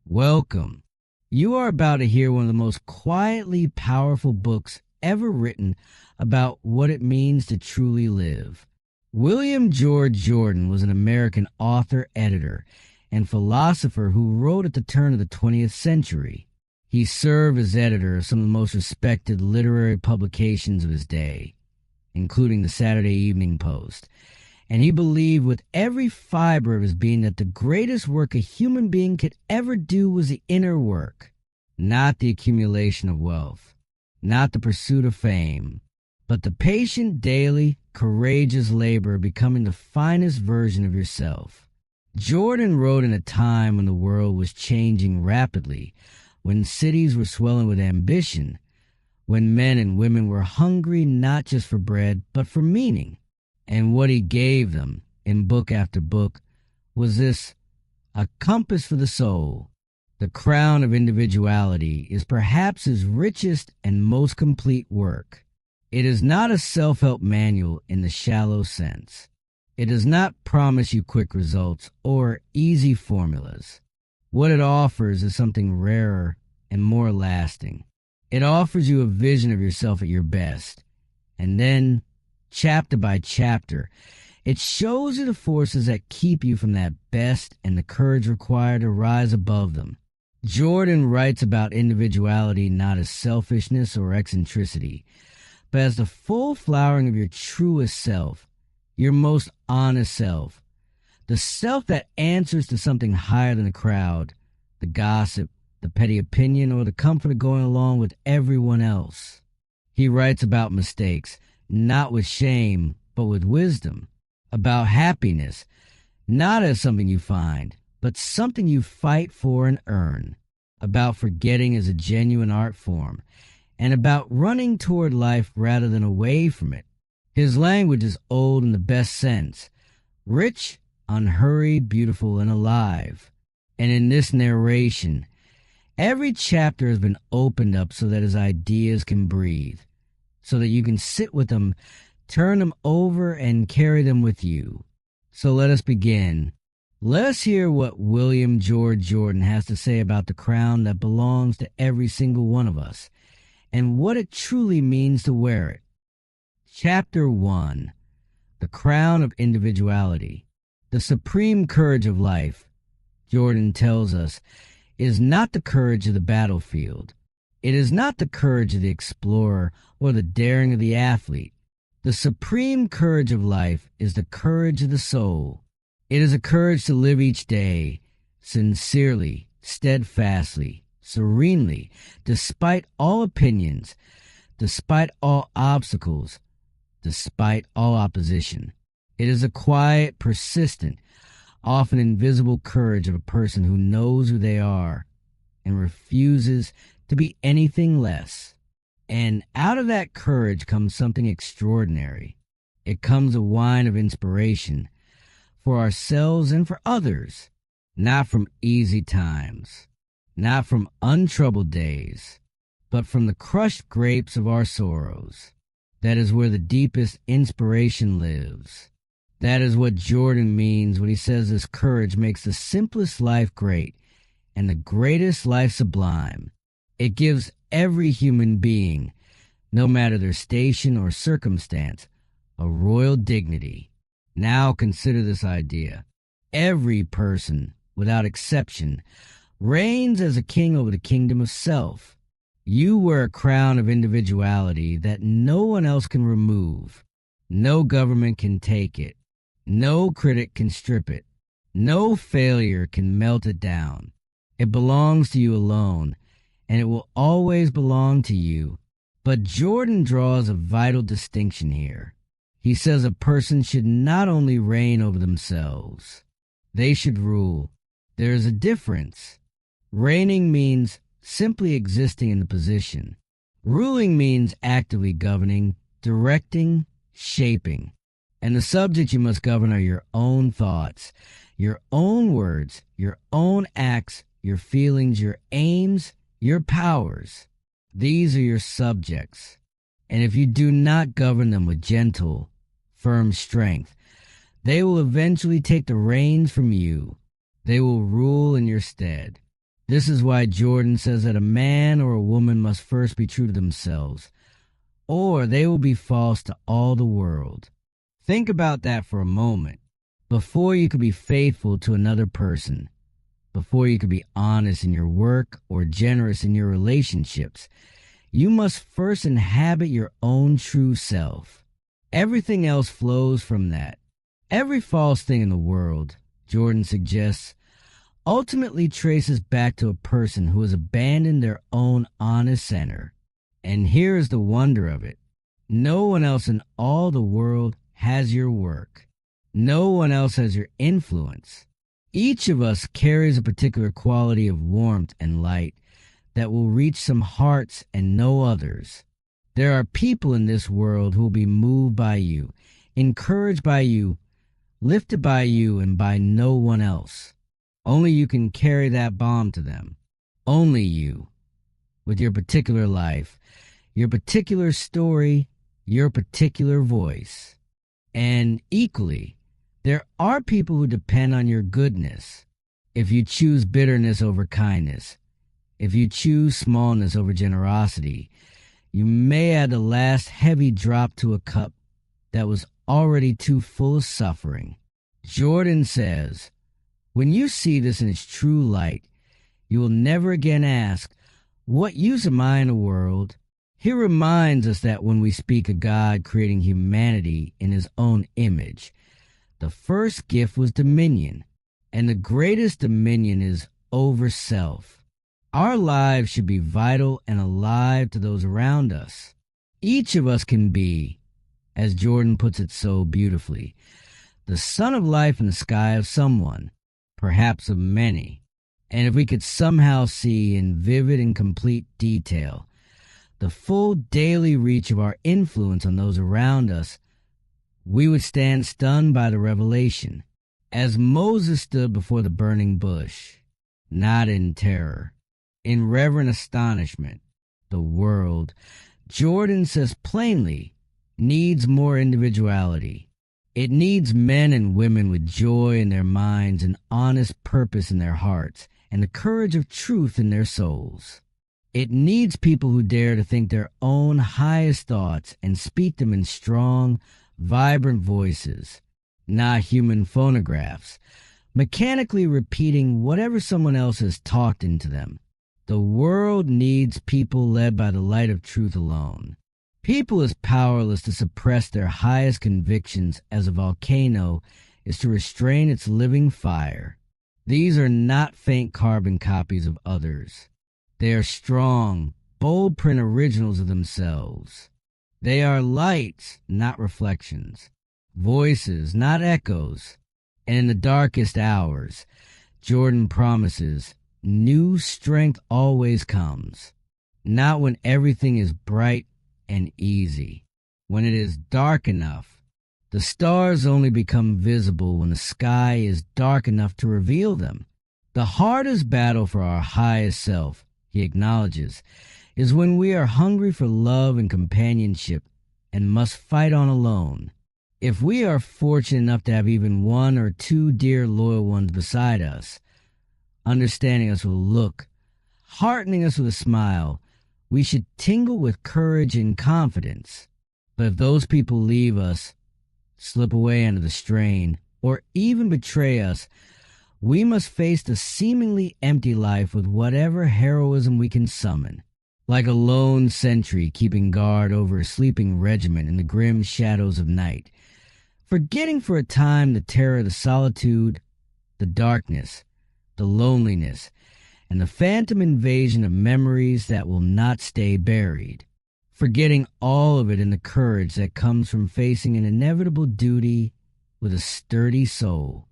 Welcome. You are about to hear one of the most quietly powerful books ever written about what it means to truly live. William George Jordan was an American author, editor, and philosopher who wrote at the turn of the 20th century. He served as editor of some of the most respected literary publications of his day, including the Saturday Evening Post. And he believed with every fiber of his being that the greatest work a human being could ever do was the inner work, not the accumulation of wealth, not the pursuit of fame, but the patient, daily, courageous labor of becoming the finest version of yourself. Jordan wrote in a time when the world was changing rapidly, when cities were swelling with ambition, when men and women were hungry not just for bread, but for meaning. And what he gave them in book after book was this: a compass for the soul. The Crown of Individuality is perhaps his richest and most complete work. It is not a self-help manual in the shallow sense. It does not promise you quick results or easy formulas. What it offers is something rarer and more lasting. It offers you a vision of yourself at your best, and then, chapter by chapter, it shows you the forces that keep you from that best and the courage required to rise above them. Jordan writes about individuality not as selfishness or eccentricity, but as the full flowering of your truest self, your most honest self, the self that answers to something higher than the crowd, the gossip, the petty opinion, or the comfort of going along with everyone else. He writes about mistakes, not with shame, but with wisdom, about happiness, not as something you find, but something you fight for and earn, about forgetting as a genuine art form, and about running toward life rather than away from it. His language is old in the best sense, rich, unhurried, beautiful, and alive. And in this narration, every chapter has been opened up so that his ideas can breathe, so that you can sit with them, turn them over, and carry them with you. So let us begin. Let us hear what William George Jordan has to say about the crown that belongs to every single one of us, and what it truly means to wear it. Chapter 1. The Crown of Individuality. The supreme courage of life, Jordan tells us, is not the courage of the battlefield. It is not the courage of the explorer or the daring of the athlete. The supreme courage of life is the courage of the soul. It is a courage to live each day, sincerely, steadfastly, serenely, despite all opinions, despite all obstacles, despite all opposition. It is a quiet, persistent, often invisible courage of a person who knows who they are and refuses to be anything less. And out of that courage comes something extraordinary. It comes a wine of inspiration for ourselves and for others, not from easy times, not from untroubled days, but from the crushed grapes of our sorrows. That is where the deepest inspiration lives. That is what Jordan means when he says this courage makes the simplest life great and the greatest life sublime. It gives every human being, no matter their station or circumstance, a royal dignity. Now consider this idea. Every person, without exception, reigns as a king over the kingdom of self. You wear a crown of individuality that no one else can remove. No government can take it. No critic can strip it. No failure can melt it down. It belongs to you alone, and it will always belong to you. But Jordan draws a vital distinction here. He says a person should not only reign over themselves, they should rule. There is a difference. Reigning means simply existing in the position. Ruling means actively governing, directing, shaping. And the subject you must govern are your own thoughts, your own words, your own acts, your feelings, your aims, your powers. These are your subjects. And if you do not govern them with gentle, firm strength, they will eventually take the reins from you. They will rule in your stead. This is why Jordan says that a man or a woman must first be true to themselves, or they will be false to all the world. Think about that for a moment. Before you could be faithful to another person, before you could be honest in your work or generous in your relationships, you must first inhabit your own true self. Everything else flows from that. Every false thing in the world, Jordan suggests, ultimately traces back to a person who has abandoned their own honest center. And here is the wonder of it. No one else in all the world has your work. No one else has your influence. Each of us carries a particular quality of warmth and light that will reach some hearts and no others. There are people in this world who will be moved by you, encouraged by you, lifted by you, and by no one else. Only you can carry that bomb to them. Only you, with your particular life, your particular story, your particular voice. And equally, there are people who depend on your goodness. If you choose bitterness over kindness, if you choose smallness over generosity, you may add the last heavy drop to a cup that was already too full of suffering. Jordan says, when you see this in its true light, you will never again ask, what use am I in the world? He reminds us that when we speak of God creating humanity in his own image, the first gift was dominion, and the greatest dominion is over self. Our lives should be vital and alive to those around us. Each of us can be, as Jordan puts it so beautifully, the sun of life in the sky of someone, perhaps of many. And if we could somehow see in vivid and complete detail the full daily reach of our influence on those around us, we would stand stunned by the revelation, as Moses stood before the burning bush, not in terror, in reverent astonishment. The world, Jordan says plainly, needs more individuality. It needs men and women with joy in their minds and honest purpose in their hearts and the courage of truth in their souls. It needs people who dare to think their own highest thoughts and speak them in strong, vibrant voices, not human phonographs, mechanically repeating whatever someone else has talked into them. The world needs people led by the light of truth alone. People as powerless to suppress their highest convictions as a volcano is to restrain its living fire. These are not faint carbon copies of others. They are strong, bold print originals of themselves. They are lights, not reflections, voices, not echoes. And in the darkest hours, Jordan promises, new strength always comes. Not when everything is bright and easy. When it is dark enough, the stars only become visible when the sky is dark enough to reveal them. The hardest battle for our highest self, he acknowledges, is when we are hungry for love and companionship and must fight on alone. If we are fortunate enough to have even one or two dear loyal ones beside us, understanding us with a look, heartening us with a smile, we should tingle with courage and confidence. But if those people leave us, slip away under the strain, or even betray us, we must face the seemingly empty life with whatever heroism we can summon, like a lone sentry keeping guard over a sleeping regiment in the grim shadows of night, forgetting for a time the terror of the solitude, the darkness, the loneliness, and the phantom invasion of memories that will not stay buried, forgetting all of it in the courage that comes from facing an inevitable duty with a sturdy soul.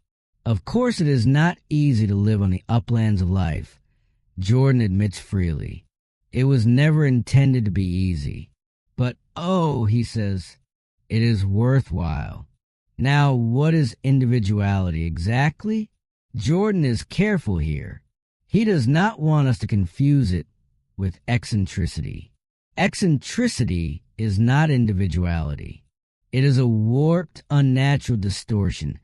Of course, it is not easy to live on the uplands of life. Jordan admits freely. It was never intended to be easy. But oh, he says, it is worthwhile. Now, what is individuality exactly? Jordan is careful here. He does not want us to confuse it with eccentricity. Eccentricity is not individuality. It is a warped, unnatural distortion,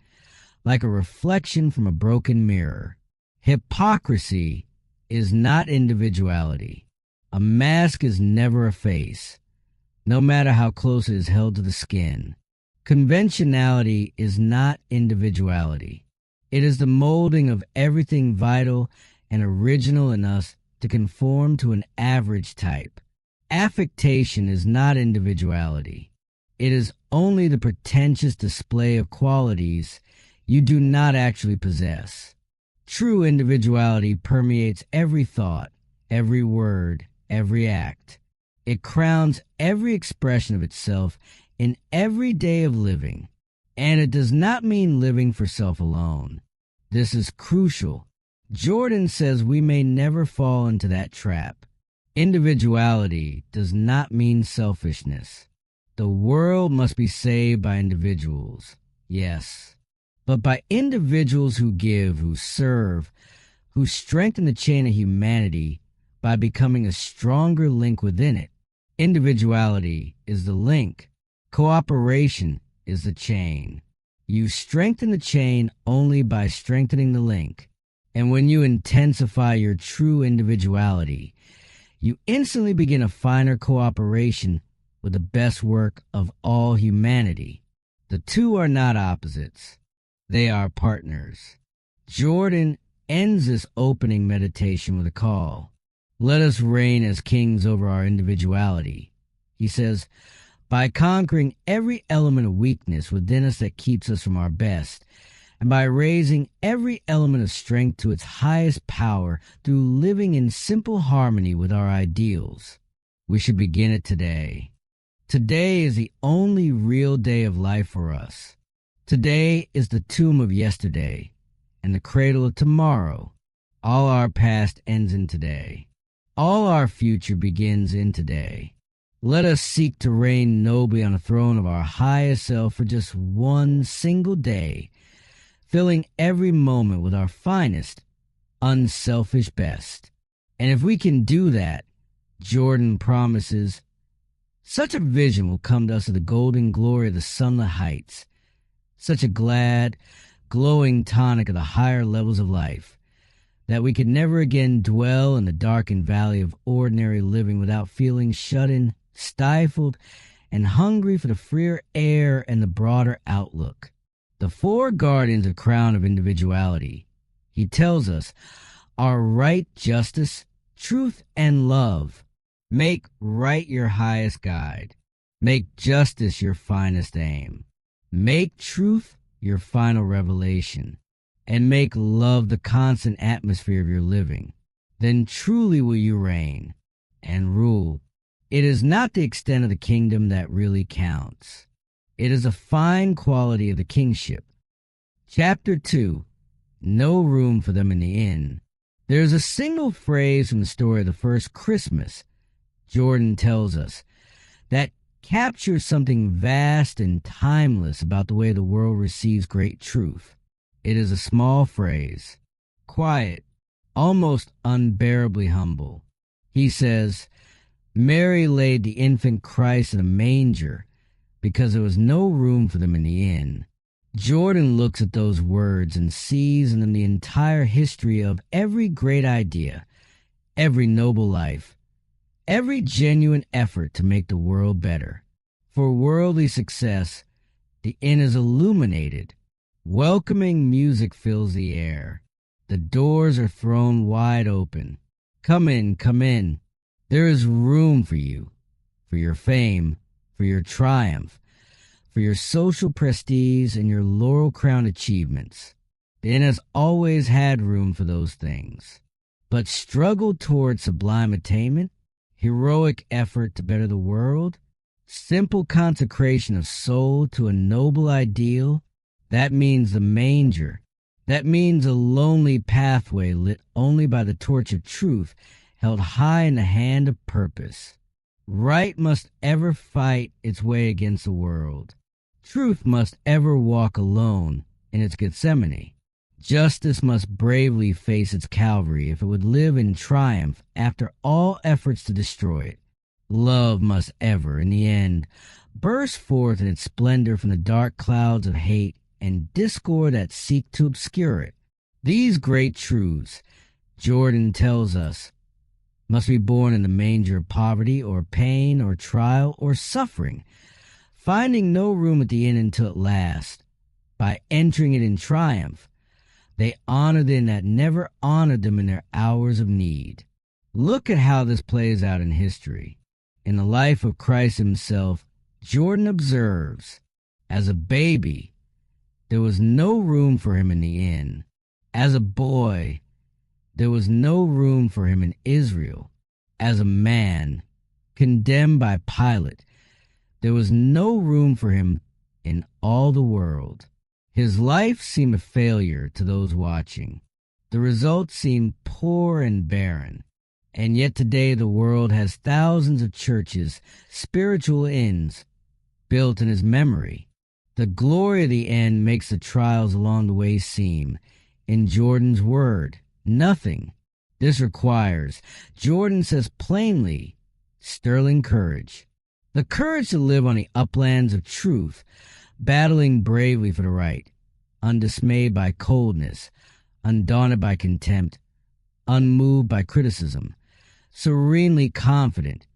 like a reflection from a broken mirror. Hypocrisy is not individuality. A mask is never a face, no matter how close it is held to the skin. Conventionality is not individuality. It is the molding of everything vital and original in us to conform to an average type. Affectation is not individuality. It is only the pretentious display of qualities you do not actually possess. True individuality permeates every thought, every word, every act. It crowns every expression of itself in every day of living. And it does not mean living for self alone. This is crucial. Jordan says we may never fall into that trap. Individuality does not mean selfishness. The world must be saved by individuals, yes, but by individuals who give, who serve, who strengthen the chain of humanity by becoming a stronger link within it. Individuality is the link. Cooperation is the chain. You strengthen the chain only by strengthening the link. And when you intensify your true individuality, you instantly begin a finer cooperation with the best work of all humanity. The two are not opposites. They are partners. Jordan ends this opening meditation with a call. Let us reign as kings over our individuality. He says, by conquering every element of weakness within us that keeps us from our best, and by raising every element of strength to its highest power through living in simple harmony with our ideals. We should begin it today. Today is the only real day of life for us. Today is the tomb of yesterday and the cradle of tomorrow. All our past ends in today. All our future begins in today. Let us seek to reign nobly on the throne of our highest self for just one single day, filling every moment with our finest, unselfish best. And if we can do that, Jordan promises, such a vision will come to us of the golden glory of the sunlit heights, such a glad, glowing tonic of the higher levels of life, that we could never again dwell in the darkened valley of ordinary living without feeling shut in, stifled, and hungry for the freer air and the broader outlook. The four guardians of Crown of Individuality, he tells us, are right justice, truth, and love. Make right your highest guide. Make justice your finest aim. Make truth your final revelation. And make love the constant atmosphere of your living. Then truly will you reign and rule. It is not the extent of the kingdom that really counts. It is a fine quality of the kingship. Chapter 2, No Room for Them in the Inn. There is a single phrase from the story of the first Christmas, Jordan tells us, that captures something vast and timeless about the way the world receives great truth. It is a small phrase, quiet, almost unbearably humble. He says, Mary laid the infant Christ in a manger because there was no room for them in the inn. Jordan looks at those words and sees in them the entire history of every great idea, every noble life, every genuine effort to make the world better. For worldly success, the inn is illuminated. Welcoming music fills the air. The doors are thrown wide open. Come in, come in. There is room for you, for your fame, for your triumph, for your social prestige and your laurel-crowned achievements. The inn has always had room for those things. But struggle toward sublime attainment, heroic effort to better the world, simple consecration of soul to a noble ideal, that means the manger. That means a lonely pathway lit only by the torch of truth held high in the hand of purpose. Right must ever fight its way against the world. Truth must ever walk alone in its Gethsemane. Justice must bravely face its Calvary if it would live in triumph after all efforts to destroy it. Love must ever, in the end, burst forth in its splendor from the dark clouds of hate and discord that seek to obscure it. These great truths, Jordan tells us, must be born in the manger of poverty or pain or trial or suffering, finding no room at the inn until at last, by entering it in triumph, they honor them that never honored them in their hours of need. Look at how this plays out in history. In the life of Christ himself, Jordan observes, as a baby, there was no room for him in the inn. As a boy, there was no room for him in Israel. As a man, condemned by Pilate, there was no room for him in all the world. His life seemed a failure to those watching. The results seemed poor and barren. And yet today the world has thousands of churches, spiritual inns, built in his memory. The glory of the end makes the trials along the way seem, in Jordan's word, nothing. This requires, Jordan says plainly, sterling courage. The courage to live on the uplands of truth, battling bravely for the right, undismayed by coldness, undaunted by contempt, unmoved by criticism, serenely confident,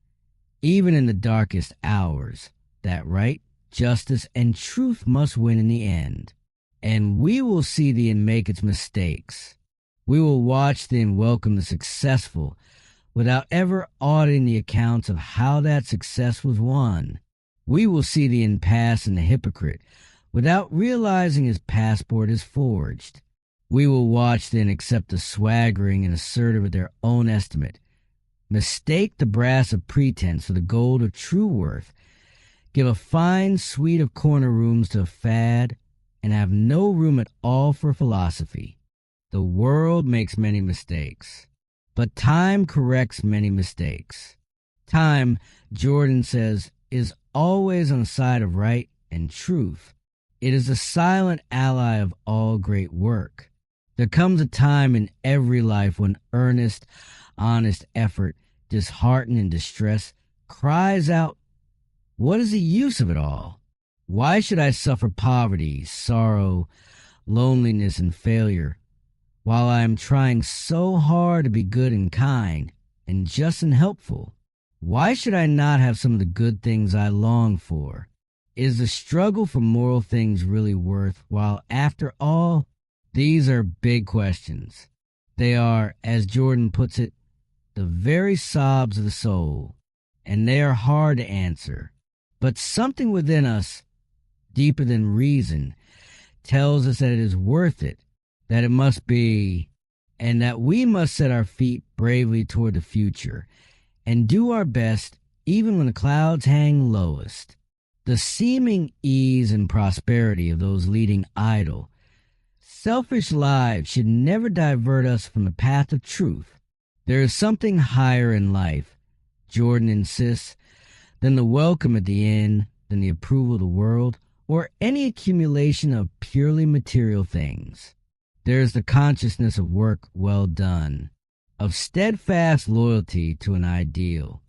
even in the darkest hours, that right, justice, and truth must win in the end. And we will see thee and make its mistakes. We will watch thee and welcome the successful, without ever auditing the accounts of how that success was won. We will see thee and pass in the hypocrite, without realizing his passport is forged. We will watch then accept the swaggering and assertive of their own estimate, mistake the brass of pretense for the gold of true worth, give a fine suite of corner rooms to a fad, and have no room at all for philosophy. The world makes many mistakes, but time corrects many mistakes. Time, Jordan says, is always on the side of right and truth. It is a silent ally of all great work. There comes a time in every life when earnest, honest effort, disheartened and distressed, cries out, "What is the use of it all? Why should I suffer poverty, sorrow, loneliness, and failure, while I am trying so hard to be good and kind, and just and helpful? Why should I not have some of the good things I long for? Is the struggle for moral things really worth while, after all?" These are big questions. They are, as Jordan puts it, the very sobs of the soul, and they are hard to answer. But something within us, deeper than reason, tells us that it is worth it, that it must be, and that we must set our feet bravely toward the future and do our best even when the clouds hang lowest. The seeming ease and prosperity of those leading idle, selfish lives should never divert us from the path of truth. There is something higher in life, Jordan insists, than the welcome at the inn, than the approval of the world, or any accumulation of purely material things. There is the consciousness of work well done, of steadfast loyalty to an ideal,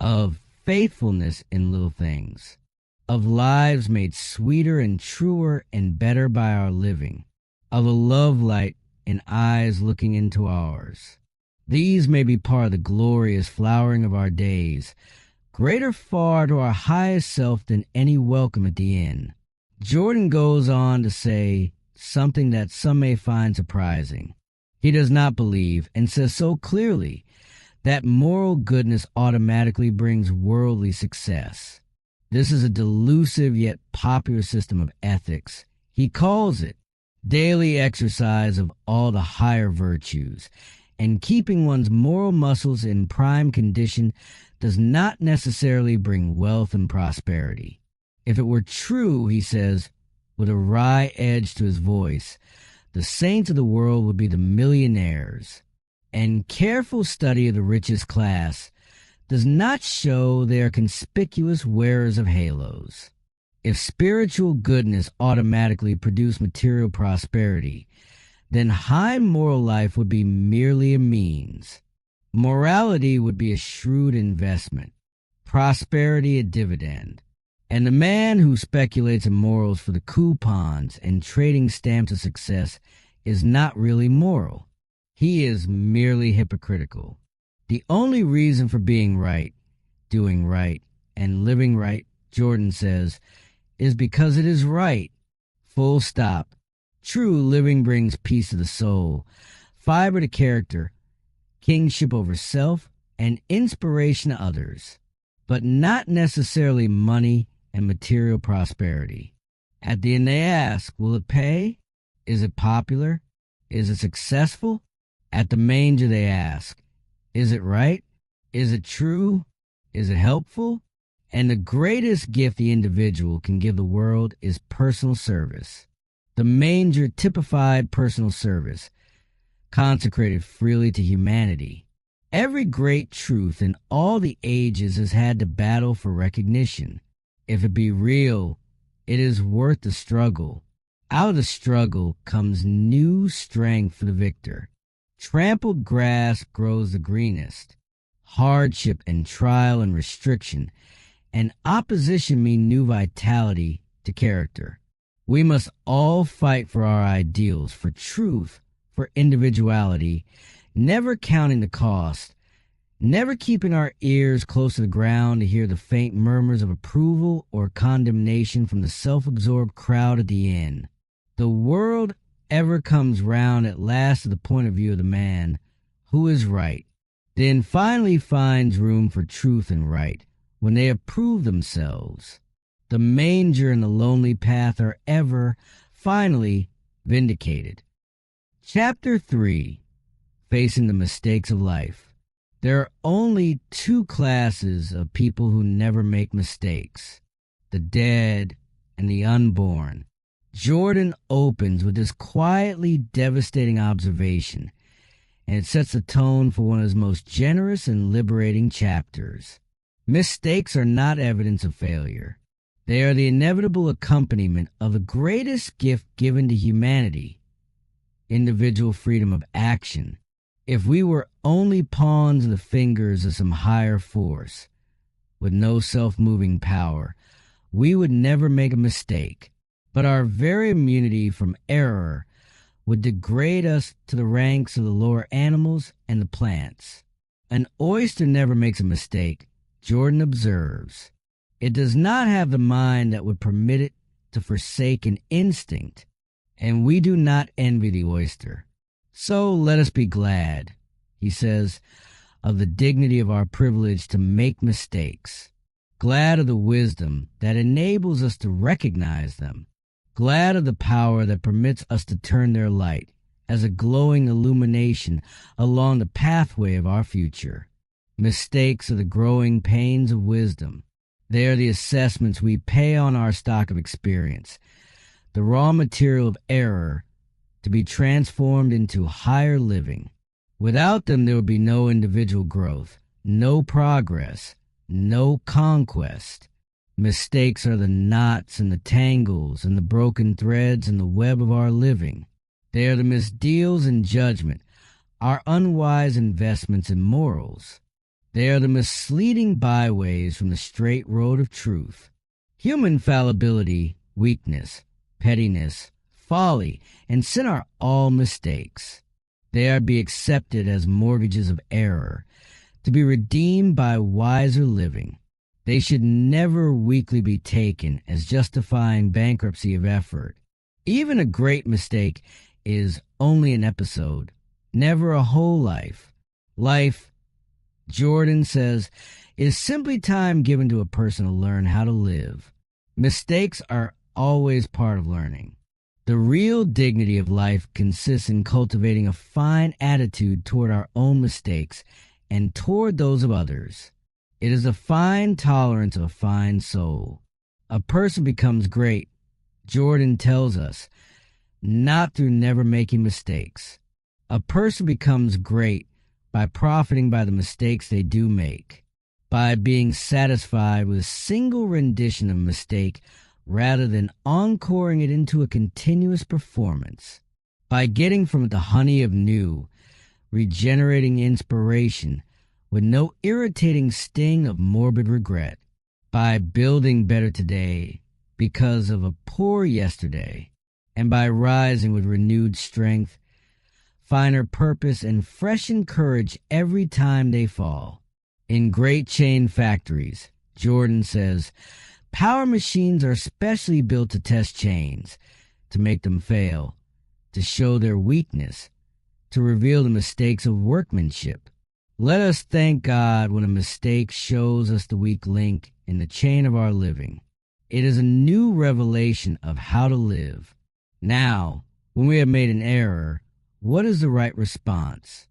of faithfulness in little things, of lives made sweeter and truer and better by our living, of a love light in eyes looking into ours. These may be part of the glorious flowering of our days, greater far to our highest self than any welcome at the inn. Jordan goes on to say something that some may find surprising. He does not believe, and says so clearly, that moral goodness automatically brings worldly success. This is a delusive yet popular system of ethics. He calls it daily exercise of all the higher virtues, and keeping one's moral muscles in prime condition does not necessarily bring wealth and prosperity. If it were true, he says, with a wry edge to his voice, the saints of the world would be the millionaires. And careful study of the richest class does not show they are conspicuous wearers of halos. If spiritual goodness automatically produced material prosperity, then high moral life would be merely a means. Morality would be a shrewd investment, prosperity a dividend. And the man who speculates in morals for the coupons and trading stamps of success is not really moral. he is merely hypocritical. The only reason for being right, doing right, and living right, Jordan says, is because it is right. Full stop. True living brings peace to the soul, fiber to character, kingship over self, and inspiration to others, but not necessarily money and material prosperity. At the end they ask, will it pay? Is it popular? Is it successful? At the manger they ask, is it right? Is it true? Is it helpful? And the greatest gift the individual can give the world is personal service. The manger typified personal service, consecrated freely to humanity. Every great truth in all the ages has had to battle for recognition. If it be real, it is worth the struggle. Out of the struggle comes new strength for the victor. Trampled grass grows the greenest. Hardship and trial and restriction and opposition mean new vitality to character. We must all fight for our ideals, for truth, for individuality, never counting the cost, never keeping our ears close to the ground to hear the faint murmurs of approval or condemnation from the self-absorbed crowd at the end. The world ever comes round at last to the point of view of the man who is right, then finally finds room for truth and right when they approve themselves. The manger and the lonely path are ever, finally, vindicated. Chapter 3. Facing the Mistakes of Life. There are only two classes of people who never make mistakes: the dead and the unborn. Jordan opens with this quietly devastating observation, and it sets the tone for one of his most generous and liberating chapters. Mistakes are not evidence of failure. They are the inevitable accompaniment of the greatest gift given to humanity, individual freedom of action. If we were only pawns of the fingers of some higher force, with no self-moving power, we would never make a mistake. But our very immunity from error would degrade us to the ranks of the lower animals and the plants. An oyster never makes a mistake, Jordan observes. It does not have the mind that would permit it to forsake an instinct, and we do not envy the oyster. So let us be glad, he says, of the dignity of our privilege to make mistakes, glad of the wisdom that enables us to recognize them, glad of the power that permits us to turn their light as a glowing illumination along the pathway of our future. Mistakes are the growing pains of wisdom. They are the assessments we pay on our stock of experience, the raw material of error to be transformed into higher living. Without them, there would be no individual growth, no progress, no conquest. Mistakes are the knots and the tangles and the broken threads in the web of our living. They are the misdeals in judgment, our unwise investments in morals. They are the misleading byways from the straight road of truth. Human fallibility, weakness, pettiness, folly, and sin are all mistakes. They are to be accepted as mortgages of error, to be redeemed by wiser living. They should never weakly be taken as justifying bankruptcy of effort. Even a great mistake is only an episode, never a whole life. Life, Jordan says, is simply time given to a person to learn how to live. Mistakes are always part of learning. The real dignity of life consists in cultivating a fine attitude toward our own mistakes and toward those of others. It is a fine tolerance of a fine soul. A person becomes great, Jordan tells us, not through never making mistakes. A person becomes great by profiting by the mistakes they do make, by being satisfied with a single rendition of a mistake rather than encoring it into a continuous performance, by getting from it the honey of new, regenerating inspiration with no irritating sting of morbid regret, by building better today because of a poor yesterday, and by rising with renewed strength, finer purpose, and freshen courage every time they fall. In Great Chain Factories, Jordan says, power machines are specially built to test chains, to make them fail, to show their weakness, to reveal the mistakes of workmanship. Let us thank God when a mistake shows us the weak link in the chain of our living. It is a new revelation of how to live. Now, when we have made an error, what is the right response?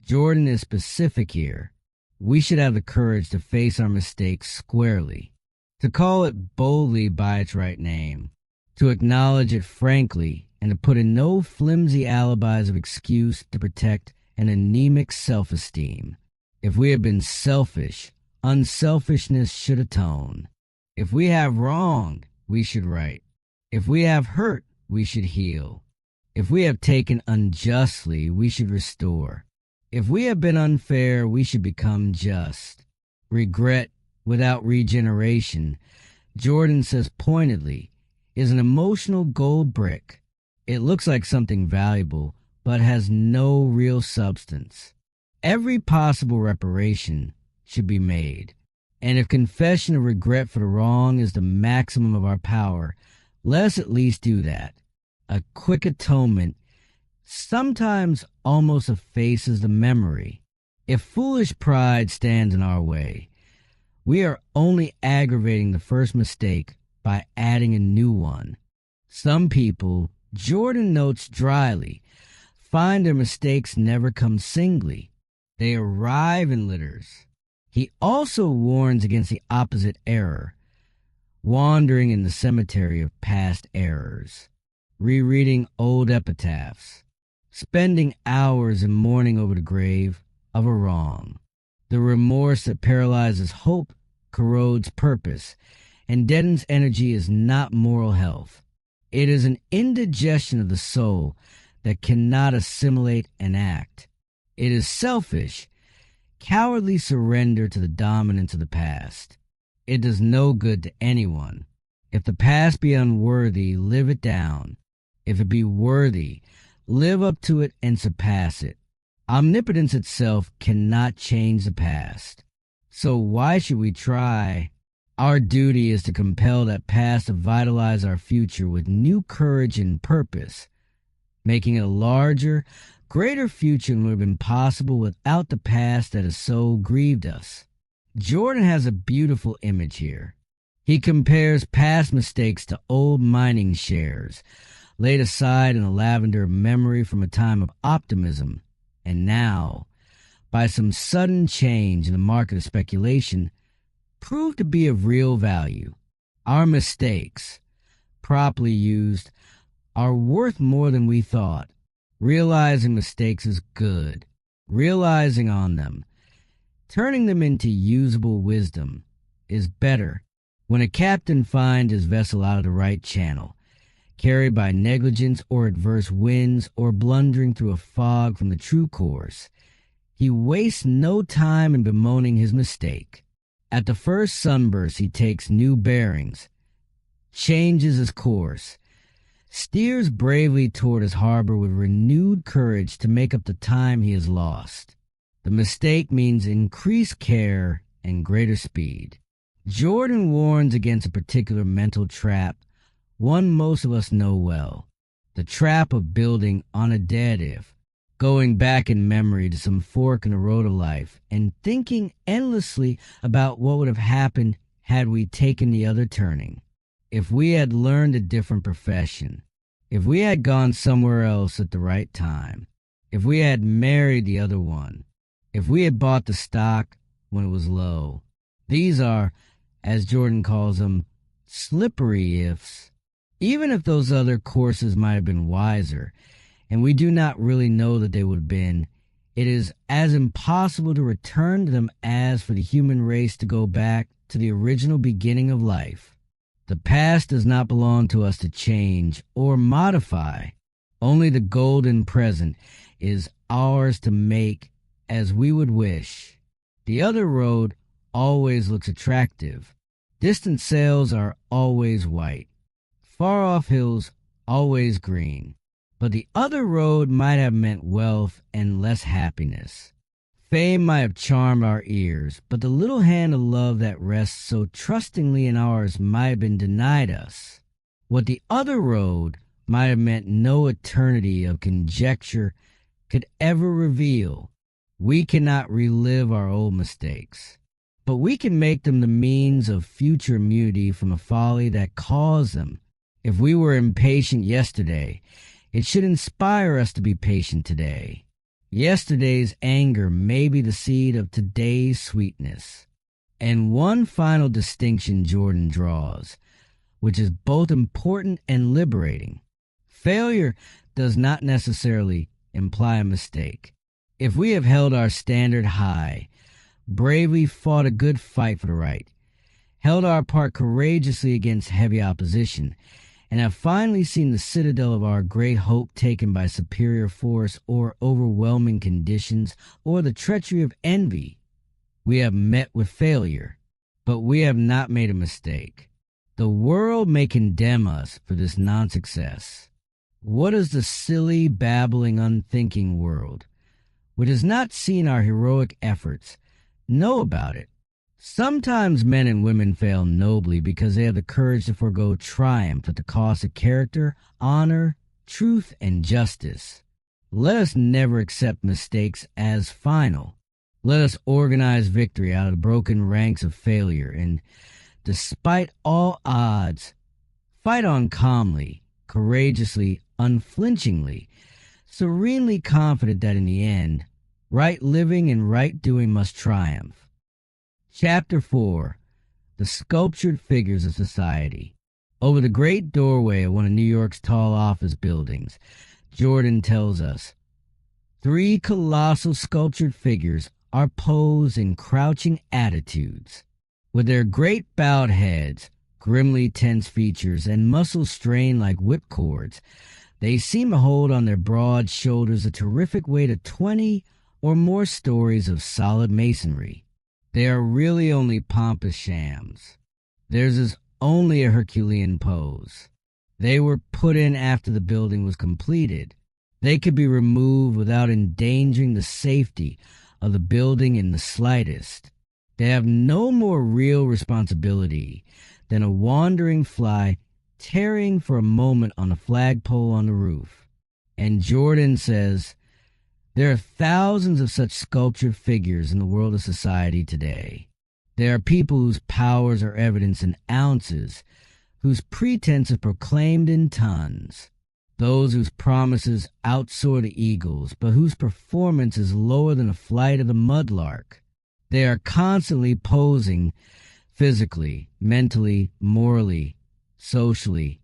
Jordan is specific here. We should have the courage to face our mistakes squarely, to call it boldly by its right name, to acknowledge it frankly, and to put in no flimsy alibis of excuse to protect an anemic self-esteem. If we have been selfish, unselfishness should atone. If we have wronged, we should right. If we have hurt, we should heal. If we have taken unjustly, we should restore. If we have been unfair, we should become just. Regret without regeneration, Jordan says pointedly, is an emotional gold brick. It looks like something valuable, but has no real substance. Every possible reparation should be made. And if confession of regret for the wrong is the maximum of our power, let us at least do that. A quick atonement sometimes almost effaces the memory. If foolish pride stands in our way, we are only aggravating the first mistake by adding a new one. Some people, Jordan notes dryly, find their mistakes never come singly. They arrive in litters. He also warns against the opposite error, wandering in the cemetery of past errors, rereading old epitaphs, spending hours in mourning over the grave of a wrong. The remorse that paralyzes hope corrodes purpose, and deadens energy is not moral health. It is an indigestion of the soul that cannot assimilate and act. It is selfish, cowardly surrender to the dominance of the past. It does no good to anyone. If the past be unworthy, live it down. If it be worthy, live up to it and surpass it. Omnipotence itself cannot change the past. So why should we try? Our duty is to compel that past to vitalize our future with new courage and purpose, making it a larger, greater future than would have been possible without the past that has so grieved us. Jordan has a beautiful image here. He compares past mistakes to old mining shares, laid aside in the lavender of memory from a time of optimism, and now, by some sudden change in the market of speculation, proved to be of real value. Our mistakes, properly used, are worth more than we thought. Realizing mistakes is good. Realizing on them, turning them into usable wisdom, is better. When a captain finds his vessel out of the right channel, carried by negligence or adverse winds, or blundering through a fog from the true course, he wastes no time in bemoaning his mistake. At the first sunburst he takes new bearings, changes his course, steers bravely toward his harbor with renewed courage to make up the time he has lost. The mistake means increased care and greater speed. Jordan warns against a particular mental trap, one most of us know well, the trap of building on a dead if, going back in memory to some fork in the road of life and thinking endlessly about what would have happened had we taken the other turning. If we had learned a different profession, if we had gone somewhere else at the right time, if we had married the other one, if we had bought the stock when it was low. These are, as Jordan calls them, slippery ifs. Even if those other courses might have been wiser, and we do not really know that they would have been, it is as impossible to return to them as for the human race to go back to the original beginning of life. The past does not belong to us to change or modify. Only the golden present is ours to make as we would wish. The other road always looks attractive. Distant sails are always white. Far-off hills always green. But the other road might have meant wealth and less happiness. Fame might have charmed our ears, but the little hand of love that rests so trustingly in ours might have been denied us. What the other road might have meant no eternity of conjecture could ever reveal. We cannot relive our old mistakes, but we can make them the means of future immunity from a folly that caused them. If we were impatient yesterday, it should inspire us to be patient today. Yesterday's anger may be the seed of today's sweetness. And one final distinction Jordan draws, which is both important and liberating. Failure does not necessarily imply a mistake. If we have held our standard high, bravely fought a good fight for the right, held our part courageously against heavy opposition, and have finally seen the citadel of our great hope taken by superior force or overwhelming conditions or the treachery of envy, we have met with failure, but we have not made a mistake. The world may condemn us for this non-success. What does the silly, babbling, unthinking world, which has not seen our heroic efforts, know about it? Sometimes men and women fail nobly because they have the courage to forego triumph at the cost of character, honor, truth, and justice. Let us never accept mistakes as final. Let us organize victory out of the broken ranks of failure and, despite all odds, fight on calmly, courageously, unflinchingly, serenely confident that in the end, right living and right doing must triumph. Chapter 4. The Sculptured Figures of Society. Over the great doorway of one of New York's tall office buildings, Jordan tells us, 3 colossal sculptured figures are posed in crouching attitudes. With their great bowed heads, grimly tense features, and muscles strained like whipcords, they seem to hold on their broad shoulders a terrific weight of 20 or more stories of solid masonry. They are really only pompous shams. Theirs is only a Herculean pose. They were put in after the building was completed. They could be removed without endangering the safety of the building in the slightest. They have no more real responsibility than a wandering fly tarrying for a moment on a flagpole on the roof. And Jordan says, there are thousands of such sculptured figures in the world of society today. There are people whose powers are evidenced in ounces, whose pretense is proclaimed in tons. Those whose promises outsoar the eagles, but whose performance is lower than the flight of the mudlark. They are constantly posing physically, mentally, morally, socially,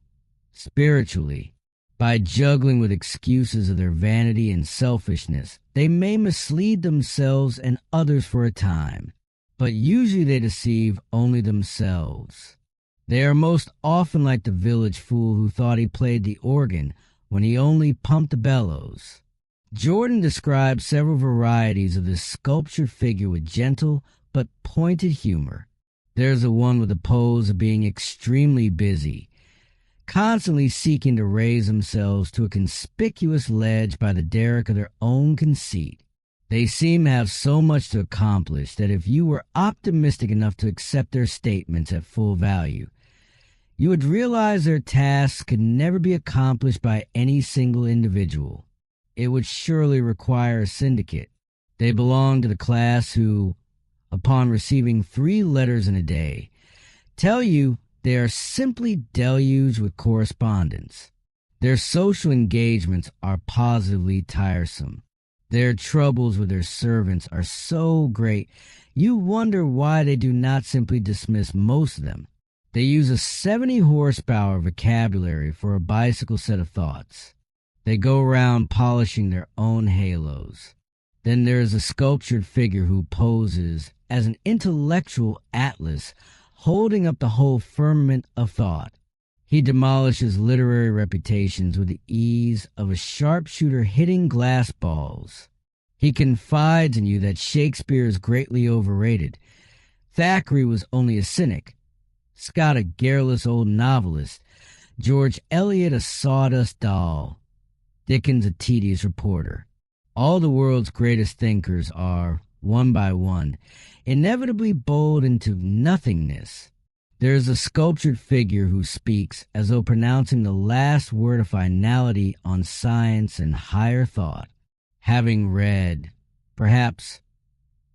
spiritually. By juggling with excuses of their vanity and selfishness, they may mislead themselves and others for a time, but usually they deceive only themselves. They are most often like the village fool who thought he played the organ when he only pumped the bellows. Jordan describes several varieties of this sculptured figure with gentle but pointed humor. There's the one with the pose of being extremely busy, constantly seeking to raise themselves to a conspicuous ledge by the derrick of their own conceit. They seem to have so much to accomplish that if you were optimistic enough to accept their statements at full value, you would realize their tasks could never be accomplished by any single individual. It would surely require a syndicate. They belong to the class who, upon receiving 3 letters in a day, tell you they are simply deluged with correspondence. Their social engagements are positively tiresome. Their troubles with their servants are so great, you wonder why they do not simply dismiss most of them. They use a 70 horsepower vocabulary for a bicycle set of thoughts. They go around polishing their own halos. Then there is a sculptured figure who poses as an intellectual atlas holding up the whole firmament of thought. He demolishes literary reputations with the ease of a sharpshooter hitting glass balls. He confides in you that Shakespeare is greatly overrated. Thackeray was only a cynic. Scott a garrulous old novelist. George Eliot a sawdust doll. Dickens a tedious reporter. All the world's greatest thinkers are, one by one, inevitably bowled into nothingness. There is a sculptured figure who speaks as though pronouncing the last word of finality on science and higher thought. Having read, perhaps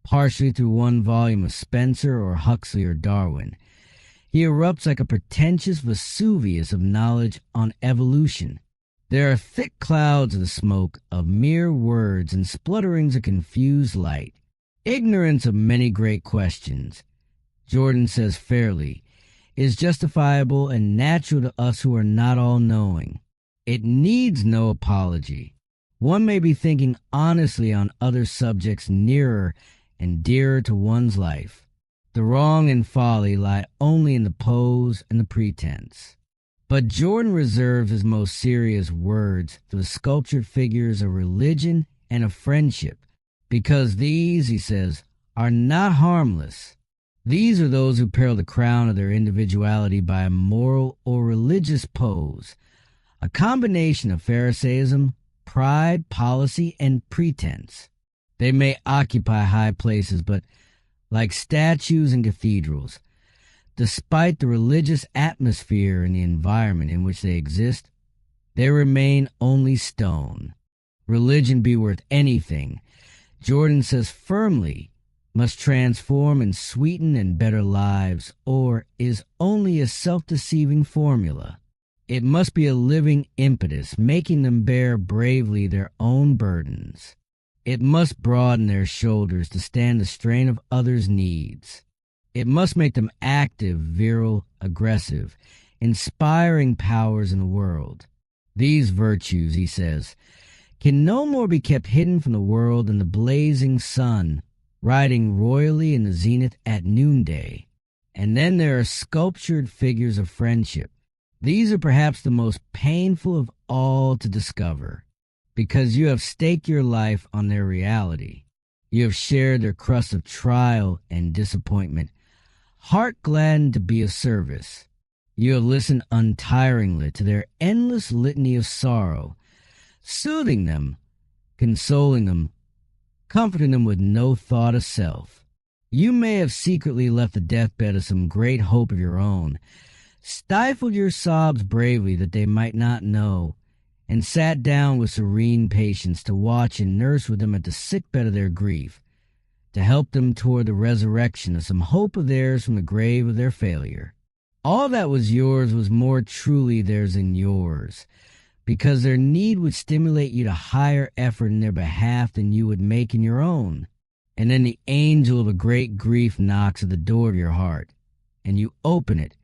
partially through one volume of Spencer or Huxley or Darwin, he erupts like a pretentious Vesuvius of knowledge on evolution. There are thick clouds of the smoke of mere words and splutterings of confused light. Ignorance of many great questions, Jordan says fairly, is justifiable and natural to us who are not all-knowing. It needs no apology. One may be thinking honestly on other subjects nearer and dearer to one's life. The wrong and folly lie only in the pose and the pretense. But Jordan reserves his most serious words for the sculptured figures of religion and of friendship, because these, he says, are not harmless. These are those who peril the crown of their individuality by a moral or religious pose, a combination of Pharisaism, pride, policy, and pretense. They may occupy high places, but like statues in cathedrals, despite the religious atmosphere and the environment in which they exist, they remain only stone. Religion be worth anything, Jordan says firmly, must transform and sweeten and better lives, or is only a self-deceiving formula. It must be a living impetus, making them bear bravely their own burdens. It must broaden their shoulders to stand the strain of others' needs. It must make them active, virile, aggressive, inspiring powers in the world. These virtues, he says, can no more be kept hidden from the world than the blazing sun, riding royally in the zenith at noonday. And then there are sculptured figures of friendship. These are perhaps the most painful of all to discover, because you have staked your life on their reality. You have shared their crust of trial and disappointment, heart gladdened to be of service. You have listened untiringly to their endless litany of sorrow, soothing them, consoling them, comforting them with no thought of self. You may have secretly left the deathbed of some great hope of your own, stifled your sobs bravely that they might not know, and sat down with serene patience to watch and nurse with them at the sickbed of their grief, to help them toward the resurrection of some hope of theirs from the grave of their failure. All that was yours was more truly theirs than yours, because their need would stimulate you to higher effort in their behalf than you would make in your own. And then the angel of a great grief knocks at the door of your heart, and you open it,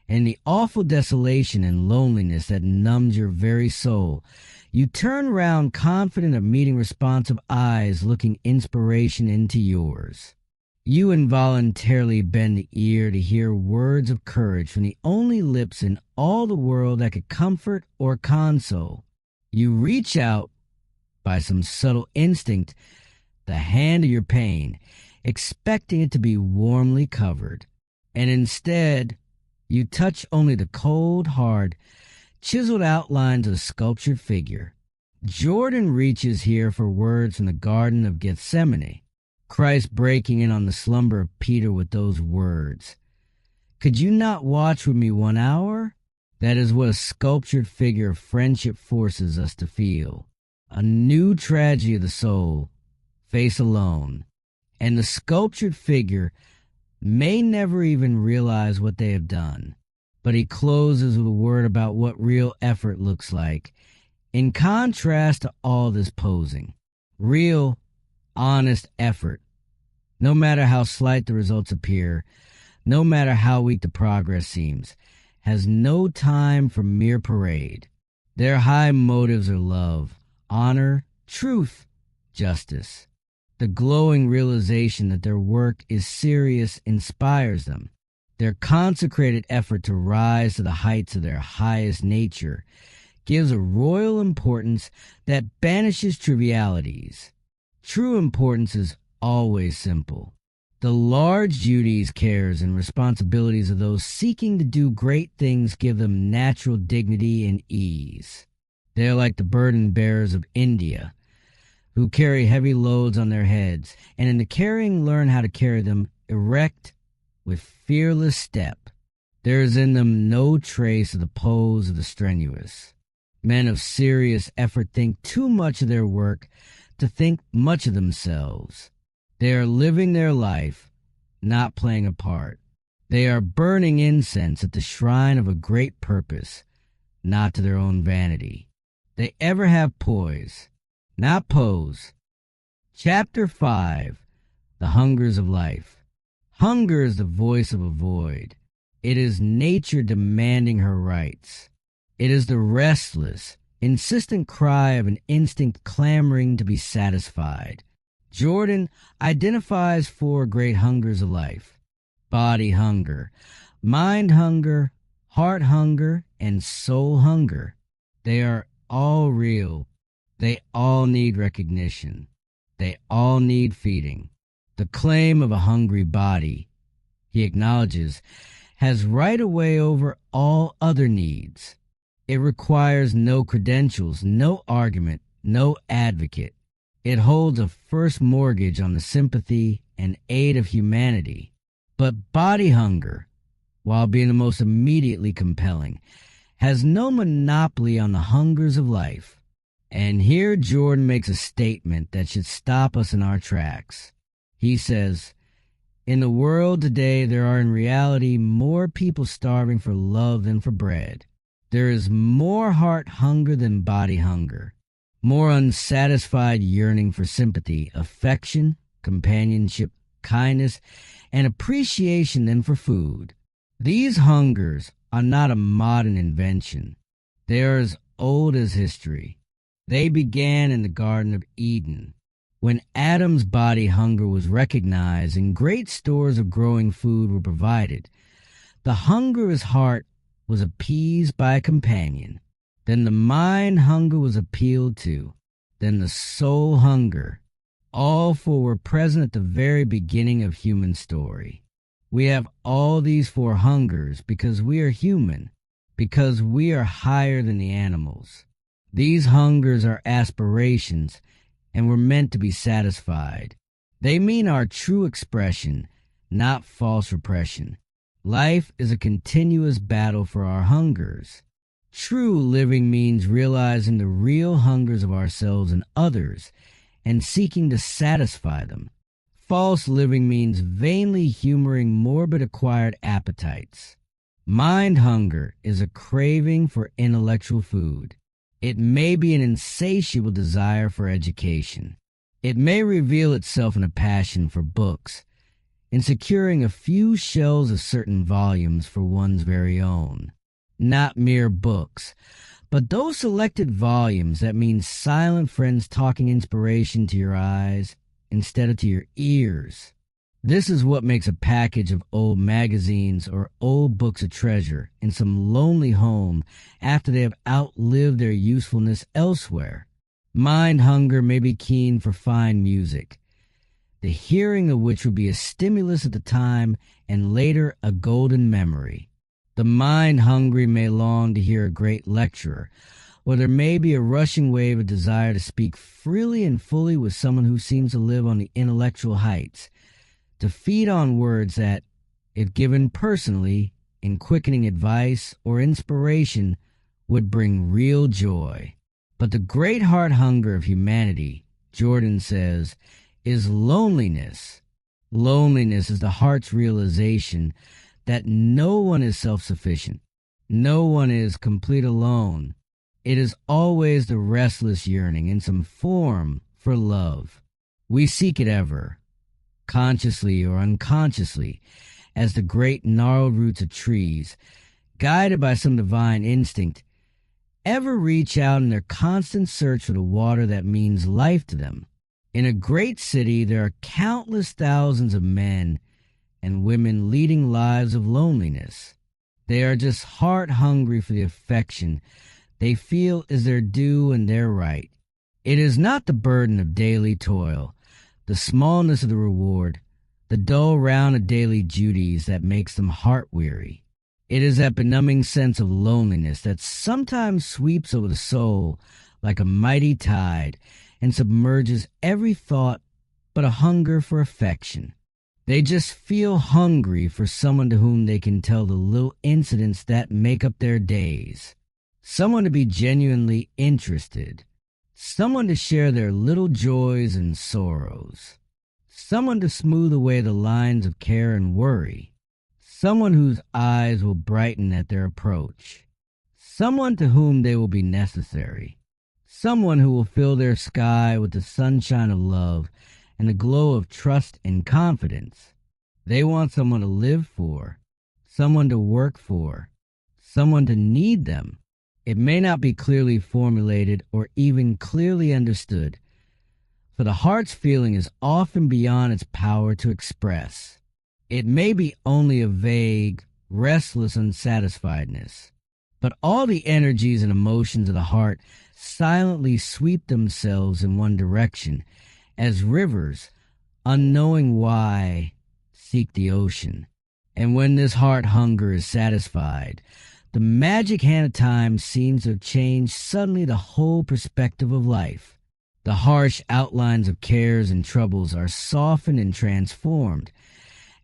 and the awful desolation and loneliness that numbs your very soul, you turn round confident of meeting responsive eyes looking inspiration into yours. You involuntarily bend the ear to hear words of courage from the only lips in all the world that could comfort or console. You reach out, by some subtle instinct, the hand of your pain, expecting it to be warmly covered. And instead, you touch only the cold, hard, chiseled outlines of the sculptured figure. Jordan reaches here for words from the Garden of Gethsemane, Christ breaking in on the slumber of Peter with those words. Could you not watch with me 1 hour? That is what a sculptured figure of friendship forces us to feel. A new tragedy of the soul, face alone. And the sculptured figure may never even realize what they have done. But he closes with a word about what real effort looks like, in contrast to all this posing. Real, honest effort, no matter how slight the results appear, no matter how weak the progress seems, has no time for mere parade. Their high motives are love, honor, truth, justice. The glowing realization that their work is serious inspires them. Their consecrated effort to rise to the heights of their highest nature gives a royal importance that banishes trivialities. True importance is always simple. The large duties, cares, and responsibilities of those seeking to do great things give them natural dignity and ease. They are like the burden bearers of India, who carry heavy loads on their heads, and in the carrying learn how to carry them erect with fearless step. There is in them no trace of the pose of the strenuous. Men of serious effort think too much of their work to think much of themselves. They are living their life, not playing a part. They are burning incense at the shrine of a great purpose, not to their own vanity. They ever have poise, not pose. Chapter 5. The Hungers of Life. Hunger is the voice of a void. It is nature demanding her rights. It is the restless, insistent cry of an instinct clamoring to be satisfied. Jordan identifies 4 great hungers of life: body hunger, mind hunger, heart hunger, and soul hunger. They are all real. They all need recognition. They all need feeding. The claim of a hungry body, he acknowledges, has right away over all other needs. It requires no credentials, no argument, no advocate. It holds a first mortgage on the sympathy and aid of humanity. But body hunger, while being the most immediately compelling, has no monopoly on the hungers of life. And here Jordan makes a statement that should stop us in our tracks. He says, "In the world today, there are in reality more people starving for love than for bread. There is more heart hunger than body hunger, more unsatisfied yearning for sympathy, affection, companionship, kindness, and appreciation than for food. These hungers are not a modern invention. They are as old as history. They began in the Garden of Eden, when Adam's body hunger was recognized and great stores of growing food were provided. The hunger of his heart was appeased by a companion. Then the mind hunger was appealed to. Then the soul hunger. All 4 were present at the very beginning of human story. We have all these 4 hungers because we are human, because we are higher than the animals. These hungers are aspirations and were meant to be satisfied. They mean our true expression, not false repression. Life is a continuous battle for our hungers. True living means realizing the real hungers of ourselves and others and seeking to satisfy them. False living means vainly humoring morbid acquired appetites. Mind hunger is a craving for intellectual food. It may be an insatiable desire for education. It may reveal itself in a passion for books, in securing a few shelves of certain volumes for one's very own. Not mere books, but those selected volumes that mean silent friends talking inspiration to your eyes instead of to your ears. This is what makes a package of old magazines or old books a treasure in some lonely home after they have outlived their usefulness elsewhere. Mind hunger may be keen for fine music, the hearing of which would be a stimulus at the time and later a golden memory. The mind hungry may long to hear a great lecturer, or there may be a rushing wave of desire to speak freely and fully with someone who seems to live on the intellectual heights, to feed on words that, if given personally, in quickening advice or inspiration, would bring real joy. But the great heart hunger of humanity, Jordan says, is loneliness. Loneliness is the heart's realization that no one is self-sufficient. No one is complete alone. It is always the restless yearning in some form for love. We seek it ever, consciously or unconsciously, as the great gnarled roots of trees, guided by some divine instinct, ever reach out in their constant search for the water that means life to them. In a great city, there are countless thousands of men and women leading lives of loneliness. They are just heart-hungry for the affection they feel is their due and their right. It is not the burden of daily toil, the smallness of the reward, the dull round of daily duties that makes them heart-weary. It is that benumbing sense of loneliness that sometimes sweeps over the soul like a mighty tide and submerges every thought but a hunger for affection. They just feel hungry for someone to whom they can tell the little incidents that make up their days. Someone to be genuinely interested. Someone to share their little joys and sorrows. Someone to smooth away the lines of care and worry. Someone whose eyes will brighten at their approach. Someone to whom they will be necessary. Someone who will fill their sky with the sunshine of love and the glow of trust and confidence. They want someone to live for, someone to work for, someone to need them. It may not be clearly formulated or even clearly understood, for the heart's feeling is often beyond its power to express. It may be only a vague, restless unsatisfiedness, but all the energies and emotions of the heart silently sweep themselves in one direction, as rivers, unknowing why, seek the ocean. And when this heart hunger is satisfied, the magic hand of time seems to have changed suddenly the whole perspective of life. The harsh outlines of cares and troubles are softened and transformed,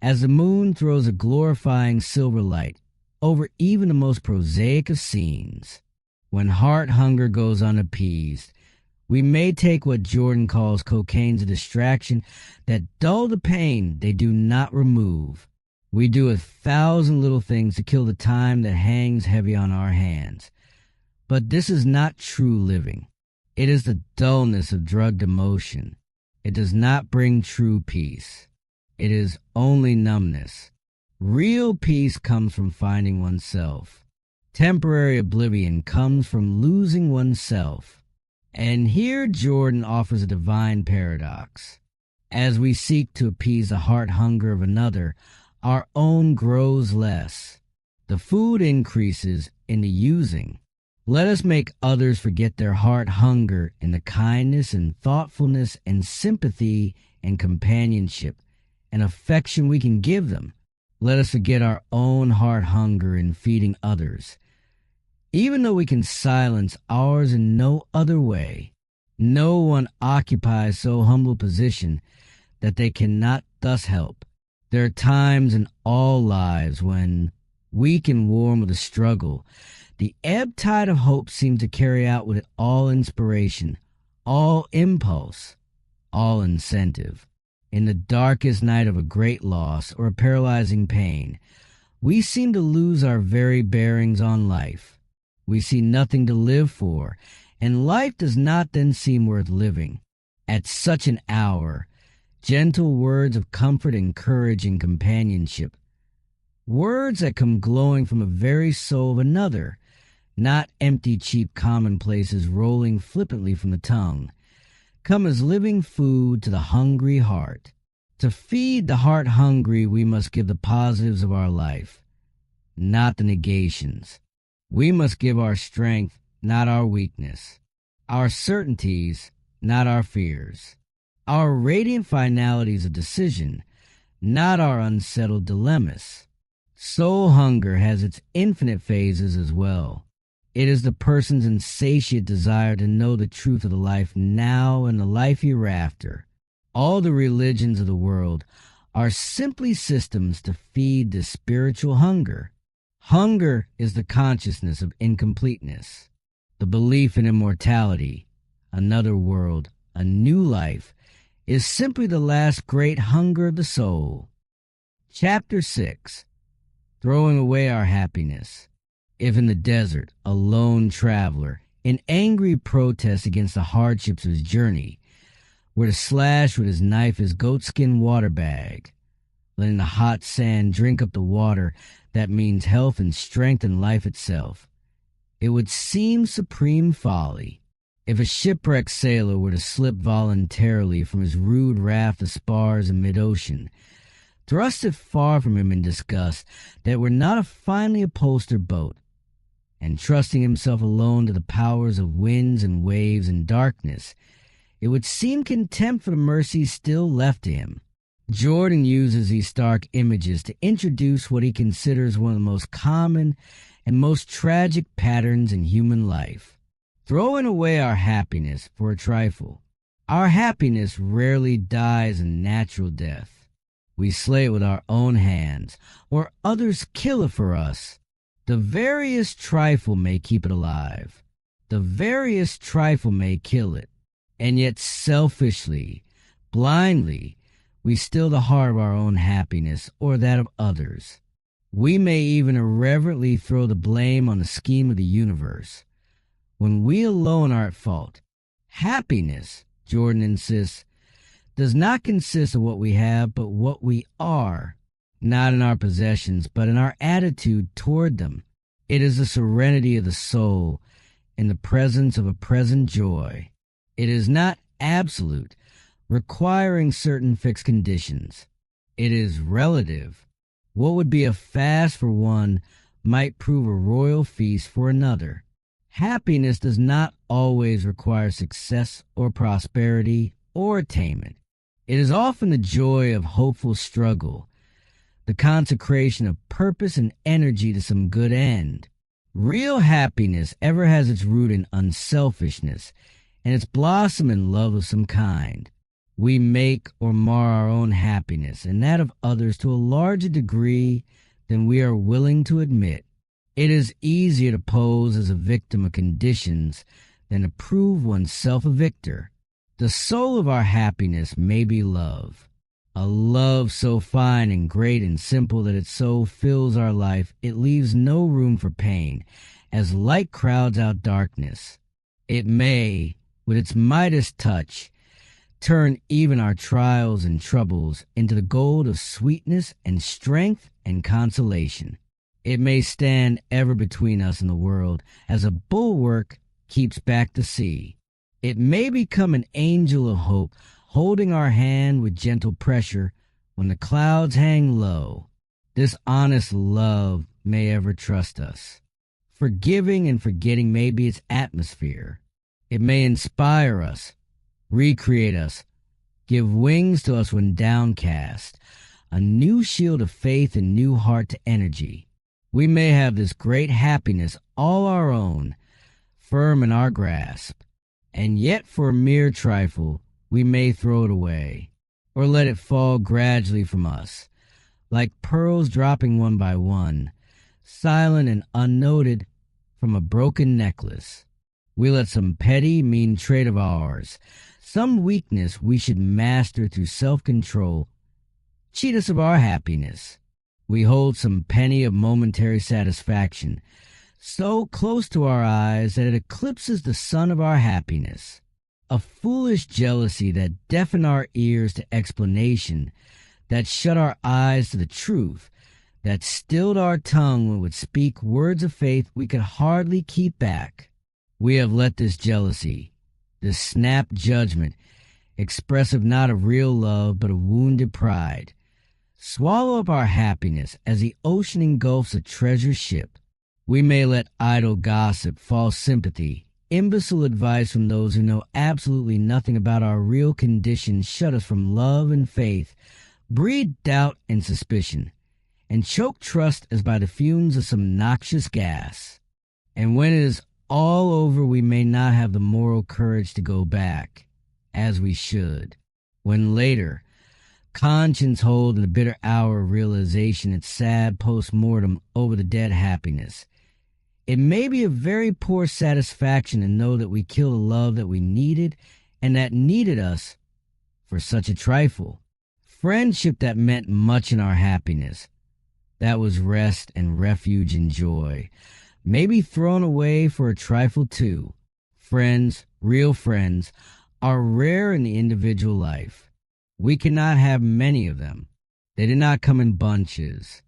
as the moon throws a glorifying silver light over even the most prosaic of scenes. When heart hunger goes unappeased, we may take what Jordan calls cocaine's a distraction that dull the pain they do not remove. We do 1,000 little things to kill the time that hangs heavy on our hands. But this is not true living. It is the dullness of drugged emotion. It does not bring true peace. It is only numbness. Real peace comes from finding oneself. Temporary oblivion comes from losing oneself. And here Jordan offers a divine paradox. As we seek to appease the heart hunger of another, our own grows less. The food increases in the using. Let us make others forget their heart hunger in the kindness and thoughtfulness and sympathy and companionship and affection we can give them. Let us forget our own heart hunger in feeding others. Even though we can silence ours in no other way, no one occupies so humble a position that they cannot thus help. There are times in all lives when, weak and warm with a struggle, the ebb tide of hope seems to carry out with it all inspiration, all impulse, all incentive. In the darkest night of a great loss or a paralyzing pain, we seem to lose our very bearings on life. We see nothing to live for, and life does not then seem worth living. At such an hour, gentle words of comfort and courage and companionship, words that come glowing from the very soul of another, not empty cheap commonplaces rolling flippantly from the tongue, come as living food to the hungry heart. To feed the heart hungry, we must give the positives of our life, not the negations. We must give our strength, not our weakness, our certainties, not our fears, our radiant finalities of decision, not our unsettled dilemmas. Soul hunger has its infinite phases as well. It is the person's insatiate desire to know the truth of the life now and the life hereafter. All the religions of the world are simply systems to feed the spiritual hunger. Hunger is the consciousness of incompleteness. The belief in immortality, another world, a new life, is simply the last great hunger of the soul. Chapter 6. Throwing away our happiness. If in the desert, a lone traveler, in angry protest against the hardships of his journey, were to slash with his knife his goatskin water bag, letting the hot sand drink up the water that means health and strength and life itself, it would seem supreme folly. If a shipwrecked sailor were to slip voluntarily from his rude raft of spars in mid-ocean, thrust it far from him in disgust that were not a finely upholstered boat, and trusting himself alone to the powers of winds and waves and darkness, it would seem contempt for the mercies still left to him. Jordan uses these stark images to introduce what he considers one of the most common and most tragic patterns in human life: throwing away our happiness for a trifle. Our happiness rarely dies a natural death. We slay it with our own hands, or others kill it for us. The veriest trifle may keep it alive. The veriest trifle may kill it. And yet selfishly, blindly, we still the heart of our own happiness or that of others. We may even irreverently throw the blame on the scheme of the universe, when we alone are at fault. Happiness, Jordan insists, does not consist of what we have, but what we are, not in our possessions, but in our attitude toward them. It is the serenity of the soul in the presence of a present joy. It is not absolute, requiring certain fixed conditions. It is relative. What would be a fast for one might prove a royal feast for another. Happiness does not always require success or prosperity or attainment. It is often the joy of hopeful struggle, the consecration of purpose and energy to some good end. Real happiness ever has its root in unselfishness, and its blossom in love of some kind. We make or mar our own happiness and that of others to a larger degree than we are willing to admit. It is easier to pose as a victim of conditions than to prove oneself a victor. The soul of our happiness may be love, a love so fine and great and simple that it so fills our life it leaves no room for pain, as light crowds out darkness. It may, with its Midas touch, turn even our trials and troubles into the gold of sweetness and strength and consolation. It may stand ever between us and the world, as a bulwark keeps back the sea. It may become an angel of hope, holding our hand with gentle pressure when the clouds hang low. This honest love may ever trust us. Forgiving and forgetting may be its atmosphere. It may inspire us, recreate us, give wings to us when downcast, a new shield of faith and new heart to energy. We may have this great happiness all our own, firm in our grasp, and yet for a mere trifle we may throw it away, or let it fall gradually from us, like pearls dropping one by one, silent and unnoted from a broken necklace. We let some petty, mean trait of ours, some weakness we should master through self-control, cheat us of our happiness. We hold some penny of momentary satisfaction, so close to our eyes that it eclipses the sun of our happiness. A foolish jealousy that deafened our ears to explanation, that shut our eyes to the truth, that stilled our tongue when it would speak words of faith we could hardly keep back. We have let this jealousy, this snap judgment, expressive not of real love but of wounded pride, swallow up our happiness as the ocean engulfs a treasure ship. We may let idle gossip, false sympathy, imbecile advice from those who know absolutely nothing about our real condition shut us from love and faith, breed doubt and suspicion, and choke trust as by the fumes of some noxious gas. And when it is all over, we may not have the moral courage to go back, as we should. When later, conscience hold in the bitter hour of realization its sad post-mortem over the dead happiness, it may be a very poor satisfaction to know that we killed a love that we needed and that needed us for such a trifle. Friendship that meant much in our happiness, that was rest and refuge and joy, may be thrown away for a trifle too. Friends, real friends, are rare in the individual life. We cannot have many of them. They do not come in bunches.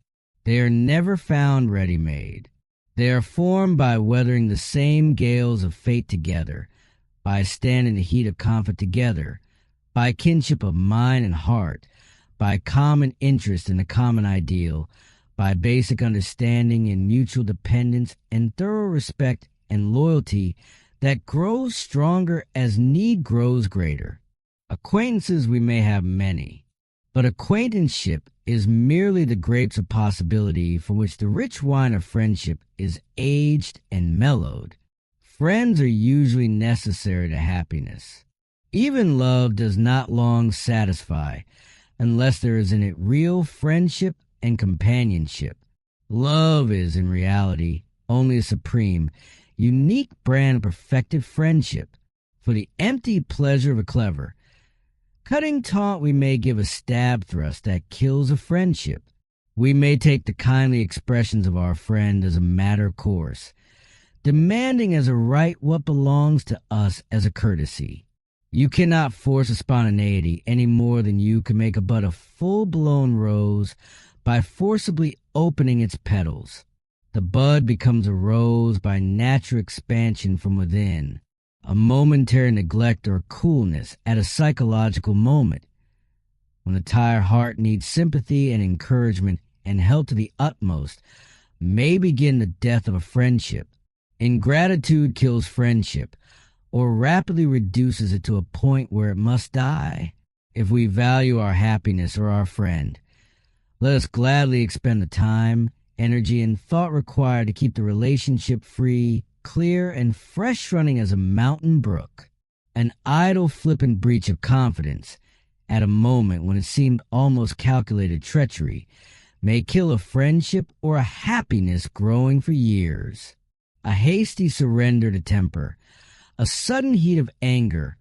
They are never found ready-made. They are formed by weathering the same gales of fate together, by standing the heat of conflict together, by kinship of mind and heart, by common interest in a common ideal, by basic understanding and mutual dependence and thorough respect and loyalty that grows stronger as need grows greater. Acquaintances we may have many, But acquaintanceship is merely the grapes of possibility from which the rich wine of friendship is aged and mellowed. Friends are usually necessary to happiness. Even love does not long satisfy unless there is in it real friendship and companionship. Love is, in reality, only a supreme, unique brand of perfected friendship. For the empty pleasure of a clever, cutting taunt, we may give a stab thrust that kills a friendship. We may take the kindly expressions of our friend as a matter of course, demanding as a right what belongs to us as a courtesy. You cannot force a spontaneity any more than you can make a bud a full-blown rose by forcibly opening its petals. The bud becomes a rose by natural expansion from within, a momentary neglect or coolness at a psychological moment. When the tired heart needs sympathy and encouragement and held to the utmost, may begin the death of a friendship. Ingratitude kills friendship, or rapidly reduces it to a point where it must die. If we value our happiness or our friend, let us gladly expend the time, energy, and thought required to keep the relationship free, clear, and fresh running as a mountain brook. An idle, flippant breach of confidence, at a moment when it seemed almost calculated treachery, may kill a friendship or a happiness growing for years. A hasty surrender to temper, a sudden heat of anger,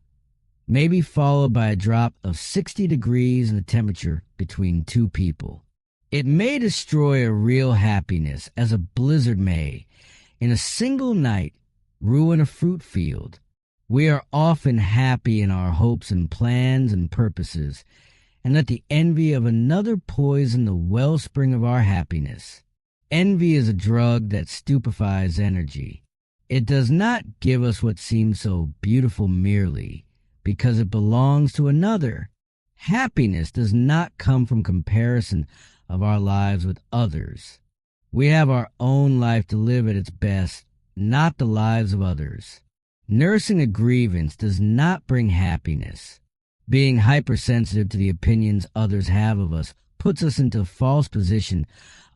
may be followed by a drop of 60 degrees in the temperature between two people. It may destroy a real happiness as a blizzard may, in a single night, ruin a fruit field. We are often happy in our hopes and plans and purposes, and let the envy of another poison the wellspring of our happiness. Envy is a drug that stupefies energy. It does not give us what seems so beautiful merely because it belongs to another. Happiness does not come from comparison of our lives with others. We have our own life to live at its best, not the lives of others. Nursing a grievance does not bring happiness. Being hypersensitive to the opinions others have of us puts us into a false position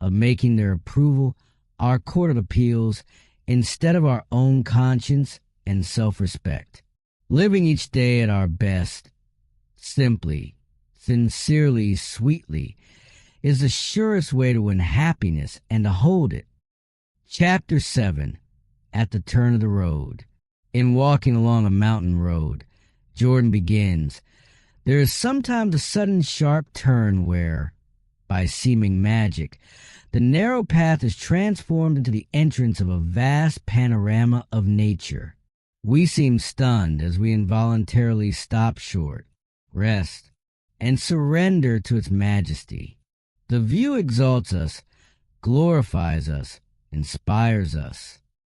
of making their approval our court of appeals instead of our own conscience and self-respect. Living each day at our best, simply, sincerely, sweetly, is the surest way to win happiness and to hold it. Chapter 7. At the Turn of the Road. In walking along a mountain road, Jordan begins, there is sometimes a sudden sharp turn where, by seeming magic, the narrow path is transformed into the entrance of a vast panorama of nature. We seem stunned as we involuntarily stop short, rest, and surrender to its majesty. The view exalts us, glorifies us, inspires us.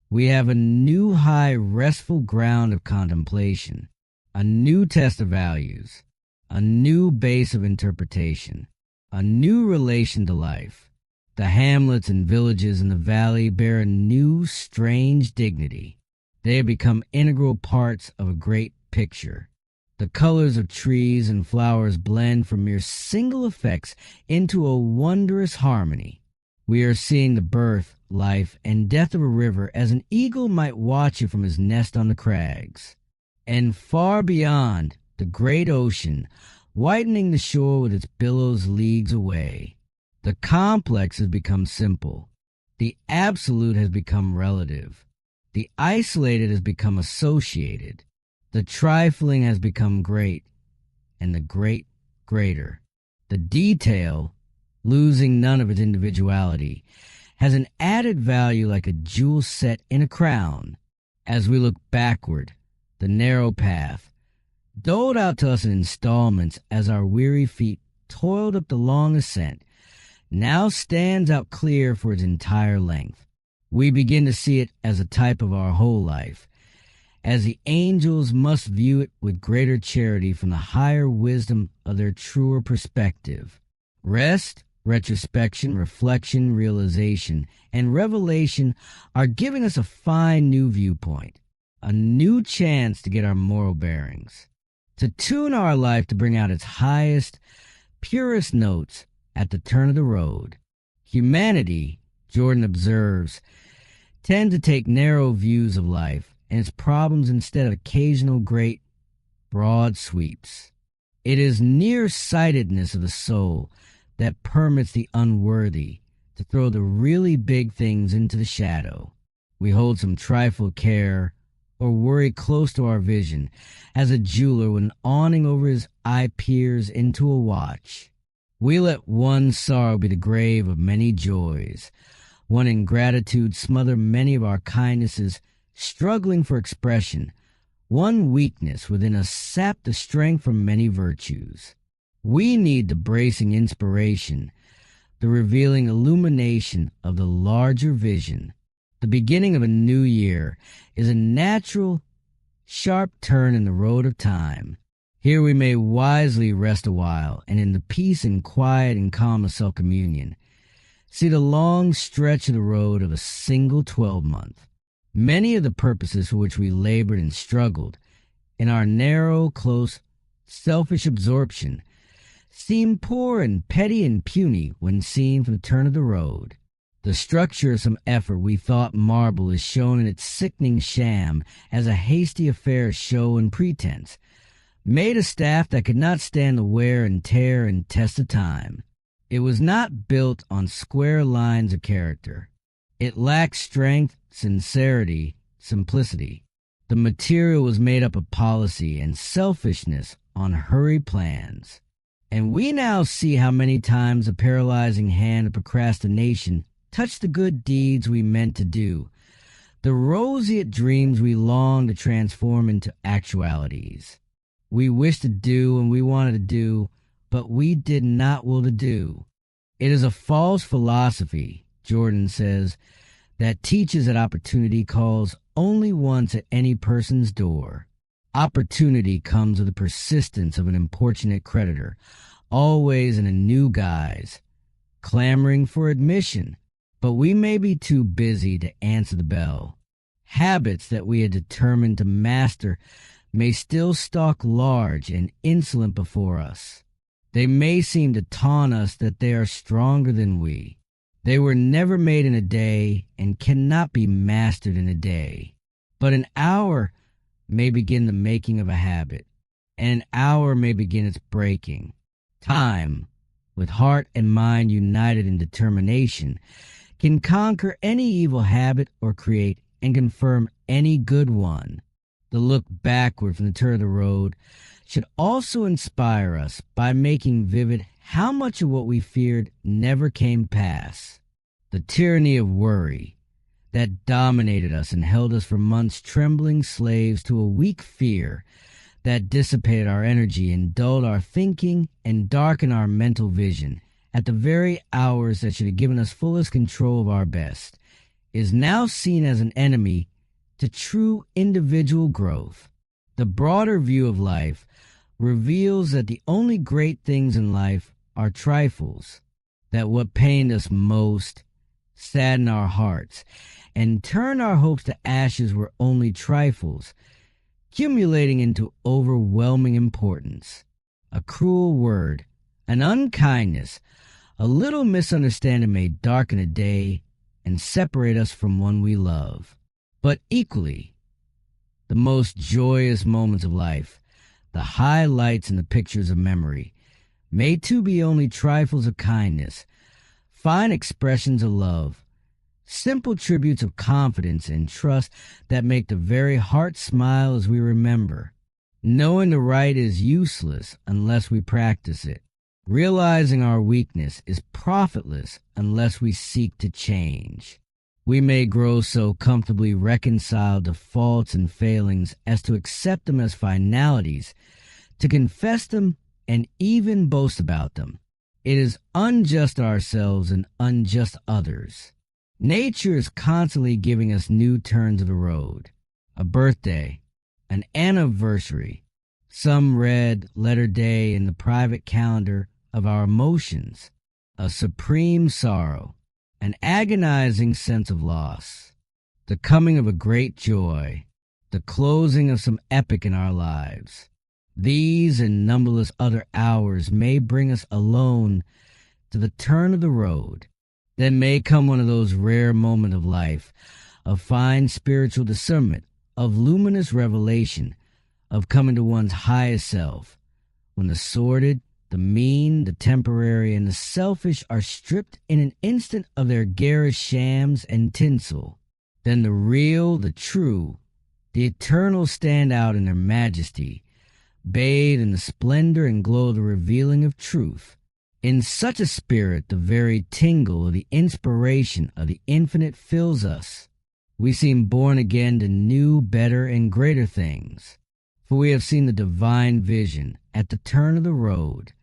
We have a new high restful ground of contemplation, a new test of values, a new base of interpretation, a new relation to life. The hamlets and villages in the valley bear a new, strange dignity. They have become integral parts of a great picture. The colors of trees and flowers blend from mere single effects into a wondrous harmony. We are seeing the birth, life, and death of a river as an eagle might watch it from his nest on the crags. And far beyond, the great ocean, whitening the shore with its billows leagues away. The complex has become simple. The absolute has become relative. The isolated has become associated. The trifling has become great, and the great greater. The detail, losing none of its individuality, has an added value like a jewel set in a crown. As we look backward, the narrow path, doled out to us in installments as our weary feet toiled up the long ascent, now stands out clear for its entire length. We begin to see it as a type of our whole life, as the angels must view it with greater charity from the higher wisdom of their truer perspective. Rest, retrospection, reflection, realization, and revelation are giving us a fine new viewpoint, a new chance to get our moral bearings, to tune our life to bring out its highest, purest notes at the turn of the road. Humanity, Jordan observes, tend to take narrow views of life and its problems instead of occasional great, broad sweeps. It is nearsightedness of the soul that permits the unworthy to throw the really big things into the shadow. We hold some trifle care or worry close to our vision, as a jeweler when awning over his eye peers into a watch. We let one sorrow be the grave of many joys, one ingratitude smother many of our kindnesses, struggling for expression, one weakness within us sap the strength from many virtues. We need the bracing inspiration, the revealing illumination of the larger vision. The beginning of a new year is a natural, sharp turn in the road of time. Here we may wisely rest a while, and in the peace and quiet and calm of self-communion, see the long stretch of the road of a single 12-month. Many of the purposes for which we labored and struggled in our narrow, close, selfish absorption seem poor and petty and puny when seen from the turn of the road. The structure of some effort we thought marble is shown in its sickening sham as a hasty affair of show and pretense, made of staff that could not stand the wear and tear and test of time. It was not built on square lines of character. It lacked strength, sincerity, simplicity. The material was made up of policy and selfishness on hurried plans. And we now see how many times the paralyzing hand of procrastination touched the good deeds we meant to do, the roseate dreams we longed to transform into actualities. We wished to do and we wanted to do, but we did not will to do. It is a false philosophy, Jordan says, that teaches that opportunity calls only once at any person's door. Opportunity comes with the persistence of an importunate creditor, always in a new guise, clamoring for admission, but we may be too busy to answer the bell. Habits that we had determined to master may still stalk large and insolent before us. They may seem to taunt us that they are stronger than we. They were never made in a day and cannot be mastered in a day. But an hour may begin the making of a habit, and an hour may begin its breaking. Time, with heart and mind united in determination, can conquer any evil habit or create and confirm any good one. The look backward from the turn of the road should also inspire us by making vivid how much of what we feared never came pass. The tyranny of worry that dominated us and held us for months trembling slaves to a weak fear that dissipated our energy and dulled our thinking and darkened our mental vision at the very hours that should have given us fullest control of our best, is now seen as an enemy to true individual growth. The broader view of life reveals that the only great things in life are trifles, that what pained us most, saddened our hearts, and turned our hopes to ashes were only trifles, accumulating into overwhelming importance. A cruel word, an unkindness, a little misunderstanding may darken a day and separate us from one we love. But equally, the most joyous moments of life, the highlights and the pictures of memory, may too be only trifles of kindness, fine expressions of love, simple tributes of confidence and trust that make the very heart smile as we remember. Knowing the right is useless unless we practice it. Realizing our weakness is profitless unless we seek to change. We may grow so comfortably reconciled to faults and failings as to accept them as finalities, to confess them and even boast about them. It is unjust to ourselves and unjust to others. Nature is constantly giving us new turns of the road. A birthday, an anniversary, some red letter day in the private calendar of our emotions, a supreme sorrow, an agonizing sense of loss, the coming of a great joy, the closing of some epoch in our lives. These and numberless other hours may bring us alone to the turn of the road. Then may come one of those rare moments of life, of fine spiritual discernment, of luminous revelation, of coming to one's highest self, when the sordid, the mean, the temporary, and the selfish are stripped in an instant of their garish shams and tinsel. Then the real, the true, the eternal stand out in their majesty, bathed in the splendor and glow of the revealing of truth. In such a spirit, the very tingle of the inspiration of the infinite fills us. We seem born again to new, better, and greater things, for we have seen the divine vision at the turn of the road.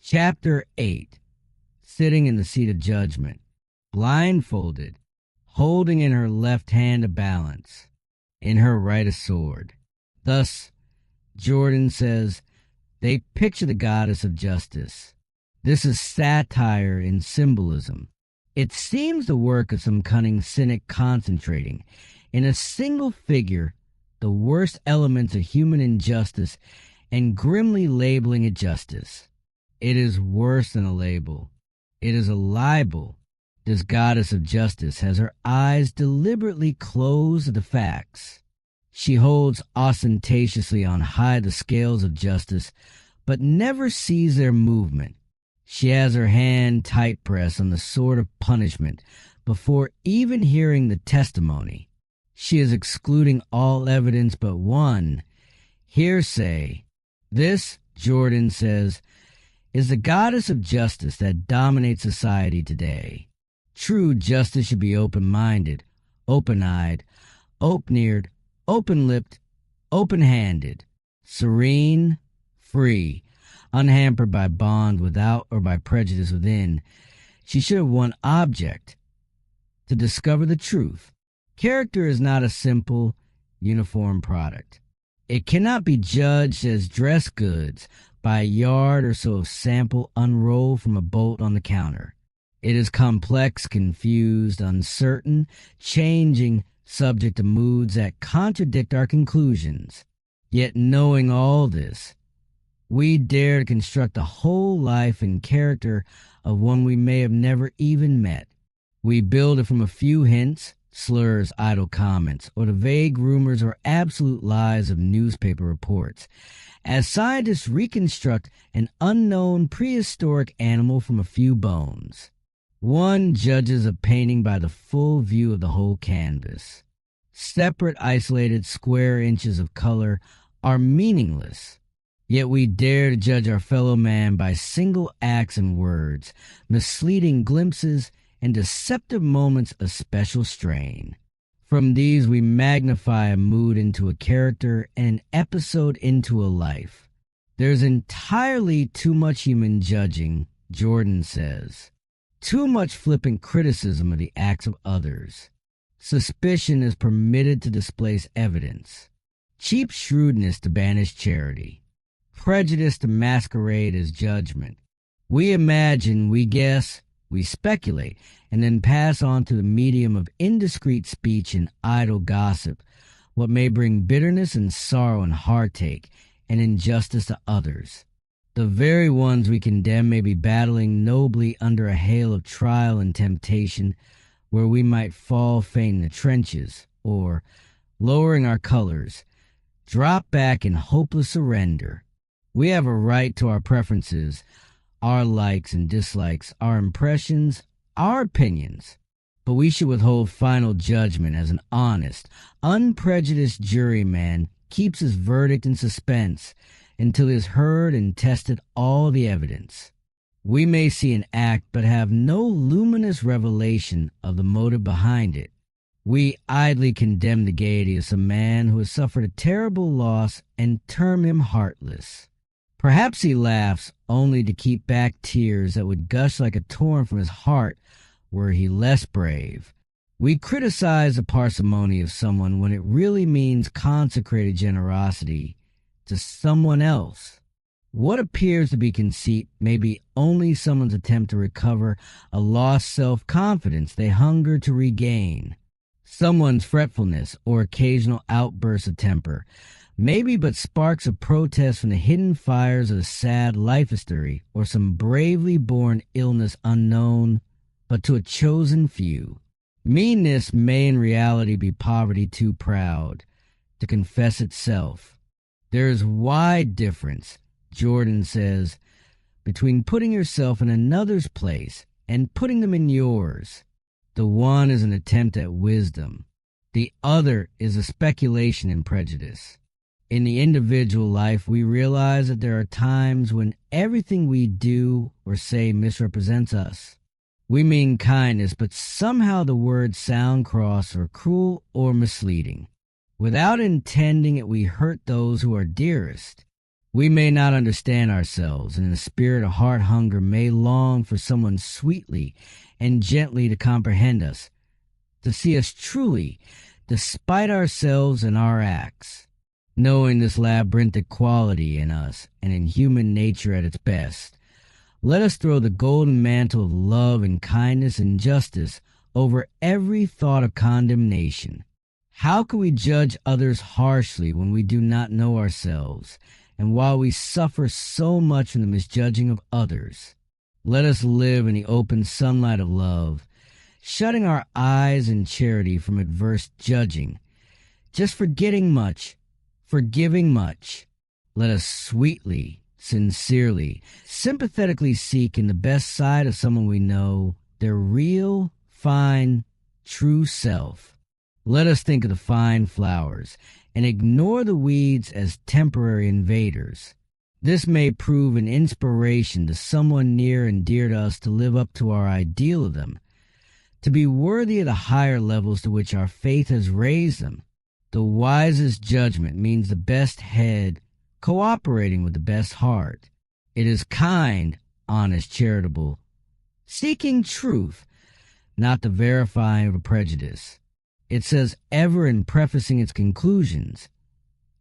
Chapter 8. Sitting in the seat of judgment, blindfolded, holding in her left hand a balance, in her right a sword. Thus, Jordan says, they picture the goddess of justice. This is satire in symbolism. It seems the work of some cunning cynic concentrating in a single figure the worst elements of human injustice and grimly labeling it justice. It is worse than a label. It is a libel. This goddess of justice has her eyes deliberately closed to the facts. She holds ostentatiously on high the scales of justice, but never sees their movement. She has her hand tight pressed on the sword of punishment before even hearing the testimony. She is excluding all evidence but one, hearsay. This, Jordan says, is the goddess of justice that dominates society today. True justice should be open-minded, open-eyed, open-eared, open-lipped, open-handed, serene, free, unhampered by bond without or by prejudice within. She should have one object, to discover the truth. Character is not a simple, uniform product. It cannot be judged as dress goods by a yard or so of sample unrolled from a bolt on the counter. It is complex, confused, uncertain, changing, subject to moods that contradict our conclusions. Yet knowing all this, we dare to construct the whole life and character of one we may have never even met. We build it from a few hints, slurs, idle comments, or the vague rumors or absolute lies of newspaper reports, as scientists reconstruct an unknown prehistoric animal from a few bones. One judges a painting by the full view of the whole canvas. Separate, isolated square inches of color are meaningless. Yet we dare to judge our fellow man by single acts and words, misleading glimpses, and deceptive moments of special strain. From these we magnify a mood into a character and an episode into a life. There's entirely too much human judging, Jordan says. Too much flippant criticism of the acts of others. Suspicion is permitted to displace evidence. Cheap shrewdness to banish charity. Prejudice to masquerade as judgment. We imagine, we guess, we speculate, and then pass on to the medium of indiscreet speech and idle gossip what may bring bitterness and sorrow and heartache and injustice to others. The very ones we condemn may be battling nobly under a hail of trial and temptation, where we might fall faint in the trenches, or, lowering our colors, drop back in hopeless surrender. We have a right to our preferences, our likes and dislikes, our impressions, our opinions, but we should withhold final judgment as an honest, unprejudiced juryman keeps his verdict in suspense until he has heard and tested all the evidence. We may see an act but have no luminous revelation of the motive behind it. We idly condemn the gaiety of some man who has suffered a terrible loss and term him heartless. Perhaps he laughs only to keep back tears that would gush like a torrent from his heart were he less brave. We criticize the parsimony of someone when it really means consecrated generosity to someone else. What appears to be conceit may be only someone's attempt to recover a lost self-confidence they hunger to regain. Someone's fretfulness or occasional outbursts of temper may be but sparks of protest from the hidden fires of a sad life history or some bravely born illness unknown but to a chosen few. Meanness may in reality be poverty too proud to confess itself. There is wide difference, Jordan says, between putting yourself in another's place and putting them in yours. The one is an attempt at wisdom. The other is a speculation in prejudice. In the individual life, we realize that there are times when everything we do or say misrepresents us. We mean kindness, but somehow the words sound cross or cruel or misleading. Without intending it, we hurt those who are dearest. We may not understand ourselves, and in the spirit of heart hunger may long for someone sweetly and gently to comprehend us, to see us truly, despite ourselves and our acts. Knowing this labyrinthic quality in us and in human nature at its best, let us throw the golden mantle of love and kindness and justice over every thought of condemnation. How can we judge others harshly when we do not know ourselves, and while we suffer so much from the misjudging of others? Let us live in the open sunlight of love, shutting our eyes in charity from adverse judging, just forgetting much, forgiving much. Let us sweetly, sincerely, sympathetically seek in the best side of someone we know their real, fine, true self. Let us think of the fine flowers and ignore the weeds as temporary invaders. This may prove an inspiration to someone near and dear to us to live up to our ideal of them, to be worthy of the higher levels to which our faith has raised them. The wisest judgment means the best head cooperating with the best heart. It is kind, honest, charitable, seeking truth, not the verifying of a prejudice. It says ever in prefacing its conclusions,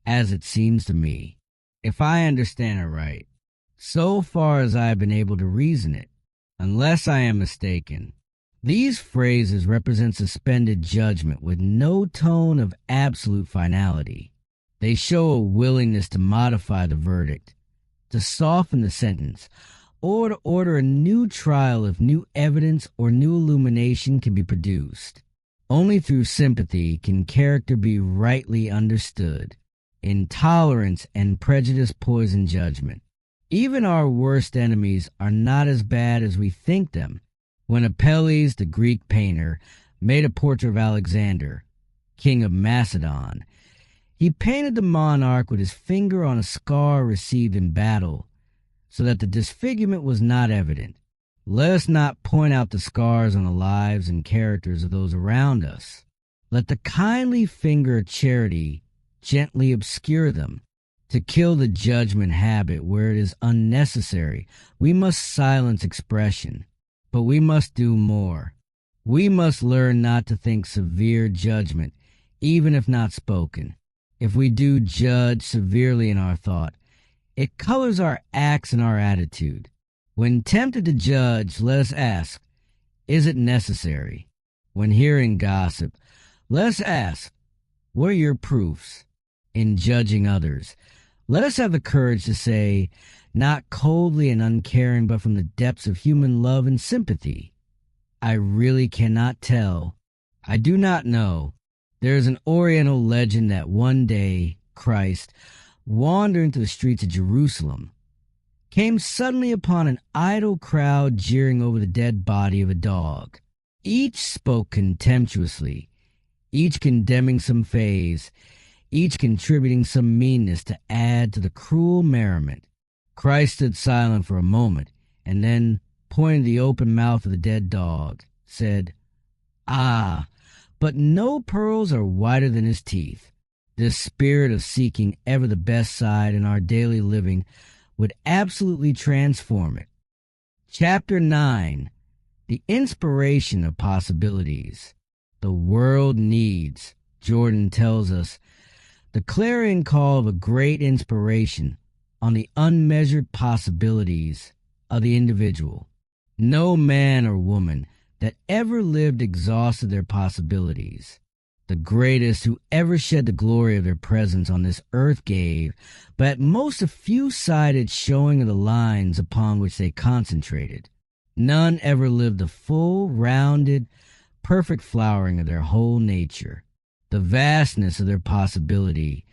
as it seems to me. If I understand it right, so far as I have been able to reason it, unless I am mistaken, these phrases represent suspended judgment with no tone of absolute finality. They show a willingness to modify the verdict, to soften the sentence, or to order a new trial if new evidence or new illumination can be produced. Only through sympathy can character be rightly understood. Intolerance and prejudice poison judgment. Even our worst enemies are not as bad as we think them. When Apelles, the Greek painter, made a portrait of Alexander, king of Macedon, he painted the monarch with his finger on a scar received in battle, so that the disfigurement was not evident. Let us not point out the scars on the lives and characters of those around us. Let the kindly finger of charity gently obscure them. To kill the judgment habit where it is unnecessary, we must silence expression. But we must do more. We must learn not to think severe judgment, even if not spoken. If we do judge severely in our thought, it colors our acts and our attitude. When tempted to judge, let us ask, is it necessary? When hearing gossip, let us ask, what are your proofs? In judging others, let us have the courage to say, not coldly and uncaring, but from the depths of human love and sympathy, I really cannot tell. I do not know. There is an Oriental legend that one day Christ, wandering through the streets of Jerusalem, came suddenly upon an idle crowd jeering over the dead body of a dog. Each spoke contemptuously, each condemning some phase, each contributing some meanness to add to the cruel merriment. Christ stood silent for a moment, and then, pointing to the open mouth of the dead dog, said, "Ah, but no pearls are whiter than his teeth." This spirit of seeking ever the best side in our daily living would absolutely transform it. Chapter 9. The Inspiration of Possibilities. The world needs, Jordan tells us, the clarion call of a great inspiration on the unmeasured possibilities of the individual. No man or woman that ever lived exhausted their possibilities. The greatest who ever shed the glory of their presence on this earth gave, but at most a few-sided showing of the lines upon which they concentrated. None ever lived the full, rounded, perfect flowering of their whole nature. The vastness of their possibility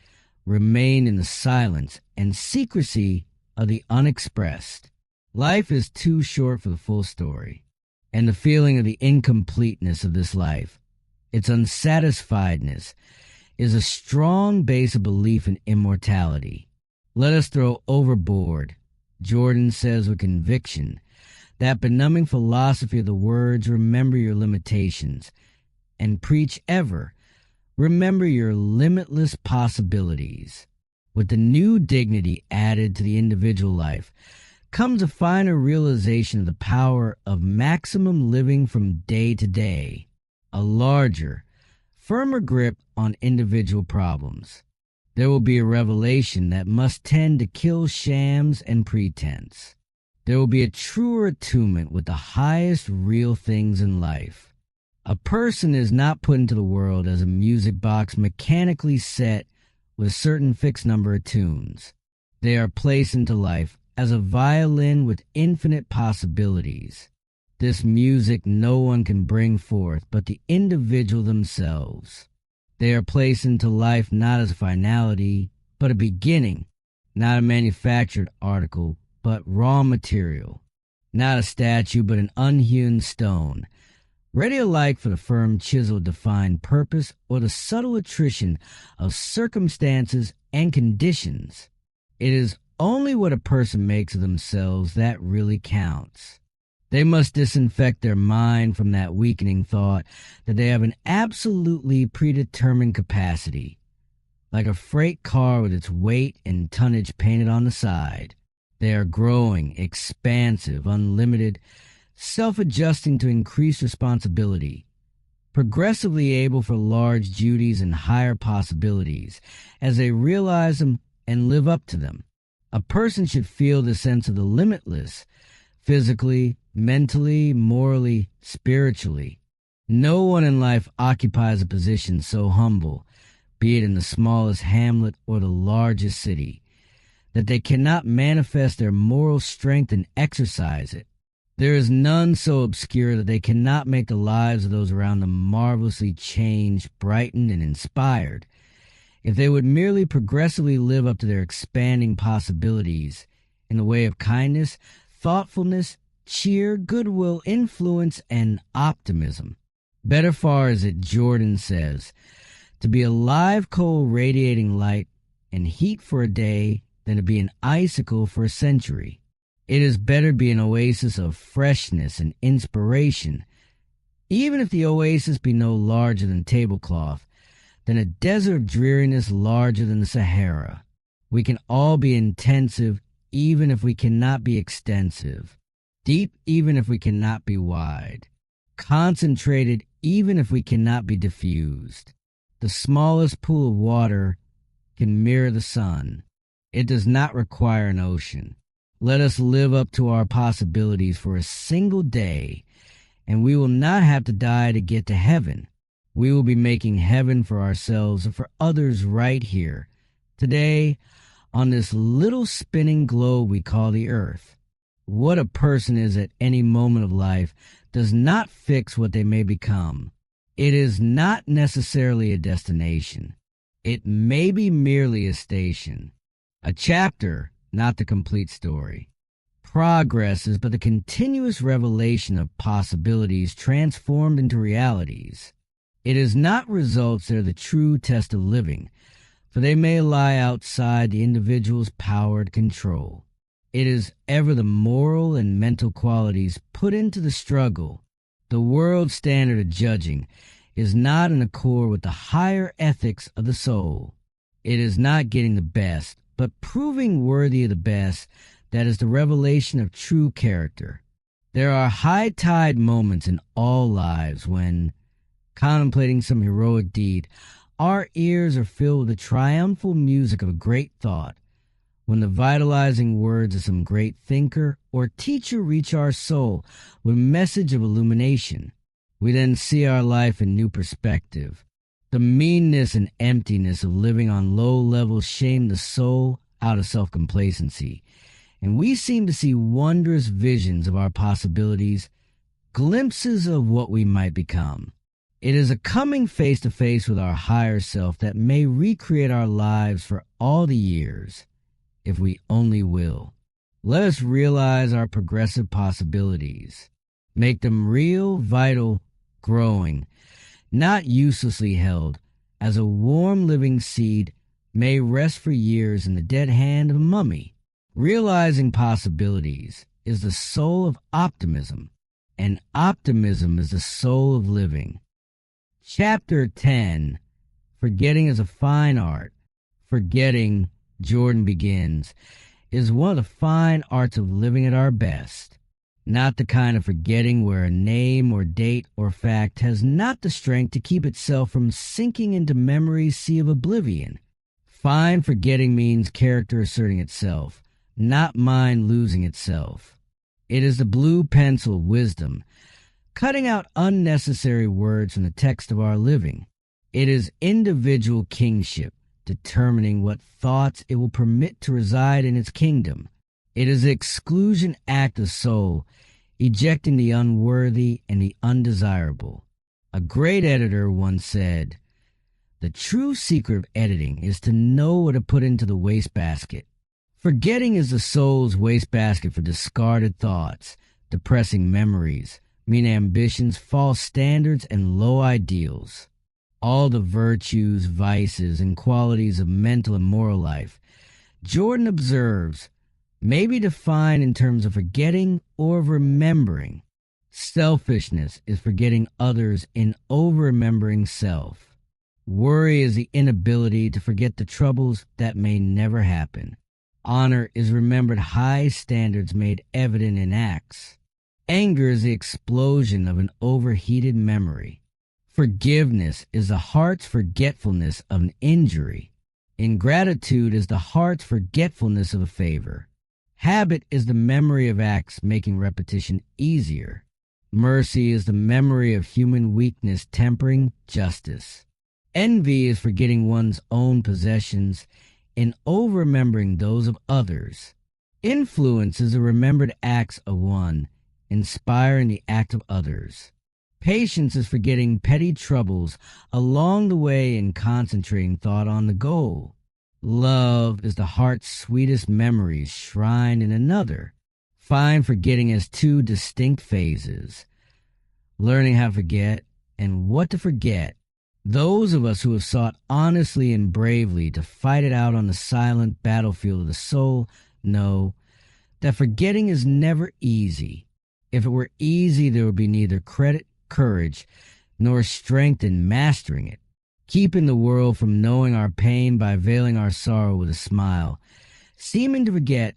remained in the silence and secrecy of the unexpressed. Life is too short for the full story, and the feeling of the incompleteness of this life, its unsatisfiedness, is a strong base of belief in immortality. Let us throw overboard, Jordan says with conviction, that benumbing philosophy of the words, remember your limitations, and preach ever, remember your limitless possibilities. With the new dignity added to the individual life comes a finer realization of the power of maximum living from day to day, a larger, firmer grip on individual problems. There will be a revelation that must tend to kill shams and pretense. There will be a truer attunement with the highest real things in life. A person is not put into the world as a music box mechanically set with a certain fixed number of tunes. They are placed into life as a violin with infinite possibilities. This music no one can bring forth but the individual themselves. They are placed into life not as a finality, but a beginning, not a manufactured article, but raw material, not a statue, but an unhewn stone, ready alike for the firm chisel of defined purpose or the subtle attrition of circumstances and conditions. It is only what a person makes of themselves that really counts. They must disinfect their mind from that weakening thought that they have an absolutely predetermined capacity, like a freight car with its weight and tonnage painted on the side. They are growing, expansive, unlimited, self-adjusting to increased responsibility, progressively able for large duties and higher possibilities as they realize them and live up to them. A person should feel the sense of the limitless, physically, mentally, morally, spiritually. No one in life occupies a position so humble, be it in the smallest hamlet or the largest city, that they cannot manifest their moral strength and exercise it. There is none so obscure that they cannot make the lives of those around them marvelously changed, brightened, and inspired, if they would merely progressively live up to their expanding possibilities in the way of kindness, thoughtfulness, cheer, goodwill, influence, and optimism. Better far is it, Jordan says, to be a live coal radiating light and heat for a day than to be an icicle for a century. It is better to be an oasis of freshness and inspiration, even if the oasis be no larger than tablecloth, than a desert of dreariness larger than the Sahara. We can all be intensive even if we cannot be extensive, deep even if we cannot be wide, concentrated even if we cannot be diffused. The smallest pool of water can mirror the sun. It does not require an ocean. Let us live up to our possibilities for a single day, and we will not have to die to get to heaven. We will be making heaven for ourselves and for others right here, today, on this little spinning globe we call the earth. What a person is at any moment of life does not fix what they may become. It is not necessarily a destination. It may be merely a station, a chapter, not the complete story. Progress is but the continuous revelation of possibilities transformed into realities. It is not results that are the true test of living, for they may lie outside the individual's power to control. It is ever the moral and mental qualities put into the struggle. The world's standard of judging is not in accord with the higher ethics of the soul. It is not getting the best, but proving worthy of the best that is the revelation of true character. There are high tide moments in all lives when, contemplating some heroic deed, our ears are filled with the triumphal music of a great thought, when the vitalizing words of some great thinker or teacher reach our soul with a message of illumination. We then see our life in new perspective. The meanness and emptiness of living on low levels shame the soul out of self-complacency, and we seem to see wondrous visions of our possibilities, glimpses of what we might become. It is a coming face-to-face with our higher self that may recreate our lives for all the years, if we only will. Let us realize our progressive possibilities. Make them real, vital, growing, not uselessly held, as a warm living seed may rest for years in the dead hand of a mummy. Realizing possibilities is the soul of optimism, and optimism is the soul of living. Chapter 10, Forgetting is a Fine Art. Forgetting, Jordan begins, is one of the fine arts of living at our best. Not the kind of forgetting where a name or date or fact has not the strength to keep itself from sinking into memory's sea of oblivion. Fine forgetting means character asserting itself, not mind losing itself. It is the blue pencil of wisdom, cutting out unnecessary words from the text of our living. It is individual kingship, determining what thoughts it will permit to reside in its kingdom. It is the exclusion act of soul, ejecting the unworthy and the undesirable. A great editor once said, "The true secret of editing is to know what to put into the wastebasket." Forgetting is the soul's wastebasket for discarded thoughts, depressing memories, mean ambitions, false standards, and low ideals. All the virtues, vices, and qualities of mental and moral life, Jordan observes, may be defined in terms of forgetting or of remembering. Selfishness is forgetting others in over-remembering self. Worry is the inability to forget the troubles that may never happen. Honor is remembered high standards made evident in acts. Anger is the explosion of an overheated memory. Forgiveness is the heart's forgetfulness of an injury. Ingratitude is the heart's forgetfulness of a favor. Habit is the memory of acts making repetition easier. Mercy is the memory of human weakness tempering justice. Envy is forgetting one's own possessions in over-remembering those of others. Influence is the remembered acts of one, inspiring the act of others. Patience is forgetting petty troubles along the way and concentrating thought on the goal. Love is the heart's sweetest memories shrined in another. Fine forgetting has two distinct phases: learning how to forget and what to forget. Those of us who have sought honestly and bravely to fight it out on the silent battlefield of the soul know that forgetting is never easy. If it were easy, there would be neither credit, courage, nor strength in mastering it. Keeping the world from knowing our pain by veiling our sorrow with a smile, seeming to forget,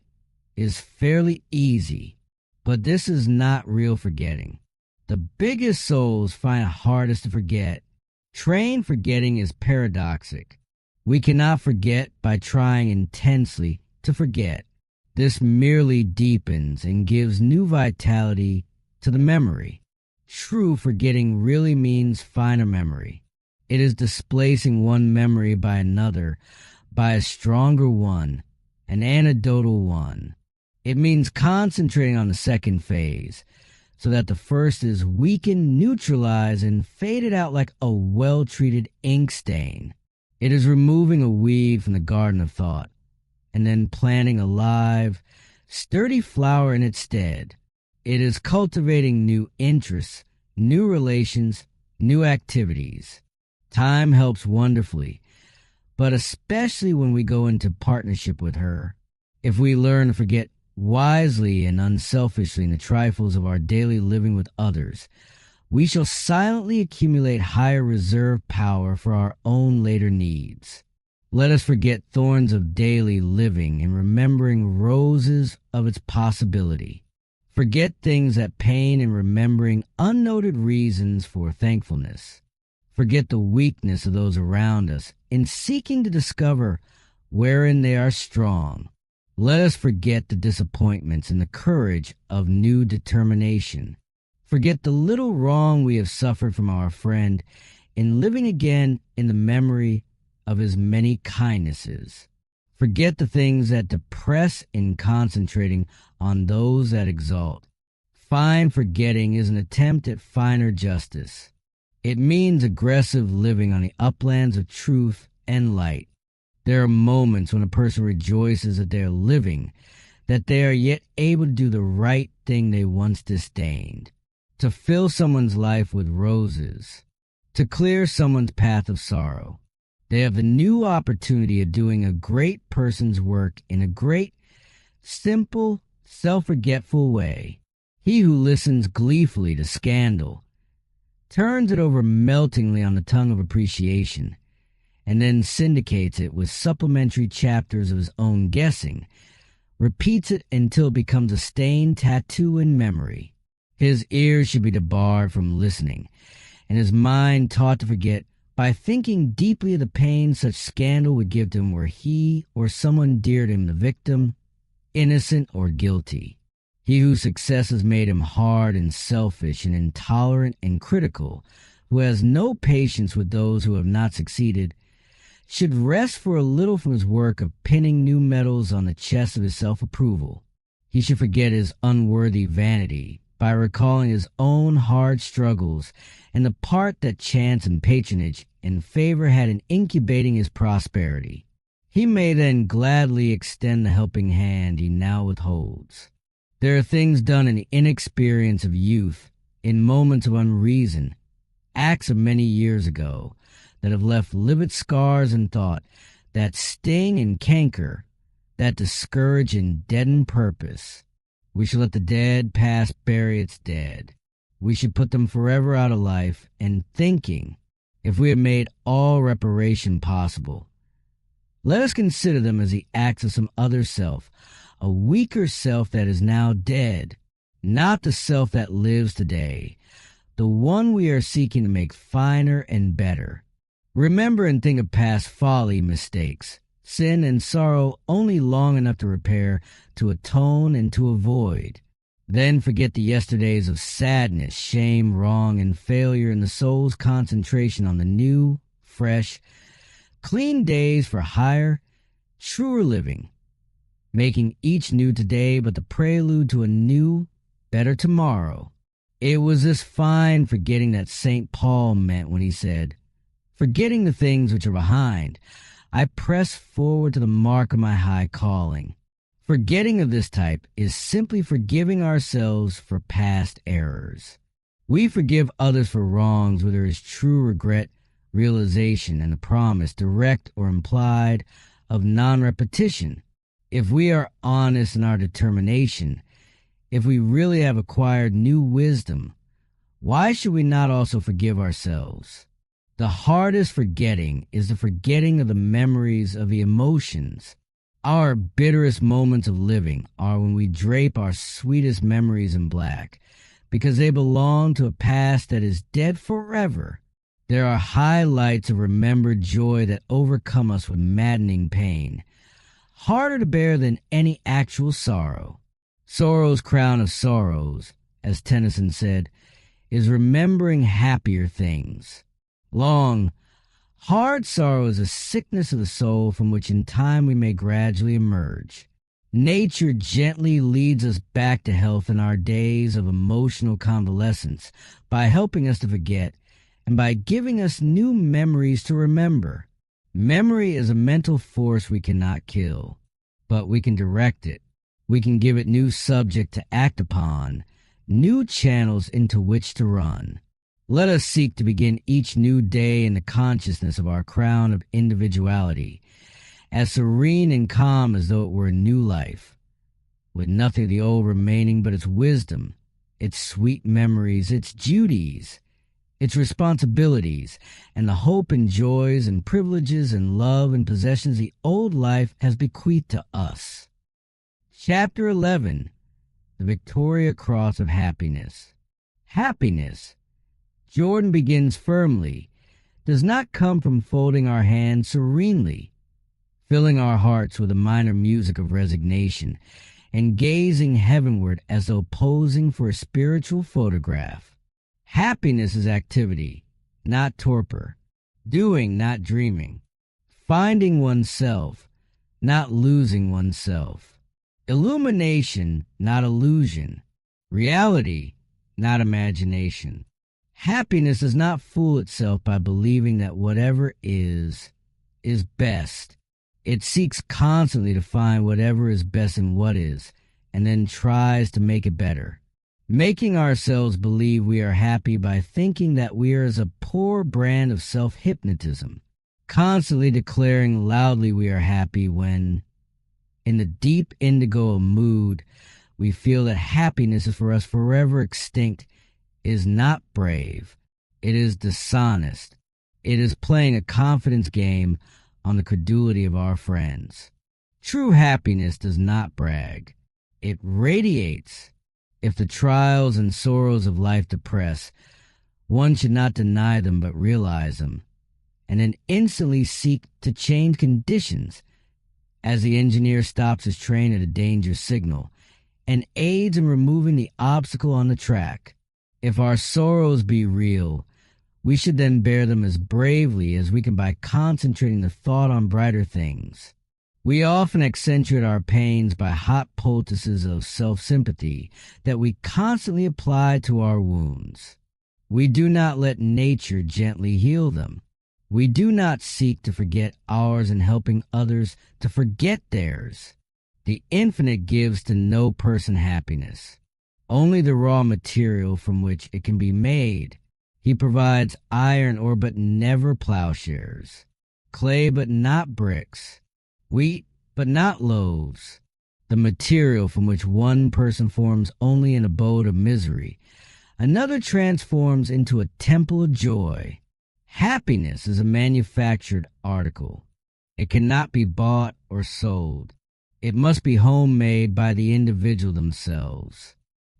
is fairly easy, but this is not real forgetting. The biggest souls find it hardest to forget. Trained forgetting is paradoxic. We cannot forget by trying intensely to forget. This merely deepens and gives new vitality to the memory. True forgetting really means finer memory. It is displacing one memory by another, by a stronger one, an anecdotal one. It means concentrating on the second phase, so that the first is weakened, neutralized, and faded out like a well-treated ink stain. It is removing a weed from the garden of thought, and then planting a live, sturdy flower in its stead. It is cultivating new interests, new relations, new activities. Time helps wonderfully, but especially when we go into partnership with her. If we learn to forget wisely and unselfishly in the trifles of our daily living with others, we shall silently accumulate higher reserve power for our own later needs. Let us forget thorns of daily living in remembering roses of its possibility. Forget things that pain in remembering unnoted reasons for thankfulness. Forget the weakness of those around us in seeking to discover wherein they are strong. Let us forget the disappointments in the courage of new determination. Forget the little wrong we have suffered from our friend in living again in the memory of his many kindnesses. Forget the things that depress in concentrating on those that exalt. Fine forgetting is an attempt at finer justice. It means aggressive living on the uplands of truth and light. There are moments when a person rejoices that they are living, that they are yet able to do the right thing they once disdained, to fill someone's life with roses, to clear someone's path of sorrow. They have the new opportunity of doing a great person's work in a great, simple, self-forgetful way. He who listens gleefully to scandal turns it over meltingly on the tongue of appreciation, and then syndicates it with supplementary chapters of his own guessing, repeats it until it becomes a stained tattoo in memory. His ears should be debarred from listening, and his mind taught to forget by thinking deeply of the pain such scandal would give to him were he or someone dear to him the victim, innocent or guilty. He whose success has made him hard and selfish and intolerant and critical, who has no patience with those who have not succeeded, should rest for a little from his work of pinning new medals on the chest of his self-approval. He should forget his unworthy vanity by recalling his own hard struggles and the part that chance and patronage and favor had in incubating his prosperity. He may then gladly extend the helping hand he now withholds. There are things done in the inexperience of youth, in moments of unreason, acts of many years ago, that have left livid scars in thought, that sting and canker, that discourage and deaden purpose. We should let the dead past bury its dead. We should put them forever out of life and thinking, if we have made all reparation possible. Let us consider them as the acts of some other self, a weaker self that is now dead, not the self that lives today, the one we are seeking to make finer and better. Remember and think of past folly, mistakes, sin, and sorrow only long enough to repair, to atone, and to avoid. Then forget the yesterdays of sadness, shame, wrong, and failure in the soul's concentration on the new, fresh, clean days for higher, truer living, making each new today but the prelude to a new, better tomorrow. It was this fine forgetting that St. Paul meant when he said, "Forgetting the things which are behind, I press forward to the mark of my high calling." Forgetting of this type is simply forgiving ourselves for past errors. We forgive others for wrongs where there is true regret, realization, and a promise, direct or implied, of non-repetition. If we are honest in our determination, if we really have acquired new wisdom, why should we not also forgive ourselves? The hardest forgetting is the forgetting of the memories of the emotions. Our bitterest moments of living are when we drape our sweetest memories in black, because they belong to a past that is dead forever. There are highlights of remembered joy that overcome us with maddening pain, harder to bear than any actual sorrow. Sorrow's crown of sorrows, as Tennyson said, is remembering happier things. Long, hard sorrow is a sickness of the soul from which in time we may gradually emerge. Nature gently leads us back to health in our days of emotional convalescence by helping us to forget and by giving us new memories to remember. Memory is a mental force we cannot kill, but we can direct it. We can give it new subject to act upon, new channels into which to run. Let us seek to begin each new day in the consciousness of our crown of individuality, as serene and calm as though it were a new life, with nothing of the old remaining but its wisdom, its sweet memories, its duties, its responsibilities, and the hope and joys and privileges and love and possessions the old life has bequeathed to us. Chapter 11. The Victoria Cross of Happiness. Happiness, Jordan begins firmly, does not come from folding our hands serenely, filling our hearts with a minor music of resignation, and gazing heavenward as though posing for a spiritual photograph. Happiness is activity, not torpor, doing, not dreaming, finding oneself, not losing oneself, illumination, not illusion, reality, not imagination. Happiness does not fool itself by believing that whatever is best. It seeks constantly to find whatever is best in what is, and then tries to make it better. Making ourselves believe we are happy by thinking that we are as a poor brand of self-hypnotism, constantly declaring loudly we are happy when, in the deep indigo mood, we feel that happiness is for us forever extinct, is not brave. It is dishonest. It is playing a confidence game on the credulity of our friends. True happiness does not brag. It radiates. If the trials and sorrows of life depress, one should not deny them but realize them, and then instantly seek to change conditions as the engineer stops his train at a danger signal and aids in removing the obstacle on the track. If our sorrows be real, we should then bear them as bravely as we can by concentrating the thought on brighter things. We often accentuate our pains by hot poultices of self-sympathy that we constantly apply to our wounds. We do not let nature gently heal them. We do not seek to forget ours in helping others to forget theirs. The infinite gives to no person happiness, only the raw material from which it can be made. He provides iron ore but never plowshares, clay but not bricks, wheat but not loaves, the material from which one person forms only an abode of misery, another transforms into a temple of joy. Happiness is a manufactured article. It cannot be bought or sold. It must be homemade by the individual themselves.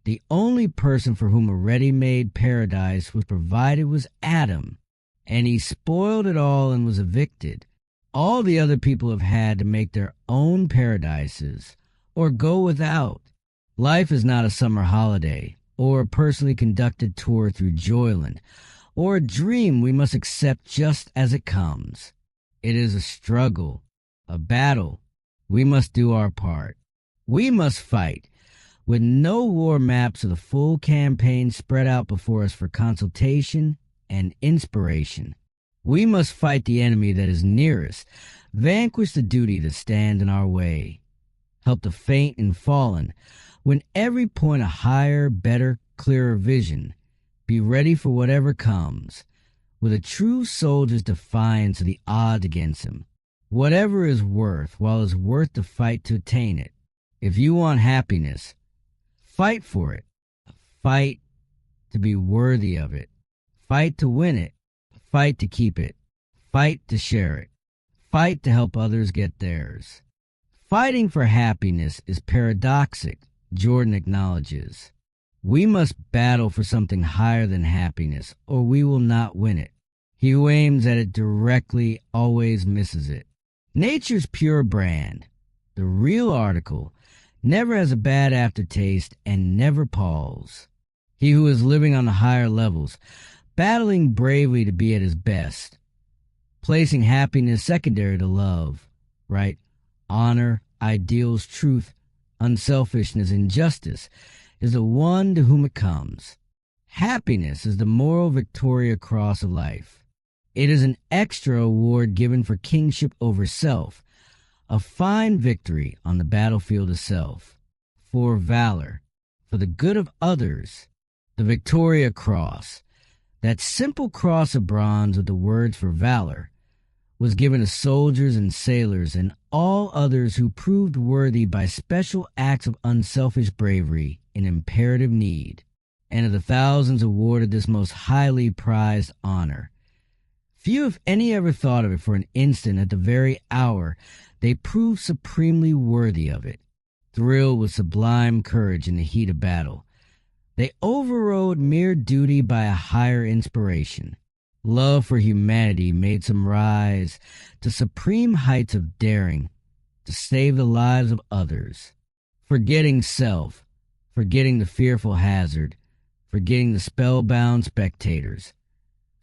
The only person for whom a ready-made paradise was provided was Adam, and he spoiled it all and was evicted. All the other people have had to make their own paradises or go without. Life is not a summer holiday or a personally conducted tour through Joyland or a dream we must accept just as it comes. It is a struggle, a battle. We must do our part. We must fight, with no war maps of the full campaign spread out before us for consultation and inspiration. We must fight the enemy that is nearest, vanquish the duty that stands in our way, help the faint and fallen, when every point a higher, better, clearer vision, be ready for whatever comes, with a true soldier's defiance of the odds against him. Whatever is worth, while it's worth to fight to attain it. If you want happiness, fight for it. Fight to be worthy of it. Fight to win it. Fight to keep it. Fight to share it. Fight to help others get theirs. Fighting for happiness is paradoxic, Jordan acknowledges. We must battle for something higher than happiness, or we will not win it. He who aims at it directly always misses it. Nature's pure brand, the real article, never has a bad aftertaste and never palls. He who is living on the higher levels, battling bravely to be at his best, placing happiness secondary to love, right? Honor, ideals, truth, unselfishness, and justice, is the one to whom it comes. Happiness is the moral Victoria Cross of life. It is an extra award given for kingship over self, a fine victory on the battlefield of self, for valor, for the good of others. The Victoria Cross, that simple cross of bronze with the words for valor, was given to soldiers and sailors and all others who proved worthy by special acts of unselfish bravery in imperative need, and of the thousands awarded this most highly prized honor. Few, if any, ever thought of it for an instant at the very hour they proved supremely worthy of it. Thrilled with sublime courage in the heat of battle, they overrode mere duty by a higher inspiration. Love for humanity made some rise to supreme heights of daring to save the lives of others, forgetting self, forgetting the fearful hazard, forgetting the spellbound spectators,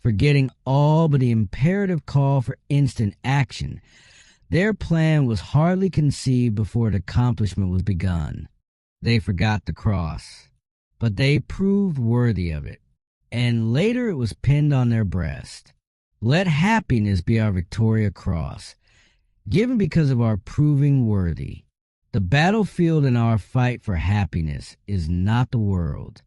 forgetting all but the imperative call for instant action. Their plan was hardly conceived before its accomplishment was begun. They forgot the cross, but they proved worthy of it, and later it was pinned on their breast. Let happiness be our Victoria Cross, given because of our proving worthy. The battlefield in our fight for happiness is not the world.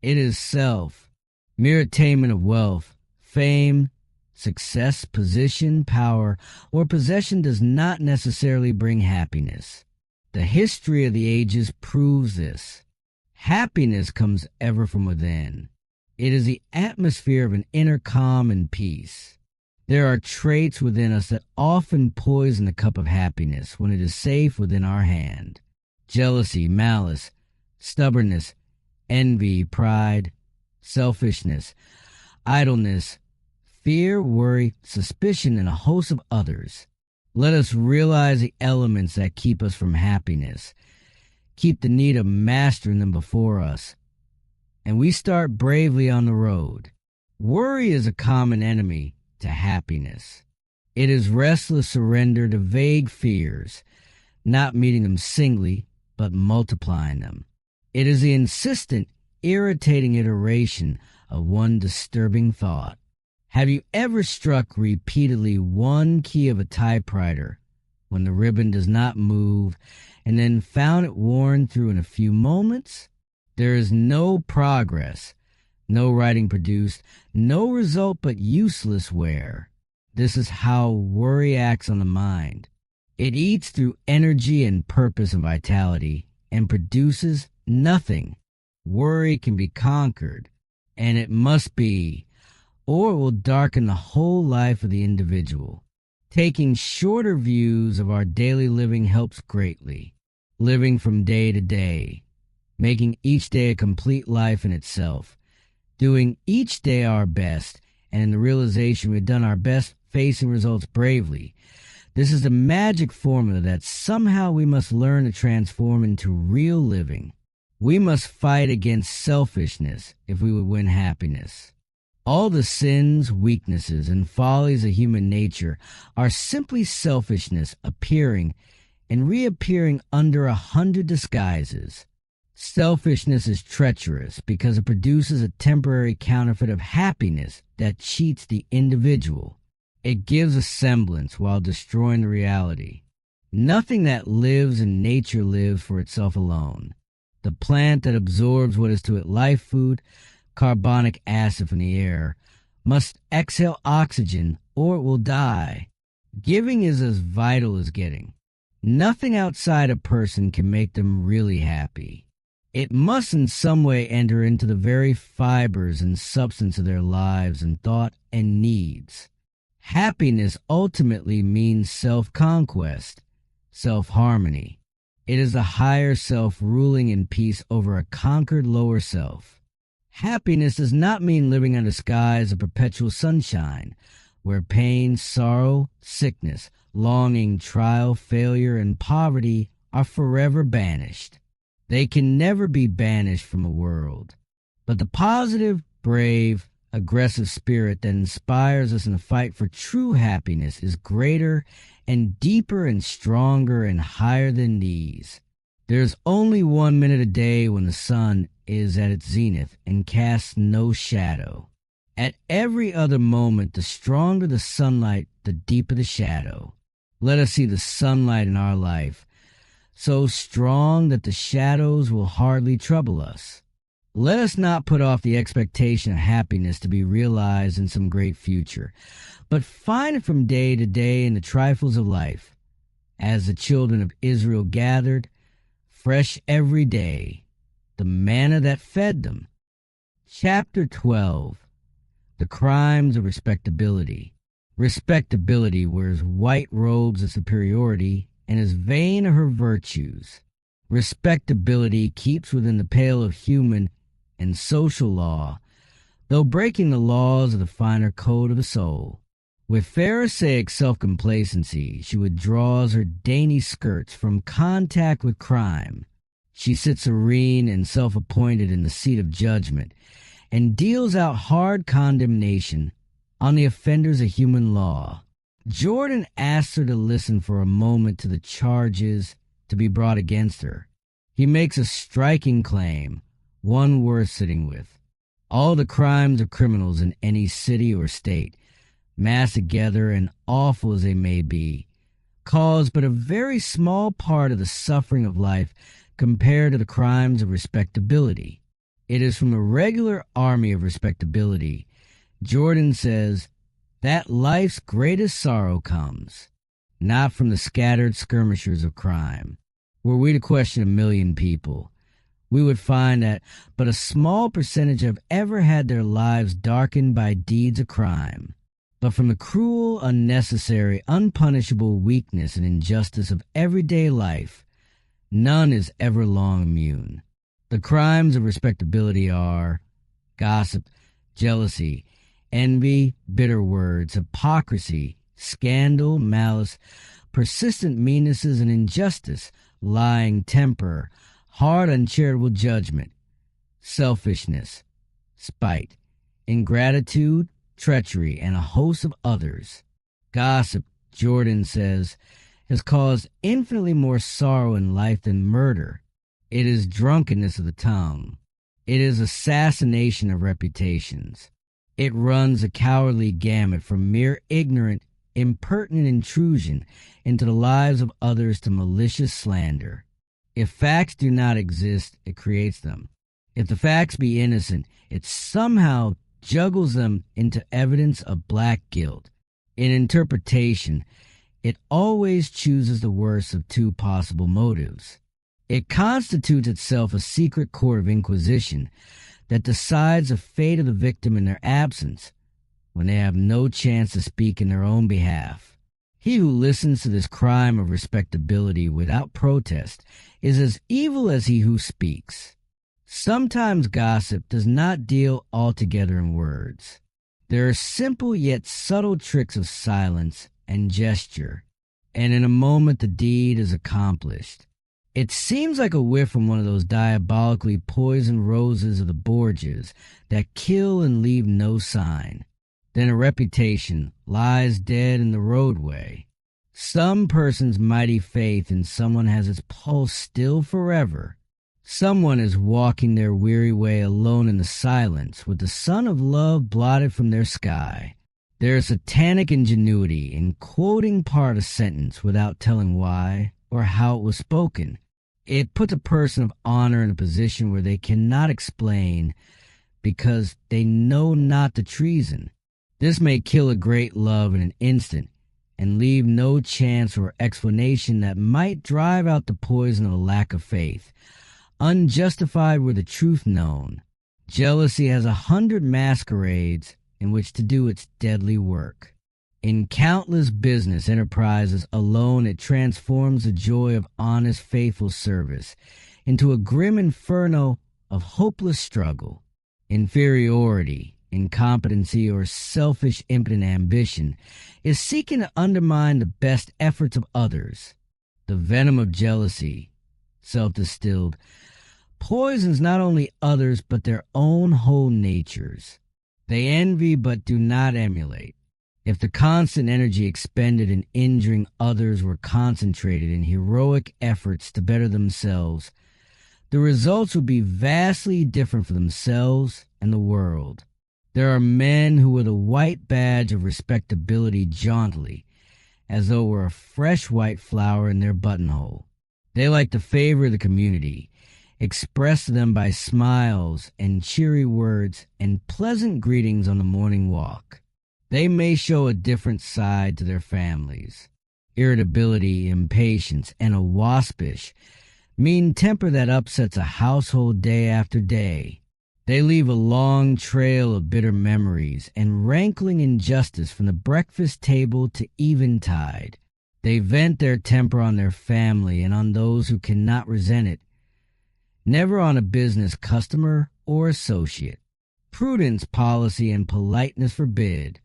It is self. Mere attainment of wealth, fame, success, position, power, or possession does not necessarily bring happiness. The history of the ages proves this. Happiness comes ever from within. It is the atmosphere of an inner calm and peace. There are traits within us that often poison the cup of happiness when it is safe within our hand. Jealousy, malice, stubbornness, envy, pride, selfishness, idleness, fear, worry, suspicion, and a host of others. Let us realize the elements that keep us from happiness, keep the need of mastering them before us, and we start bravely on the road. Worry is a common enemy to happiness. It is restless surrender to vague fears, not meeting them singly, but multiplying them. It is the insistent, irritating iteration of one disturbing thought. Have you ever struck repeatedly one key of a typewriter when the ribbon does not move and then found it worn through in a few moments? There is no progress, no writing produced, no result but useless wear. This is how worry acts on the mind. It eats through energy and purpose and vitality and produces nothing. Worry can be conquered, and it must be, or it will darken the whole life of the individual. Taking shorter views of our daily living helps greatly. Living from day to day, making each day a complete life in itself, doing each day our best, and in the realization we've done our best, facing results bravely. This is the magic formula that somehow we must learn to transform into real living. We must fight against selfishness if we would win happiness. All the sins, weaknesses, and follies of human nature are simply selfishness appearing and reappearing under 100 disguises. Selfishness is treacherous because it produces a temporary counterfeit of happiness that cheats the individual. It gives a semblance while destroying the reality. Nothing that lives in nature lives for itself alone. The plant that absorbs what is to it life food, carbonic acid from the air, must exhale oxygen or it will die. Giving is as vital as getting. Nothing outside a person can make them really happy. It must in some way enter into the very fibers and substance of their lives and thought and needs. Happiness ultimately means self-conquest, self-harmony. It is the higher self ruling in peace over a conquered lower self. Happiness does not mean living under skies of perpetual sunshine, where pain, sorrow, sickness, longing, trial, failure, and poverty are forever banished. They can never be banished from a world. But the positive, brave, aggressive spirit that inspires us in the fight for true happiness is greater and deeper and stronger and higher than these. There's only 1 minute a day when the sun is at its zenith and casts no shadow. At every other moment, the stronger the sunlight, the deeper the shadow. Let us see the sunlight in our life, so strong that the shadows will hardly trouble us. Let us not put off the expectation of happiness to be realized in some great future, but find it from day to day in the trifles of life. As the children of Israel gathered, fresh every day, the manna that fed them. Chapter 12. The Crimes of Respectability. Respectability wears white robes of superiority and is vain of her virtues. Respectability keeps within the pale of human and social law, though breaking the laws of the finer code of the soul. With Pharisaic self-complacency, she withdraws her dainty skirts from contact with crime. She sits serene and self-appointed in the seat of judgment, and deals out hard condemnation on the offenders of human law. Jordan asks her to listen for a moment to the charges to be brought against her. He makes a striking claim, one worth sitting with. All the crimes of criminals in any city or state, massed together and awful as they may be, cause but a very small part of the suffering of life compared to the crimes of respectability. It is from the regular army of respectability, Jordan says, that life's greatest sorrow comes, not from the scattered skirmishers of crime. Were we to question 1,000,000 people, we would find that but a small percentage have ever had their lives darkened by deeds of crime. But from the cruel, unnecessary, unpunishable weakness and injustice of everyday life, none is ever long immune. The crimes of respectability are gossip, jealousy, envy, bitter words, hypocrisy, scandal, malice, persistent meannesses and injustice, lying temper, hard uncharitable judgment, selfishness, spite, ingratitude, treachery, and a host of others. Gossip, Jordan says, has caused infinitely more sorrow in life than murder. It is drunkenness of the tongue. It is assassination of reputations. It runs a cowardly gamut from mere ignorant, impertinent intrusion into the lives of others to malicious slander. If facts do not exist, it creates them. If the facts be innocent, it somehow juggles them into evidence of black guilt. In interpretation, it always chooses the worst of two possible motives. It constitutes itself a secret court of inquisition that decides the fate of the victim in their absence, when they have no chance to speak in their own behalf. He who listens to this crime of respectability without protest is as evil as he who speaks. Sometimes gossip does not deal altogether in words. There are simple yet subtle tricks of silence and gesture, and in a moment the deed is accomplished. It seems like a whiff from one of those diabolically poisoned roses of the Borgias that kill and leave no sign. Then a reputation lies dead in the roadway. Some person's mighty faith in someone has its pulse still forever. Someone is walking their weary way alone in the silence with the sun of love blotted from their sky. There is satanic ingenuity in quoting part of a sentence without telling why or how it was spoken. It puts a person of honor in a position where they cannot explain because they know not the treason. This may kill a great love in an instant and leave no chance or explanation that might drive out the poison of a lack of faith. Unjustified were the truth known. Jealousy has 100 masquerades in which to do its deadly work. In countless business enterprises alone, it transforms the joy of honest, faithful service into a grim inferno of hopeless struggle. Inferiority, incompetency, or selfish, impotent ambition is seeking to undermine the best efforts of others. The venom of jealousy, self-distilled, poisons not only others but their own whole natures. They envy but do not emulate. If the constant energy expended in injuring others were concentrated in heroic efforts to better themselves, the results would be vastly different for themselves and the world. There are men who wear the white badge of respectability jauntily, as though it were a fresh white flower in their buttonhole. They like the favor of the community, expressed to them by smiles and cheery words and pleasant greetings on the morning walk. They may show a different side to their families. Irritability, impatience, and a waspish mean temper that upsets a household day after day. They leave a long trail of bitter memories and rankling injustice from the breakfast table to eventide. They vent their temper on their family and on those who cannot resent it, never on a business customer or associate. Prudence, policy, and politeness forbid.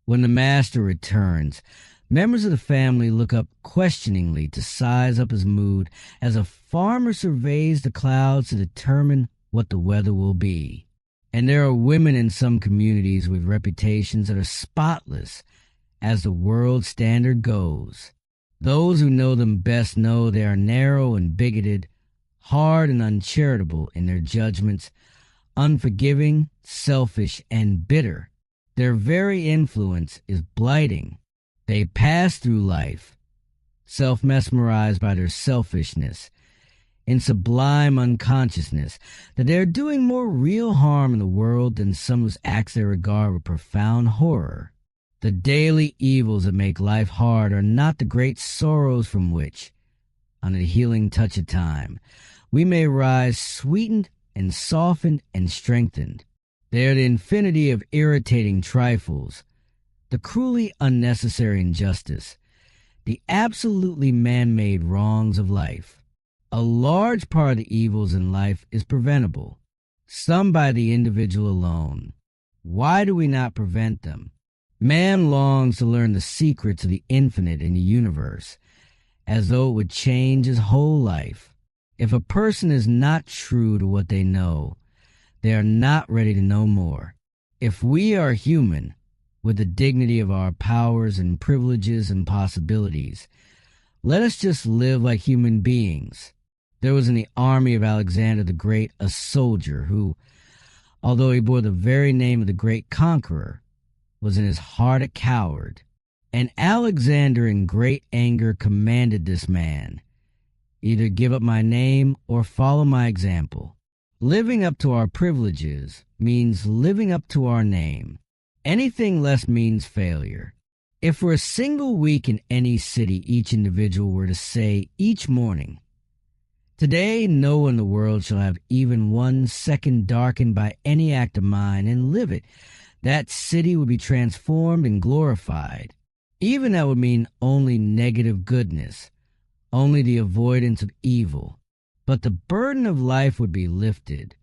When the master returns, members of the family look up questioningly to size up his mood as a farmer surveys the clouds to determine what the weather will be. And there are women in some communities with reputations that are spotless as the world standard goes. Those who know them best know they are narrow and bigoted, hard and uncharitable in their judgments, unforgiving, selfish, and bitter. Their very influence is blighting. They pass through life, self-mesmerized by their selfishness, in sublime unconsciousness that they are doing more real harm in the world than some whose acts they regard with profound horror. The daily evils that make life hard are not the great sorrows from which, under the healing touch of time, we may rise sweetened and softened and strengthened. They are the infinity of irritating trifles, the cruelly unnecessary injustice, the absolutely man-made wrongs of life. A large part of the evils in life is preventable, some by the individual alone. Why do we not prevent them? Man longs to learn the secrets of the infinite in the universe, as though it would change his whole life. If a person is not true to what they know, they are not ready to know more. If we are human, with the dignity of our powers and privileges and possibilities, let us just live like human beings. There was in the army of Alexander the Great a soldier who, although he bore the very name of the great conqueror, was in his heart a coward. And Alexander in great anger commanded this man, either give up my name or follow my example. Living up to our privileges means living up to our name. Anything less means failure. If for a single week in any city each individual were to say each morning, today no one in the world shall have even 1 second darkened by any act of mine, and live it, that city would be transformed and glorified. Even that would mean only negative goodness, only the avoidance of evil. But the burden of life would be lifted.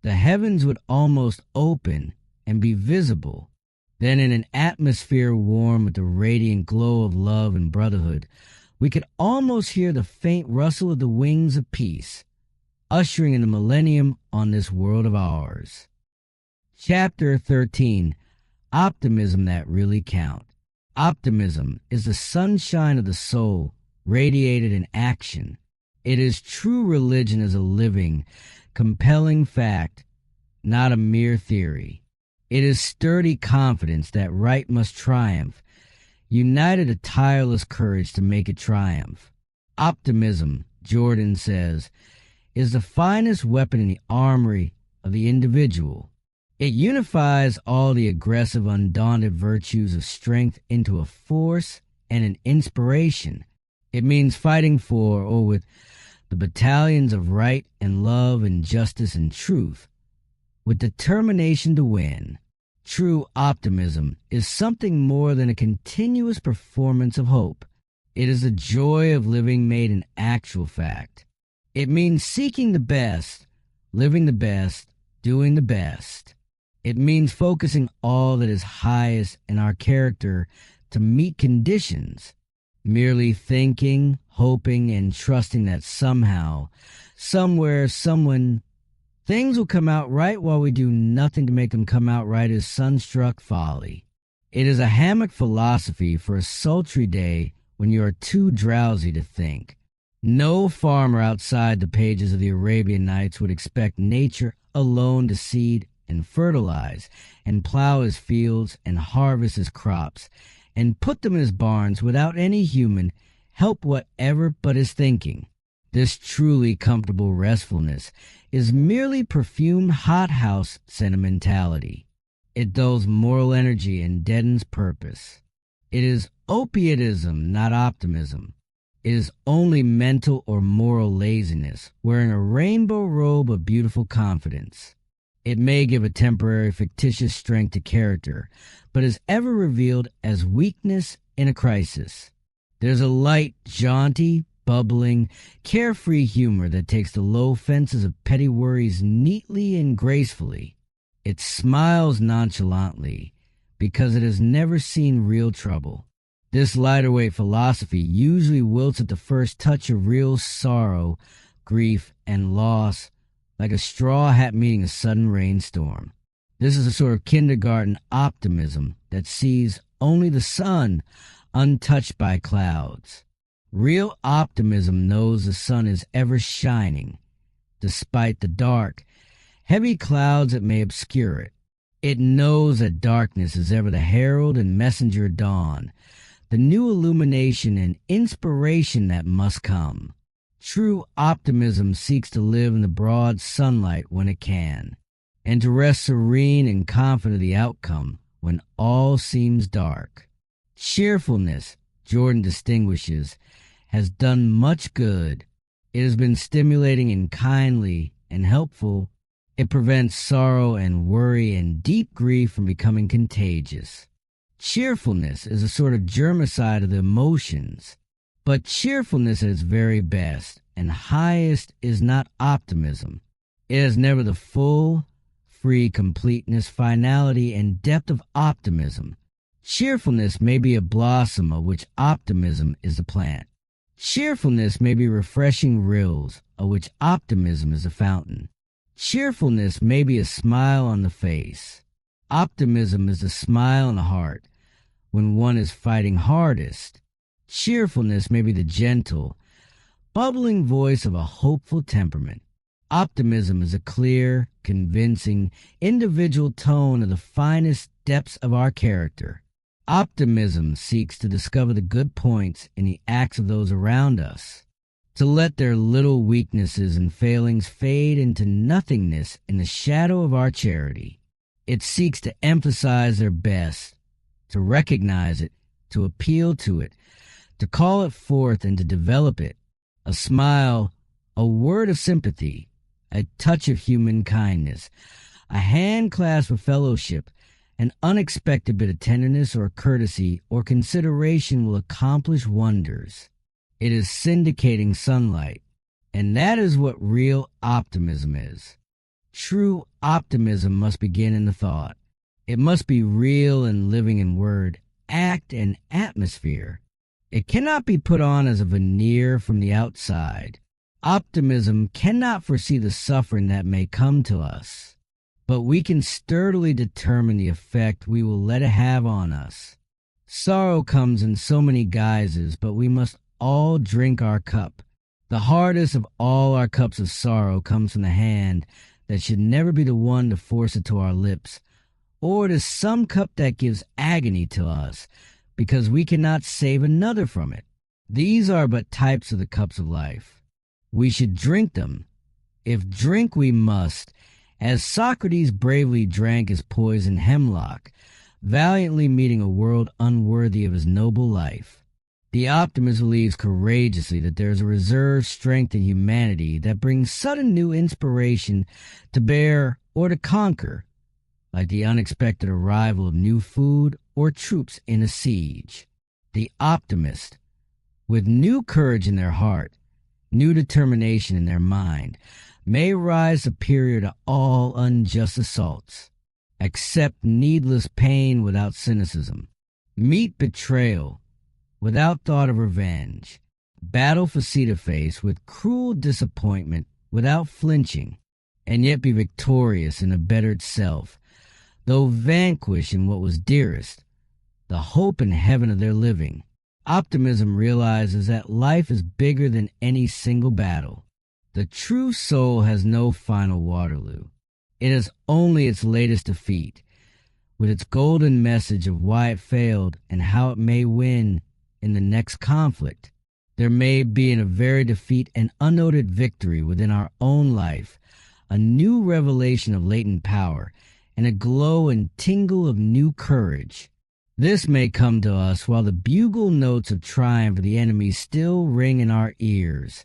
The heavens would almost open and be visible. Then in an atmosphere warm with the radiant glow of love and brotherhood, we could almost hear the faint rustle of the wings of peace, ushering in the millennium on this world of ours. Chapter 13. Optimism That Really Counts. Optimism is the sunshine of the soul, radiated in action. It is true religion as a living, compelling fact, not a mere theory. It is sturdy confidence that right must triumph, united a tireless courage to make it triumph. Optimism, Jordan says, is the finest weapon in the armory of the individual. It unifies all the aggressive, undaunted virtues of strength into a force and an inspiration. It means fighting for or with the battalions of right and love and justice and truth, with determination to win. True optimism is something more than a continuous performance of hope. It is the joy of living made an actual fact. It means seeking the best, living the best, doing the best. It means focusing all that is highest in our character to meet conditions, merely thinking, hoping, and trusting that somehow, somewhere, someone, things will come out right while we do nothing to make them come out right is sunstruck folly. It is a hammock philosophy for a sultry day when you are too drowsy to think. No farmer outside the pages of the Arabian Nights would expect nature alone to seed and fertilize and plow his fields and harvest his crops and put them in his barns without any human help whatever but his thinking. This truly comfortable restfulness is merely perfumed hothouse sentimentality. It dulls moral energy and deadens purpose. It is opiatism, not optimism. It is only mental or moral laziness, wearing a rainbow robe of beautiful confidence. It may give a temporary fictitious strength to character, but is ever revealed as weakness in a crisis. There's a light, jaunty, bubbling, carefree humor that takes the low fences of petty worries neatly and gracefully. It smiles nonchalantly because it has never seen real trouble. This lighter-weight philosophy usually wilts at the first touch of real sorrow, grief, and loss, like a straw hat meeting a sudden rainstorm. This is a sort of kindergarten optimism that sees only the sun untouched by clouds. Real optimism knows the sun is ever shining, despite the dark, heavy clouds that may obscure it. It knows that darkness is ever the herald and messenger of dawn, the new illumination and inspiration that must come. True optimism seeks to live in the broad sunlight when it can, and to rest serene and confident of the outcome when all seems dark. Cheerfulness, Jordan distinguishes, has done much good. It has been stimulating and kindly and helpful. It prevents sorrow and worry and deep grief from becoming contagious. Cheerfulness is a sort of germicide of the emotions, but cheerfulness at its very best and highest is not optimism. It has never the full, free completeness, finality, and depth of optimism. Cheerfulness may be a blossom of which optimism is the plant. Cheerfulness may be refreshing rills of which optimism is the fountain. Cheerfulness may be a smile on the face. Optimism is the smile on the heart when one is fighting hardest. Cheerfulness may be the gentle, bubbling voice of a hopeful temperament. Optimism is a clear, convincing, individual tone of the finest depths of our character. Optimism seeks to discover the good points in the acts of those around us, to let their little weaknesses and failings fade into nothingness in the shadow of our charity. It seeks to emphasize their best, to recognize it, to appeal to it, to call it forth and to develop it. A smile, a word of sympathy, a touch of human kindness, a hand clasp of fellowship, an unexpected bit of tenderness or courtesy or consideration will accomplish wonders. It is syndicating sunlight, and that is what real optimism is. True optimism must begin in the thought. It must be real and living in word, act, and atmosphere. It cannot be put on as a veneer from the outside. Optimism cannot foresee the suffering that may come to us, but we can sturdily determine the effect we will let it have on us. Sorrow comes in so many guises, but we must all drink our cup. The hardest of all our cups of sorrow comes from the hand that should never be the one to force it to our lips, or it is some cup that gives agony to us, because we cannot save another from it. These are but types of the cups of life. We should drink them, if drink we must, as Socrates bravely drank his poisoned hemlock, valiantly meeting a world unworthy of his noble life. The optimist believes courageously that there is a reserved strength in humanity that brings sudden new inspiration to bear or to conquer, like the unexpected arrival of new food or troops in a siege. The optimist, with new courage in their heart, new determination in their mind, may rise superior to all unjust assaults, accept needless pain without cynicism, meet betrayal without thought of revenge, battle face with cruel disappointment without flinching, and yet be victorious in a bettered self, though vanquished in what was dearest, the hope and heaven of their living. Optimism realizes that life is bigger than any single battle. The true soul has no final Waterloo. It has only its latest defeat, with its golden message of why it failed and how it may win in the next conflict. There may be in a very defeat an unnoted victory within our own life, a new revelation of latent power, and a glow and tingle of new courage. This may come to us while the bugle notes of triumph of the enemy still ring in our ears,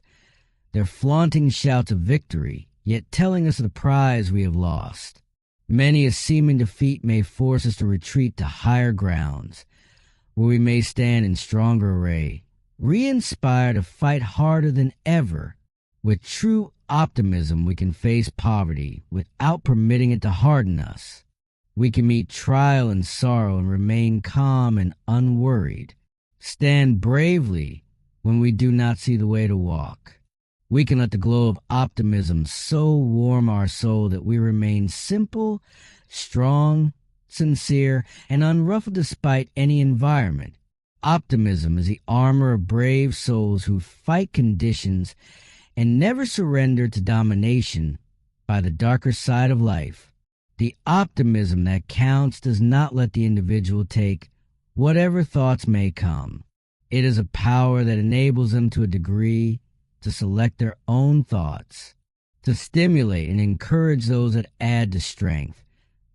their flaunting shouts of victory, yet telling us of the prize we have lost. Many a seeming defeat may force us to retreat to higher grounds, where we may stand in stronger array, re-inspired to fight harder than ever. With true optimism, we can face poverty without permitting it to harden us. We can meet trial and sorrow and remain calm and unworried. Stand bravely when we do not see the way to walk. We can let the glow of optimism so warm our soul that we remain simple, strong, sincere, and unruffled despite any environment. Optimism is the armor of brave souls who fight conditions and never surrender to domination by the darker side of life. The optimism that counts does not let the individual take whatever thoughts may come. It is a power that enables them to a degree to select their own thoughts, to stimulate and encourage those that add to strength,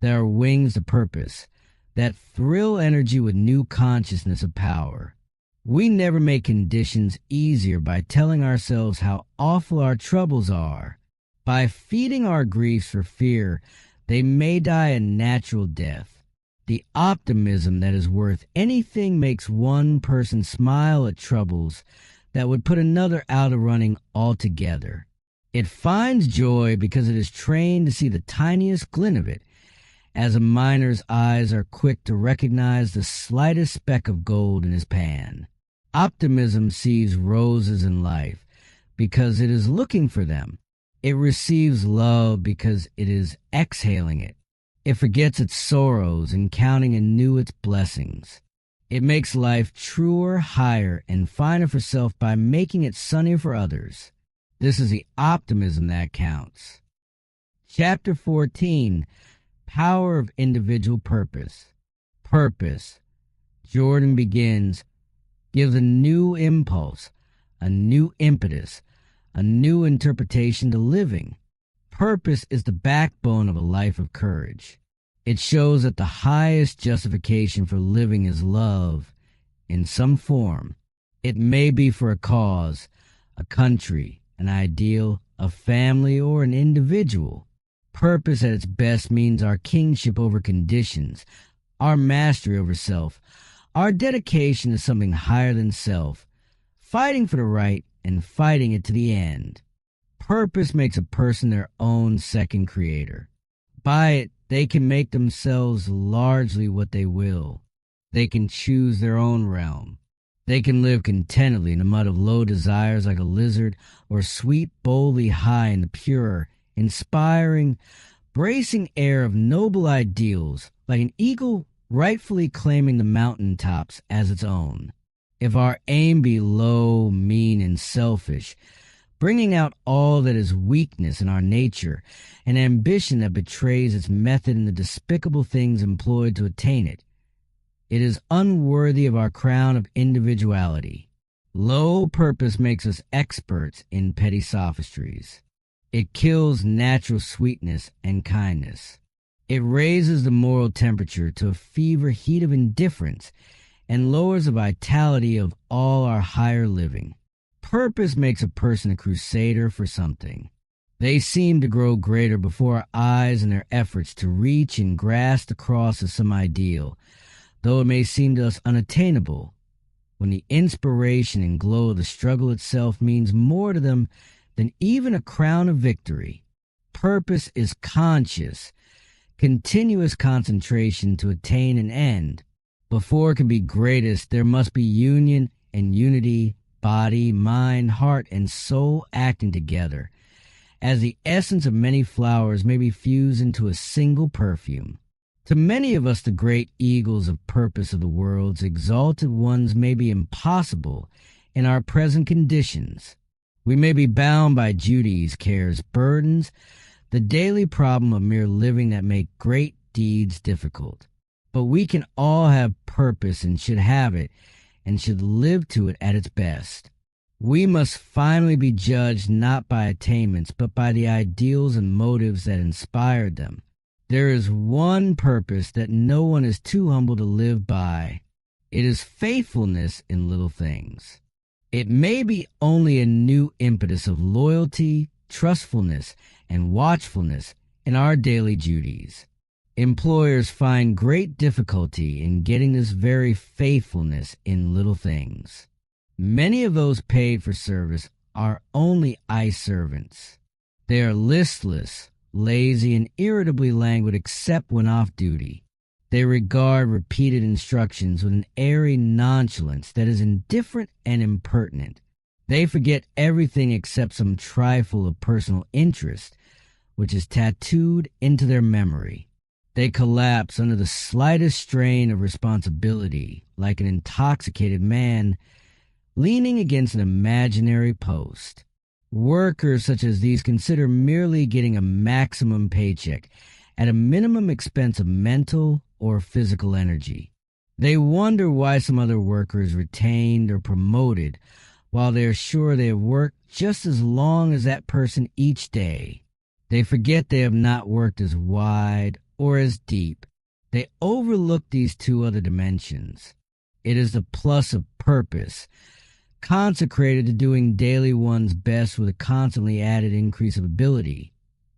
that are wings to purpose, that thrill energy with new consciousness of power. We never make conditions easier by telling ourselves how awful our troubles are. By feeding our griefs for fear, they may die a natural death. The optimism that is worth anything makes one person smile at troubles that would put another out of running altogether. It finds joy because it is trained to see the tiniest glint of it, as a miner's eyes are quick to recognize the slightest speck of gold in his pan. Optimism sees roses in life because it is looking for them. It receives love because it is exhaling it. It forgets its sorrows and counting anew its blessings. It makes life truer, higher, and finer for self by making it sunnier for others. This is the optimism that counts. Chapter 14, Power of Individual Purpose. Purpose. Jordan begins, gives a new impulse, a new impetus, a new interpretation to living. Purpose is the backbone of a life of courage. It shows that the highest justification for living is love in some form. It may be for a cause, a country, an ideal, a family, or an individual. Purpose at its best means our kingship over conditions, our mastery over self, our dedication to something higher than self, fighting for the right and fighting it to the end. Purpose makes a person their own second creator. By it, they can make themselves largely what they will. They can choose their own realm. They can live contentedly in the mud of low desires like a lizard, or sweep boldly high in the pure, inspiring, bracing air of noble ideals, like an eagle rightfully claiming the mountaintops as its own. If our aim be low, mean, and selfish, bringing out all that is weakness in our nature, and ambition that betrays its method in the despicable things employed to attain it, it is unworthy of our crown of individuality. Low purpose makes us experts in petty sophistries. It kills natural sweetness and kindness. It raises the moral temperature to a fever heat of indifference and lowers the vitality of all our higher living. Purpose makes a person a crusader for something. They seem to grow greater before our eyes in their efforts to reach and grasp the cross of some ideal, though it may seem to us unattainable, when the inspiration and glow of the struggle itself means more to them than even a crown of victory. Purpose is conscious, continuous concentration to attain an end. Before it can be greatest, there must be union and unity, body, mind, heart, and soul acting together, as the essence of many flowers may be fused into a single perfume. To many of us, the great eagles of purpose of the world's exalted ones may be impossible in our present conditions. We may be bound by duties, cares, burdens, the daily problem of mere living that make great deeds difficult. But we can all have purpose and should have it, and should live to it at its best. We must finally be judged not by attainments, but by the ideals and motives that inspired them. There is one purpose that no one is too humble to live by. It is faithfulness in little things. It may be only a new impetus of loyalty, trustfulness, and watchfulness in our daily duties. Employers find great difficulty in getting this very faithfulness in little things. Many of those paid for service are only eye servants. They are listless, lazy, and irritably languid except when off duty. They regard repeated instructions with an airy nonchalance that is indifferent and impertinent. They forget everything except some trifle of personal interest, which is tattooed into their memory. They collapse under the slightest strain of responsibility, like an intoxicated man leaning against an imaginary post. Workers such as these consider merely getting a maximum paycheck at a minimum expense of mental or physical energy. They wonder why some other workers retained or promoted while they are sure they have worked just as long as that person each day. They forget they have not worked as wide or as deep. They overlook these two other dimensions. It is the plus of purpose, consecrated to doing daily one's best with a constantly added increase of ability.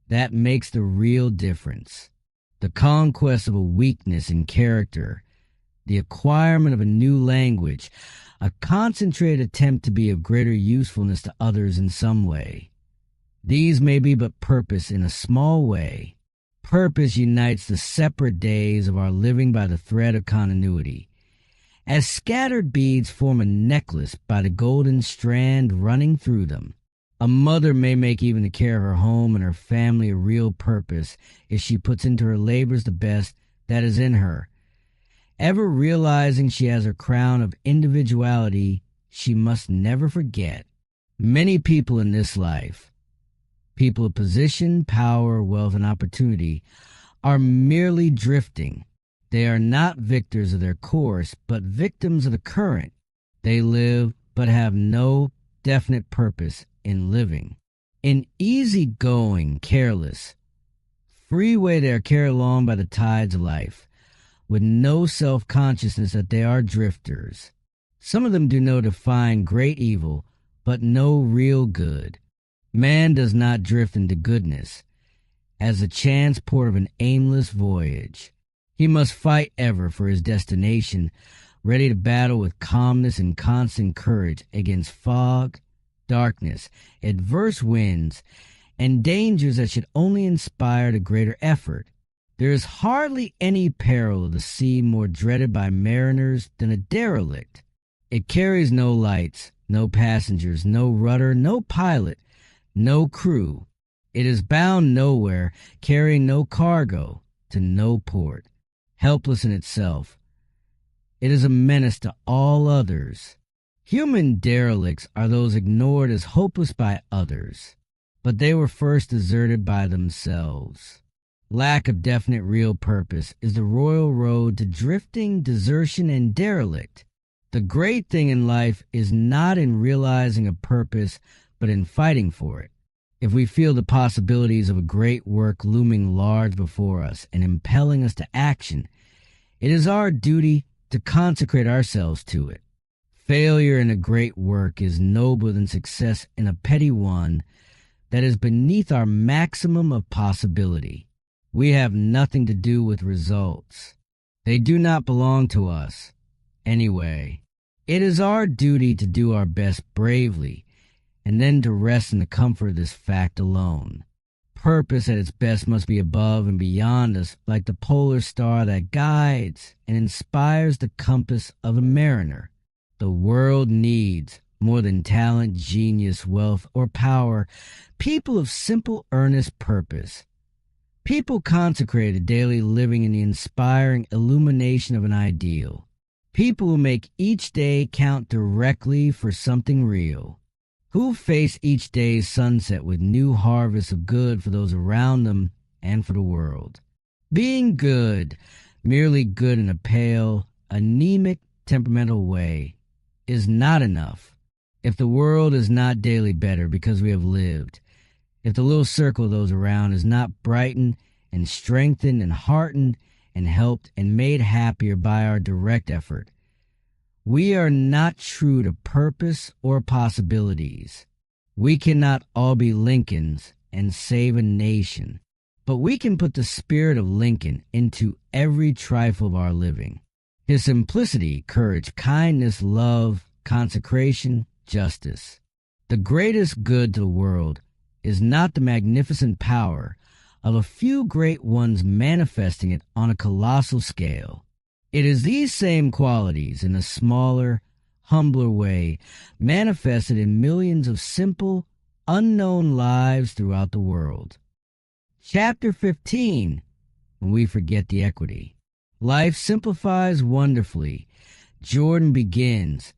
That makes the real difference. The conquest of a weakness in character, the acquirement of a new language, a concentrated attempt to be of greater usefulness to others in some way. These may be but purpose in a small way. Purpose unites the separate days of our living by the thread of continuity. As scattered beads form a necklace by the golden strand running through them. A mother may make even the care of her home and her family a real purpose if she puts into her labors the best that is in her. Ever realizing she has her crown of individuality, she must never forget. Many people in this life, people of position, power, wealth, and opportunity, are merely drifting. They are not victors of their course, but victims of the current. They live, but have no definite purpose in living. In easy-going, careless, free way they are carried along by the tides of life, with no self-consciousness that they are drifters. Some of them do know to find great evil, but no real good. Man does not drift into goodness, as the chance port of an aimless voyage. He must fight ever for his destination, ready to battle with calmness and constant courage against fog, darkness, adverse winds, and dangers that should only inspire to greater effort. There is hardly any peril of the sea more dreaded by mariners than a derelict. It carries no lights, no passengers, no rudder, no pilot, no crew. It is bound nowhere, carrying no cargo, to no port. Helpless in itself. It is a menace to all others. Human derelicts are those ignored as hopeless by others, but they were first deserted by themselves. Lack of definite real purpose is the royal road to drifting, desertion, and derelict. The great thing in life is not in realizing a purpose, but in fighting for it. If we feel the possibilities of a great work looming large before us and impelling us to action, it is our duty to consecrate ourselves to it. Failure in a great work is nobler than success in a petty one that is beneath our maximum of possibility. We have nothing to do with results. They do not belong to us. Anyway, it is our duty to do our best bravely, and then to rest in the comfort of this fact alone. Purpose at its best must be above and beyond us, like the polar star that guides and inspires the compass of a mariner. The world needs, more than talent, genius, wealth, or power, people of simple, earnest purpose. People consecrated daily living in the inspiring illumination of an ideal. People who make each day count directly for something real. Who face each day's sunset with new harvests of good for those around them and for the world. Being good, merely good in a pale, anemic, temperamental way, is not enough. If the world is not daily better because we have lived, if the little circle of those around is not brightened and strengthened and heartened and helped and made happier by our direct effort, we are not true to purpose or possibilities. We cannot all be Lincolns and save a nation, but we can put the spirit of Lincoln into every trifle of our living. His simplicity, courage, kindness, love, consecration, justice. The greatest good to the world is not the magnificent power of a few great ones manifesting it on a colossal scale. It is these same qualities in a smaller, humbler way manifested in millions of simple, unknown lives throughout the world. Chapter 15. when we forget the equity. Life simplifies wonderfully. Jordan begins,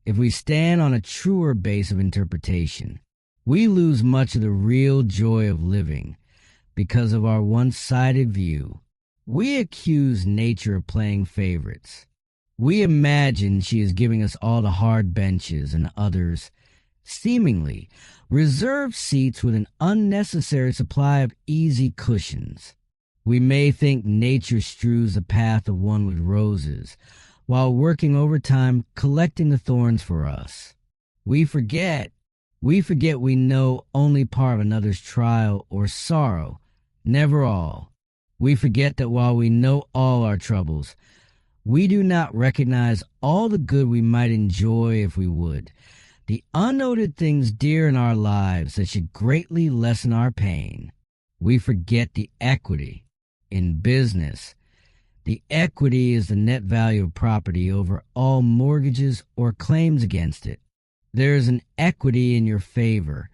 if we stand on a truer base of interpretation, we lose much of the real joy of living because of our one-sided view. We accuse nature of playing favorites. We imagine she is giving us all the hard benches and others, seemingly, reserved seats with an unnecessary supply of easy cushions. We may think nature strews the path of one with roses, while working overtime collecting the thorns for us. We forget we know only part of another's trial or sorrow, never all. We forget that while we know all our troubles, we do not recognize all the good we might enjoy if we would, the unnoted things dear in our lives that should greatly lessen our pain. We forget the equity in business. The equity is the net value of property over all mortgages or claims against it. There is an equity in your favor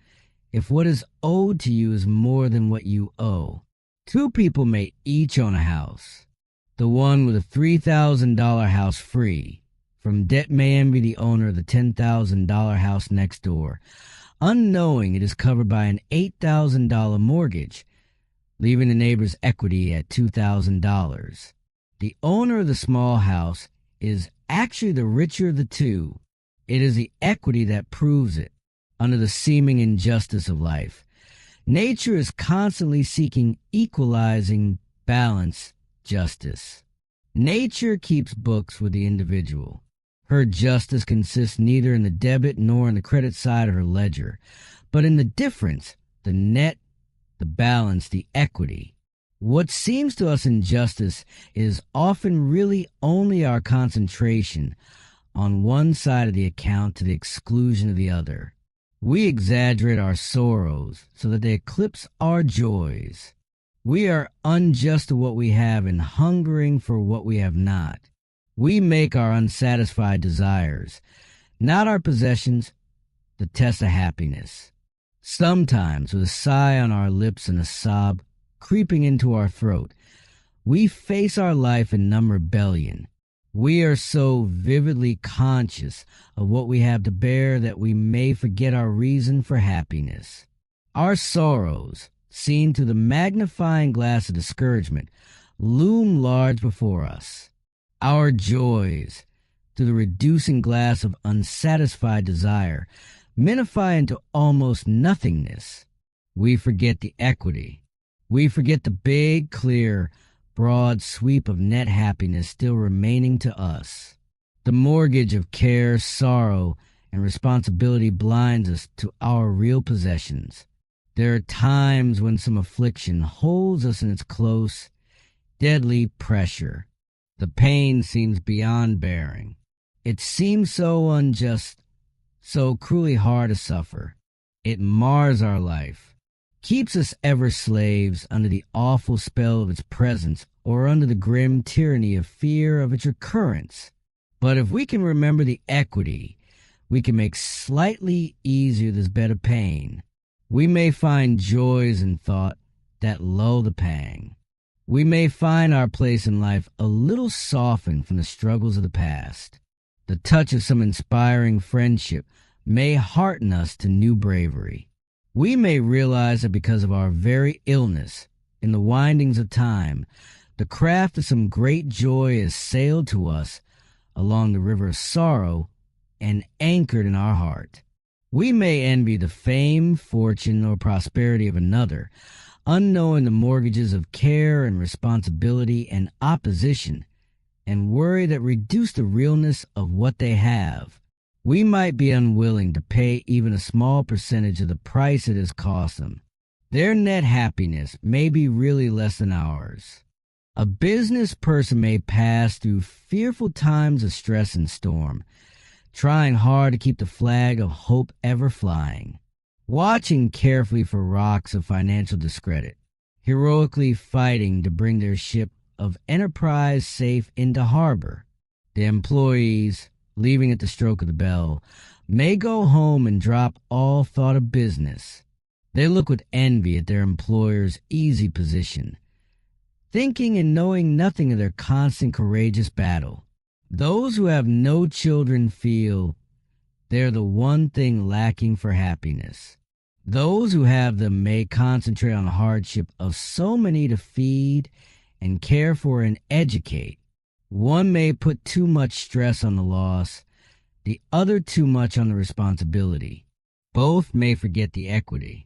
if what is owed to you is more than what you owe. Two people may each own a house. The one with a $3,000 house free from debt may envy the owner of the $10,000 house next door, unknowing it is covered by an $8,000 mortgage, leaving the neighbor's equity at $2,000. The owner of the small house is actually the richer of the two. It is the equity that proves it, under the seeming injustice of life. Nature is constantly seeking equalizing balance, justice. Nature keeps books with the individual. Her justice consists neither in the debit nor in the credit side of her ledger, but in the difference, the net, the balance, the equity. What seems to us injustice is often really only our concentration on one side of the account to the exclusion of the other. We exaggerate our sorrows so that they eclipse our joys. We are unjust to what we have and hungering for what we have not. We make our unsatisfied desires, not our possessions, the test of happiness. Sometimes, with a sigh on our lips and a sob creeping into our throat, we face our life in numb rebellion. We are so vividly conscious of what we have to bear that we may forget our reason for happiness. Our sorrows, seen through the magnifying glass of discouragement, loom large before us. Our joys, through the reducing glass of unsatisfied desire, minify into almost nothingness. We forget the equity. We forget the big, clear, broad sweep of net happiness still remaining to us. The mortgage of care, sorrow, and responsibility blinds us to our real possessions. There are times when some affliction holds us in its close, deadly pressure. The pain seems beyond bearing. It seems so unjust, so cruelly hard to suffer. It mars our life, keeps us ever slaves under the awful spell of its presence or under the grim tyranny of fear of its recurrence. But if we can remember the equity, we can make slightly easier this bed of pain. We may find joys in thought that lull the pang. We may find our place in life a little softened from the struggles of the past. The touch of some inspiring friendship may hearten us to new bravery. We may realize that because of our very illness, in the windings of time, the craft of some great joy has sailed to us along the river of sorrow and anchored in our heart. We may envy the fame, fortune, or prosperity of another, unknowing the mortgages of care and responsibility and opposition, and worry that reduce the realness of what they have. We might be unwilling to pay even a small percentage of the price it has cost them. Their net happiness may be really less than ours. A business person may pass through fearful times of stress and storm, trying hard to keep the flag of hope ever flying, watching carefully for rocks of financial discredit, heroically fighting to bring their ship of enterprise safe into harbor. The employees, leaving at the stroke of the bell, may go home and drop all thought of business. They look with envy at their employer's easy position, thinking and knowing nothing of their constant courageous battle. Those who have no children feel they're the one thing lacking for happiness. Those who have them may concentrate on the hardship of so many to feed and care for and educate. One may put too much stress on the loss, the other too much on the responsibility. Both may forget the equity.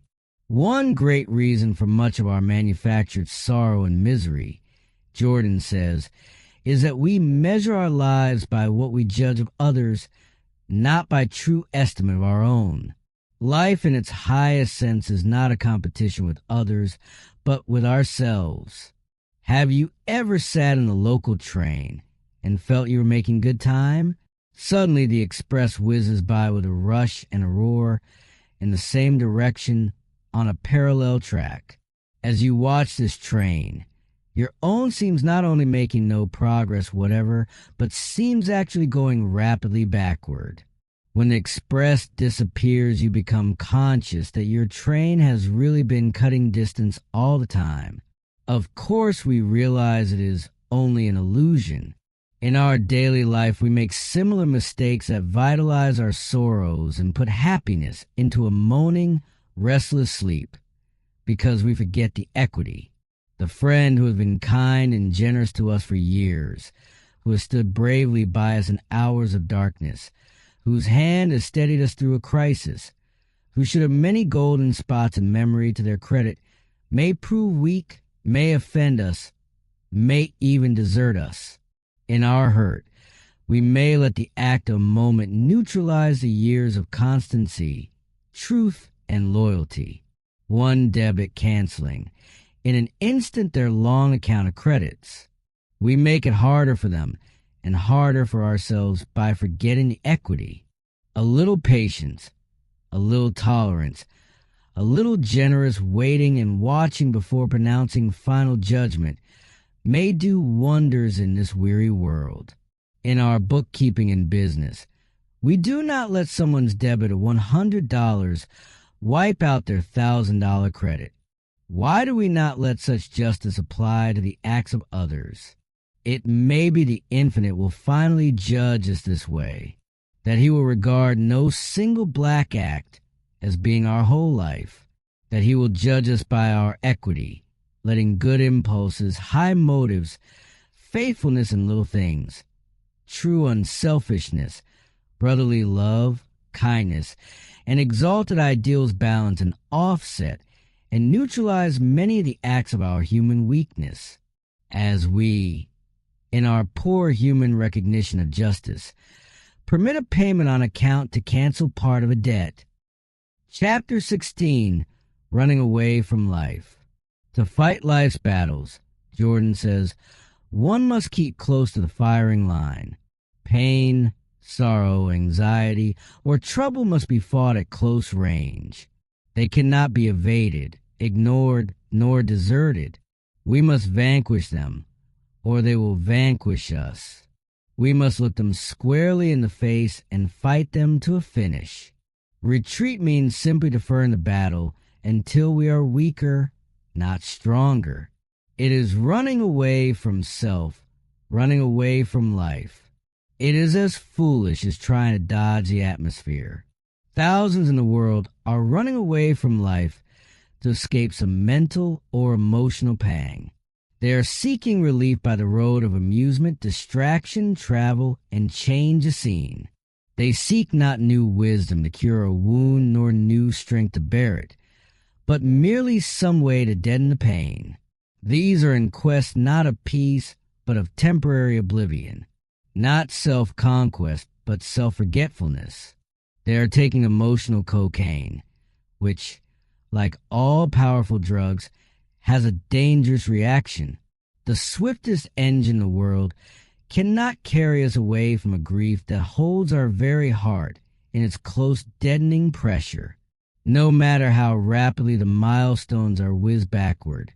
One great reason for much of our manufactured sorrow and misery, Jordan says, is that we measure our lives by what we judge of others, not by true estimate of our own. Life in its highest sense is not a competition with others, but with ourselves. Have you ever sat in the local train and felt you were making good time? Suddenly the express whizzes by with a rush and a roar in the same direction on a parallel track. As you watch this train, your own seems not only making no progress whatever, but seems actually going rapidly backward. When the express disappears, you become conscious that your train has really been cutting distance all the time. Of course, we realize it is only an illusion. In our daily life, we make similar mistakes that vitalize our sorrows and put happiness into a moaning, restless sleep because we forget the equity. The friend who has been kind and generous to us for years, who has stood bravely by us in hours of darkness, whose hand has steadied us through a crisis, who should have many golden spots in memory to their credit, may prove weak, may offend us, may even desert us. In our hurt, we may let the act of a moment neutralize the years of constancy, truth, and loyalty. One debit canceling, in an instant their long account of credits. We make it harder for them and harder for ourselves by forgetting the equity. A little patience, a little tolerance, a little generous waiting and watching before pronouncing final judgment may do wonders in this weary world. In our bookkeeping and business, we do not let someone's debit of $100 wipe out their $1,000 credit. Why do we not let such justice apply to the acts of others? It may be the Infinite will finally judge us this way, that he will regard no single black act as being our whole life, that he will judge us by our equity, letting good impulses, high motives, faithfulness in little things, true unselfishness, brotherly love, kindness, and exalted ideals balance and offset and neutralize many of the acts of our human weakness, as we, in our poor human recognition of justice, permit a payment on account to cancel part of a debt. Chapter 16, Running Away from Life. To fight life's battles, Jordan says, one must keep close to the firing line. Pain, sorrow, anxiety, or trouble must be fought at close range. They cannot be evaded, ignored, nor deserted. We must vanquish them, or they will vanquish us. We must look them squarely in the face and fight them to a finish. Retreat means simply deferring the battle until we are weaker, not stronger. It is running away from self, running away from life. It is as foolish as trying to dodge the atmosphere. Thousands in the world are running away from life to escape some mental or emotional pang. They are seeking relief by the road of amusement, distraction, travel, and change of scene. They seek not new wisdom to cure a wound nor new strength to bear it, but merely some way to deaden the pain. These are in quest not of peace, but of temporary oblivion, not self-conquest, but self-forgetfulness. They are taking emotional cocaine, which, like all powerful drugs, has a dangerous reaction. The swiftest engine in the world cannot carry us away from a grief that holds our very heart in its close deadening pressure. No matter how rapidly the milestones are whizzed backward,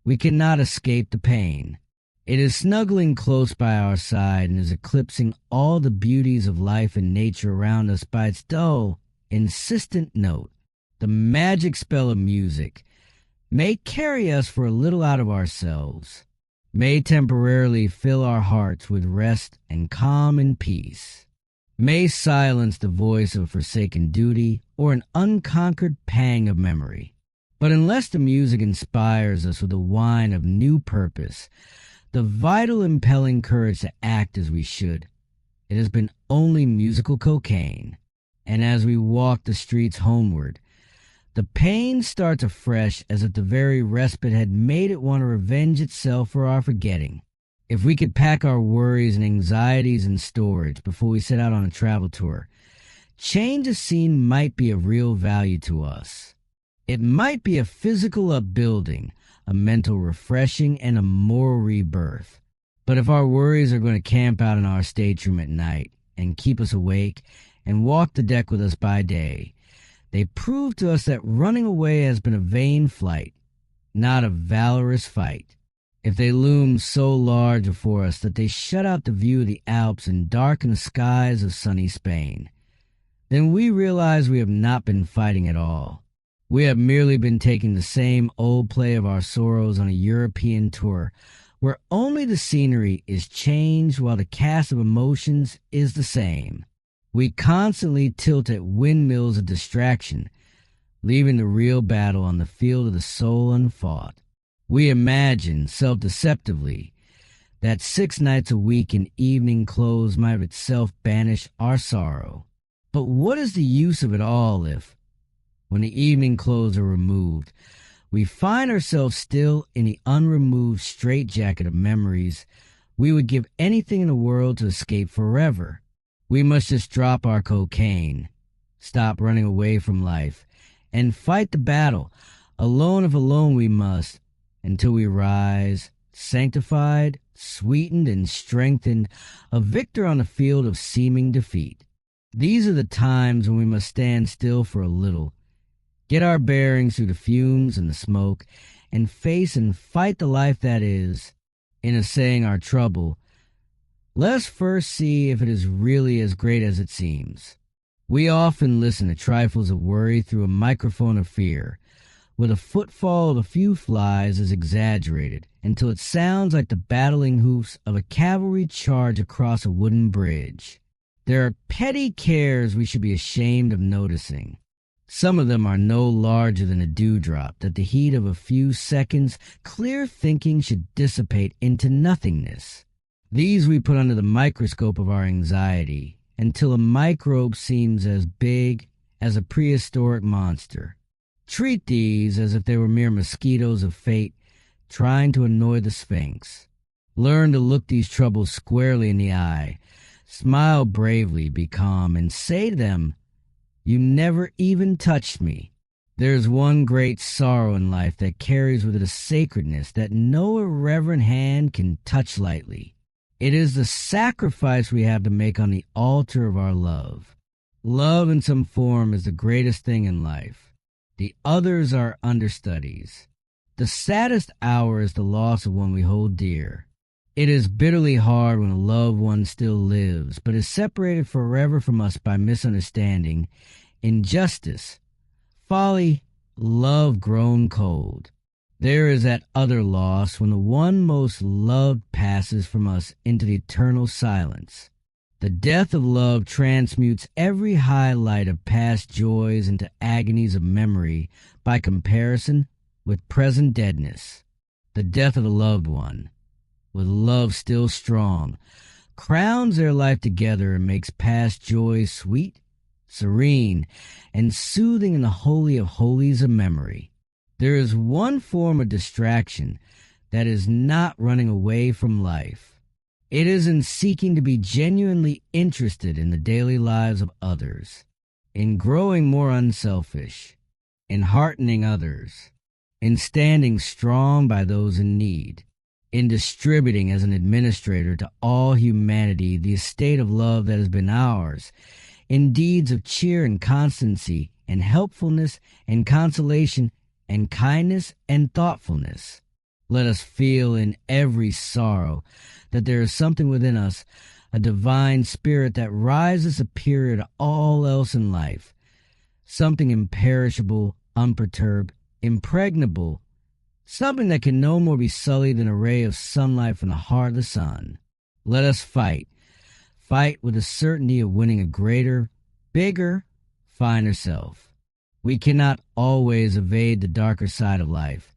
we cannot escape the pain. It is snuggling close by our side and is eclipsing all the beauties of life and nature around us by its dull, insistent note. The magic spell of music may carry us for a little out of ourselves. may temporarily fill our hearts with rest and calm and peace, may silence the voice of forsaken duty or an unconquered pang of memory. But unless the music inspires us with a wine of new purpose, the vital impelling courage to act as we should, it has been only musical cocaine. And as we walk the streets homeward, the pain starts afresh as if the very respite had made it want to revenge itself for our forgetting. If we could pack our worries and anxieties in storage before we set out on a travel tour, change of scene might be of real value to us. It might be a physical upbuilding, a mental refreshing, and a moral rebirth. But if our worries are going to camp out in our stateroom at night and keep us awake and walk the deck with us by day, they prove to us that running away has been a vain flight, not a valorous fight. If they loom so large before us that they shut out the view of the Alps and darken the skies of sunny Spain, then we realize we have not been fighting at all. We have merely been taking the same old play of our sorrows on a European tour, where only the scenery is changed while the cast of emotions is the same. We constantly tilt at windmills of distraction, leaving the real battle on the field of the soul unfought. We imagine, self-deceptively, that 6 nights a week in evening clothes might of itself banish our sorrow. But what is the use of it all if, when the evening clothes are removed, we find ourselves still in the unremoved straitjacket of memories we would give anything in the world to escape forever? We must just drop our cocaine, stop running away from life, and fight the battle, alone if alone we must, until we rise, sanctified, sweetened, and strengthened, a victor on the field of seeming defeat. These are the times when we must stand still for a little, get our bearings through the fumes and the smoke, and face and fight the life that is. In assaying our trouble, let us first see if it is really as great as it seems. We often listen to trifles of worry through a microphone of fear, where the footfall of a few flies is exaggerated until it sounds like the battling hoofs of a cavalry charge across a wooden bridge. There are petty cares we should be ashamed of noticing. Some of them are no larger than a dewdrop that the heat of a few seconds' clear thinking should dissipate into nothingness. These we put under the microscope of our anxiety until a microbe seems as big as a prehistoric monster. Treat these as if they were mere mosquitoes of fate trying to annoy the Sphinx. Learn to look these troubles squarely in the eye, smile bravely, be calm, and say to them, "You never even touched me." There is one great sorrow in life that carries with it a sacredness that no irreverent hand can touch lightly. It is the sacrifice we have to make on the altar of our love. Love in some form is the greatest thing in life. The others are understudies. The saddest hour is the loss of one we hold dear. It is bitterly hard when a loved one still lives, but is separated forever from us by misunderstanding, injustice, folly, love grown cold. There is that other loss when the one most loved passes from us into the eternal silence. The death of love transmutes every highlight of past joys into agonies of memory by comparison with present deadness. The death of the loved one, with love still strong, crowns their life together and makes past joys sweet, serene, and soothing in the holy of holies of memory. There is one form of distraction that is not running away from life. It is in seeking to be genuinely interested in the daily lives of others, in growing more unselfish, in heartening others, in standing strong by those in need, in distributing as an administrator to all humanity the estate of love that has been ours, in deeds of cheer and constancy and helpfulness and consolation and kindness and thoughtfulness. Let us feel in every sorrow that there is something within us, a divine spirit that rises superior to all else in life, something imperishable, unperturbed, impregnable, something that can no more be sullied than a ray of sunlight from the heart of the sun. Let us fight. Fight with the certainty of winning a greater, bigger, finer self. We cannot always evade the darker side of life,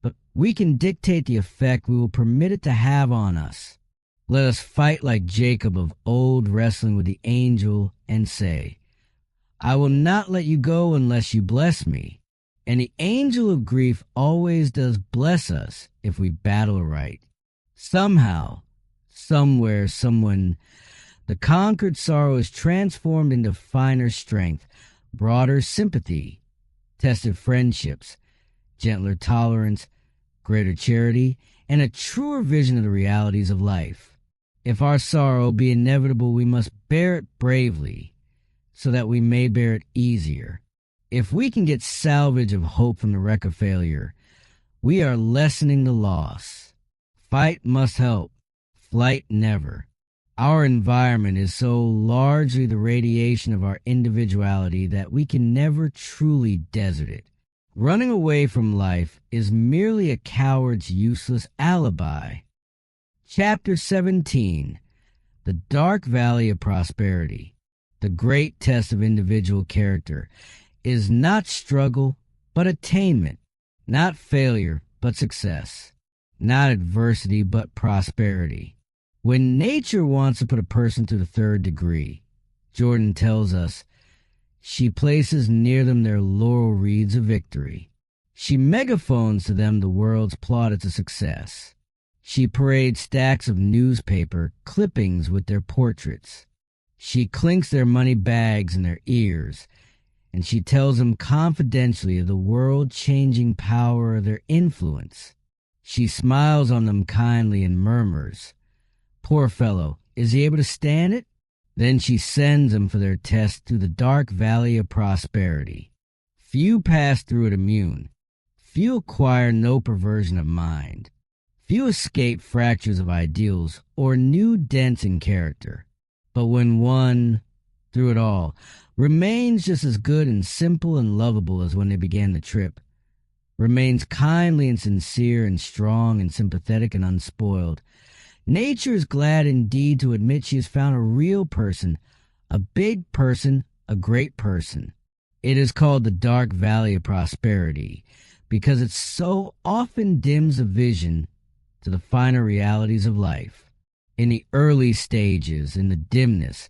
but we can dictate the effect we will permit it to have on us. Let us fight like Jacob of old, wrestling with the angel, and say, I will not let you go unless you bless me. And the angel of grief always does bless us if we battle aright. Somehow, somewhere, someone, the conquered sorrow is transformed into finer strength, broader sympathy, tested friendships, gentler tolerance, greater charity, and a truer vision of the realities of life. If our sorrow be inevitable, we must bear it bravely, so that we may bear it easier. If we can get salvage of hope from the wreck of failure, we are lessening the loss. Fight must help, flight never. Our environment is so largely the radiation of our individuality that we can never truly desert it. Running away from life is merely a coward's useless alibi. Chapter 17. The Dark Valley of Prosperity. The great test of individual character is not struggle, but attainment, not failure, but success, not adversity, but prosperity. When nature wants to put a person to the third degree, Jordan tells us, she places near them their laurel wreaths of victory. She megaphones to them the world's plaudits of success. She parades stacks of newspaper clippings with their portraits. She clinks their money bags in their ears, and she tells them confidentially of the world-changing power of their influence. She smiles on them kindly and murmurs, poor fellow, is he able to stand it? Then she sends them for their test through the dark valley of prosperity. Few pass through it immune. Few acquire no perversion of mind. Few escape fractures of ideals or new dents in character. But when one, through it all, remains just as good and simple and lovable as when they began the trip, remains kindly and sincere and strong and sympathetic and unspoiled, nature is glad indeed to admit she has found a real person, a big person, a great person. It is called the Dark Valley of Prosperity because it so often dims the vision to the finer realities of life. In the early stages, in the dimness,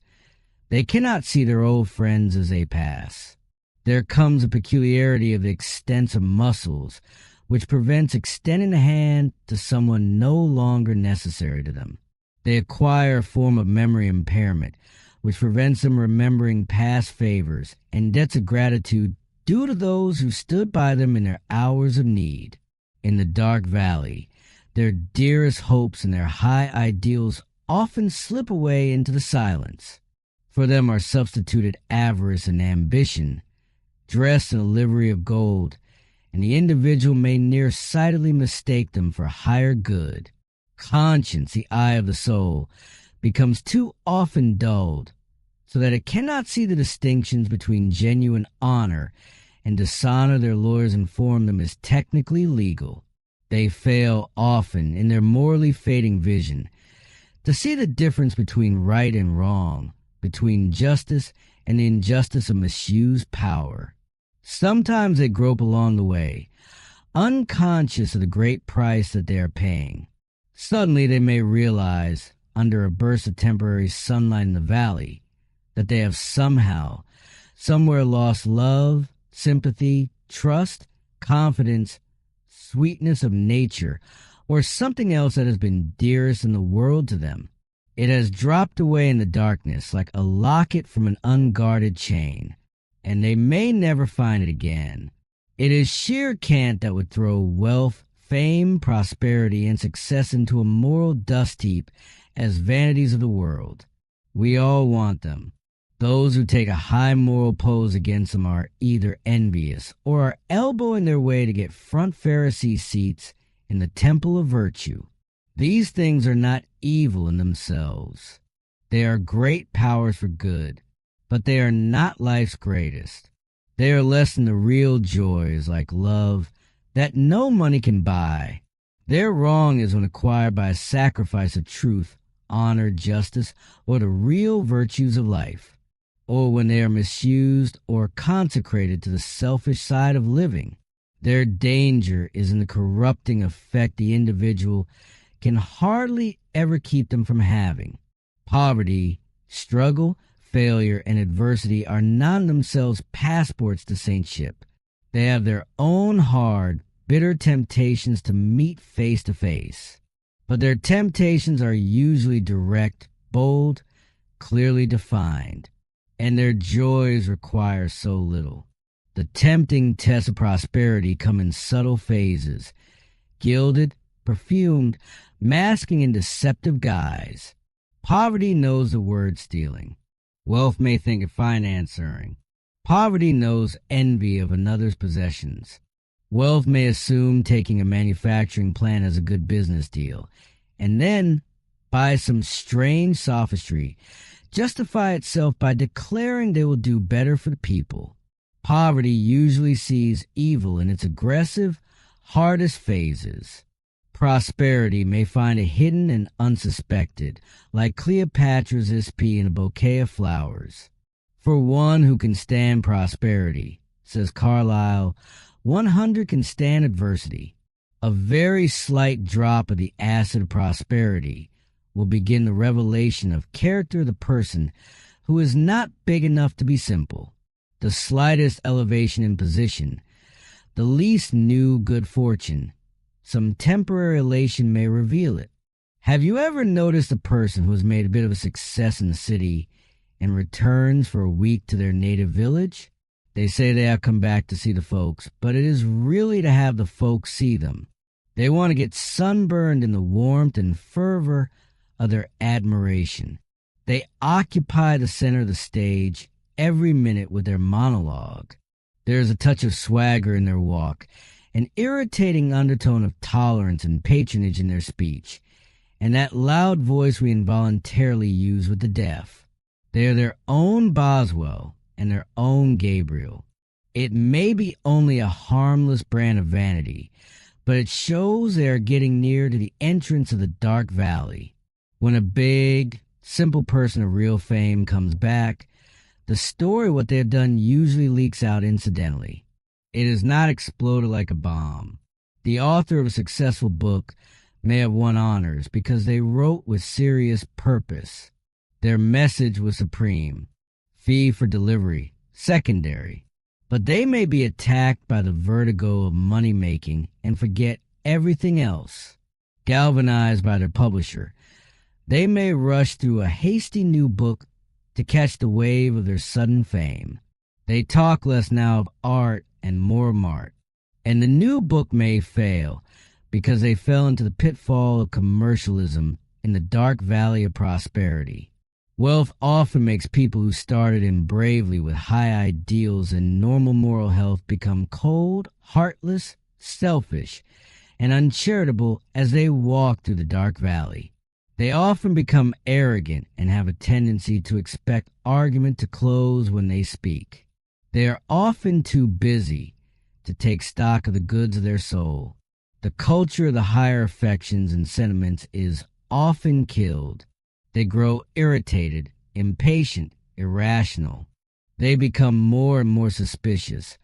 they cannot see their old friends as they pass. There comes a peculiarity of the extensive muscles which prevents extending the hand to someone no longer necessary to them. They acquire a form of memory impairment, which prevents them remembering past favors and debts of gratitude due to those who stood by them in their hours of need. In the dark valley, their dearest hopes and their high ideals often slip away into the silence. For them are substituted avarice and ambition, dressed in a livery of gold, and the individual may nearsightedly mistake them for higher good. Conscience, the eye of the soul, becomes too often dulled, so that it cannot see the distinctions between genuine honor and dishonor their lawyers inform them is technically legal. They fail often in their morally fading vision to see the difference between right and wrong, between justice and the injustice of misused power. Sometimes they grope along the way, unconscious of the great price that they are paying. Suddenly they may realize, under a burst of temporary sunlight in the valley, that they have somehow, somewhere lost love, sympathy, trust, confidence, sweetness of nature, or something else that has been dearest in the world to them. It has dropped away in the darkness like a locket from an unguarded chain, and they may never find it again. It is sheer cant that would throw wealth, fame, prosperity, and success into a moral dust heap as vanities of the world. We all want them. Those who take a high moral pose against them are either envious or are elbowing their way to get front Pharisee seats in the temple of virtue. These things are not evil in themselves. They are great powers for good, but they are not life's greatest. They are less than the real joys like love, that no money can buy. Their wrong is when acquired by a sacrifice of truth, honor, justice, or the real virtues of life, or when they are misused or consecrated to the selfish side of living. Their danger is in the corrupting effect the individual can hardly ever keep them from having. Poverty, struggle, failure, and adversity are not themselves passports to saintship. They have their own hard, bitter temptations to meet face to face. But their temptations are usually direct, bold, clearly defined, and their joys require so little. The tempting tests of prosperity come in subtle phases, gilded, perfumed, masking in deceptive guise. Poverty knows the word stealing. Wealth may think of financing. Poverty knows envy of another's possessions. Wealth may assume taking a manufacturing plant as a good business deal, and then, by some strange sophistry, justify itself by declaring they will do better for the people. Poverty usually sees evil in its aggressive, hardest phases. Prosperity may find it hidden and unsuspected, like Cleopatra's SP in a bouquet of flowers. For one who can stand prosperity, says Carlyle, 100 can stand adversity. A very slight drop of the acid of prosperity will begin the revelation of character of the person who is not big enough to be simple. The slightest elevation in position, the least new good fortune, some temporary elation may reveal it. Have you ever noticed a person who has made a bit of a success in the city and returns for a week to their native village? They say they have come back to see the folks, but it is really to have the folks see them. They want to get sunburned in the warmth and fervor of their admiration. They occupy the center of the stage every minute with their monologue. There is a touch of swagger in their walk, an irritating undertone of tolerance and patronage in their speech, and that loud voice we involuntarily use with the deaf. They are their own Boswell and their own Gabriel. It may be only a harmless brand of vanity, but it shows they are getting near to the entrance of the dark valley. When a big, simple person of real fame comes back, the story of what they have done usually leaks out incidentally. It is not exploded like a bomb. The author of a successful book may have won honors because they wrote with serious purpose. Their message was supreme. Fee for delivery, secondary. But they may be attacked by the vertigo of money-making and forget everything else. Galvanized by their publisher, they may rush through a hasty new book to catch the wave of their sudden fame. They talk less now of art and more mart. And the new book may fail because they fell into the pitfall of commercialism in the dark valley of prosperity. Wealth often makes people who started in bravely with high ideals and normal moral health become cold, heartless, selfish, and uncharitable as they walk through the dark valley. They often become arrogant and have a tendency to expect argument to close when they speak. They are often too busy to take stock of the goods of their soul. The culture of the higher affections and sentiments is often killed. They grow irritated, impatient, irrational. They become more and more suspicious,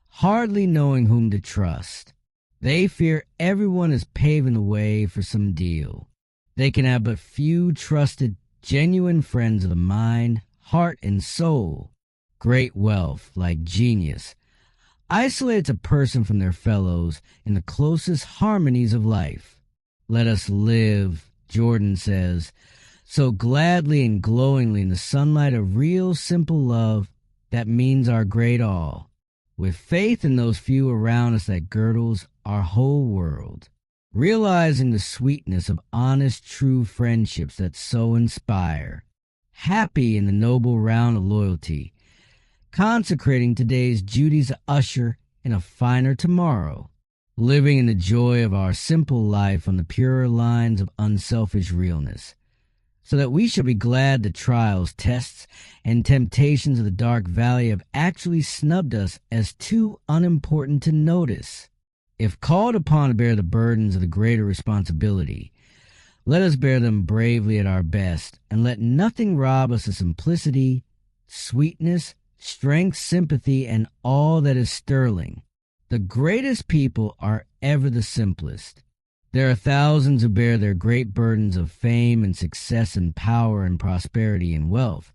hardly knowing whom to trust. They fear everyone is paving the way for some deal. They can have but few trusted, genuine friends of the mind, heart, and soul. Great wealth, like genius, isolates a person from their fellows in the closest harmonies of life. Let us live, Jordan says, so gladly and glowingly in the sunlight of real, simple love that means our great all, with faith in those few around us that girdles our whole world. Realizing the sweetness of honest, true friendships that so inspire. Happy in the noble round of loyalty. Consecrating today's duties to usher in a finer tomorrow. Living in the joy of our simple life on the purer lines of unselfish realness. So that we shall be glad the trials, tests, and temptations of the dark valley have actually snubbed us as too unimportant to notice. If called upon to bear the burdens of the greater responsibility, let us bear them bravely at our best, and let nothing rob us of simplicity, sweetness, strength, sympathy, and all that is sterling. The greatest people are ever the simplest. There are thousands who bear their great burdens of fame and success and power and prosperity and wealth,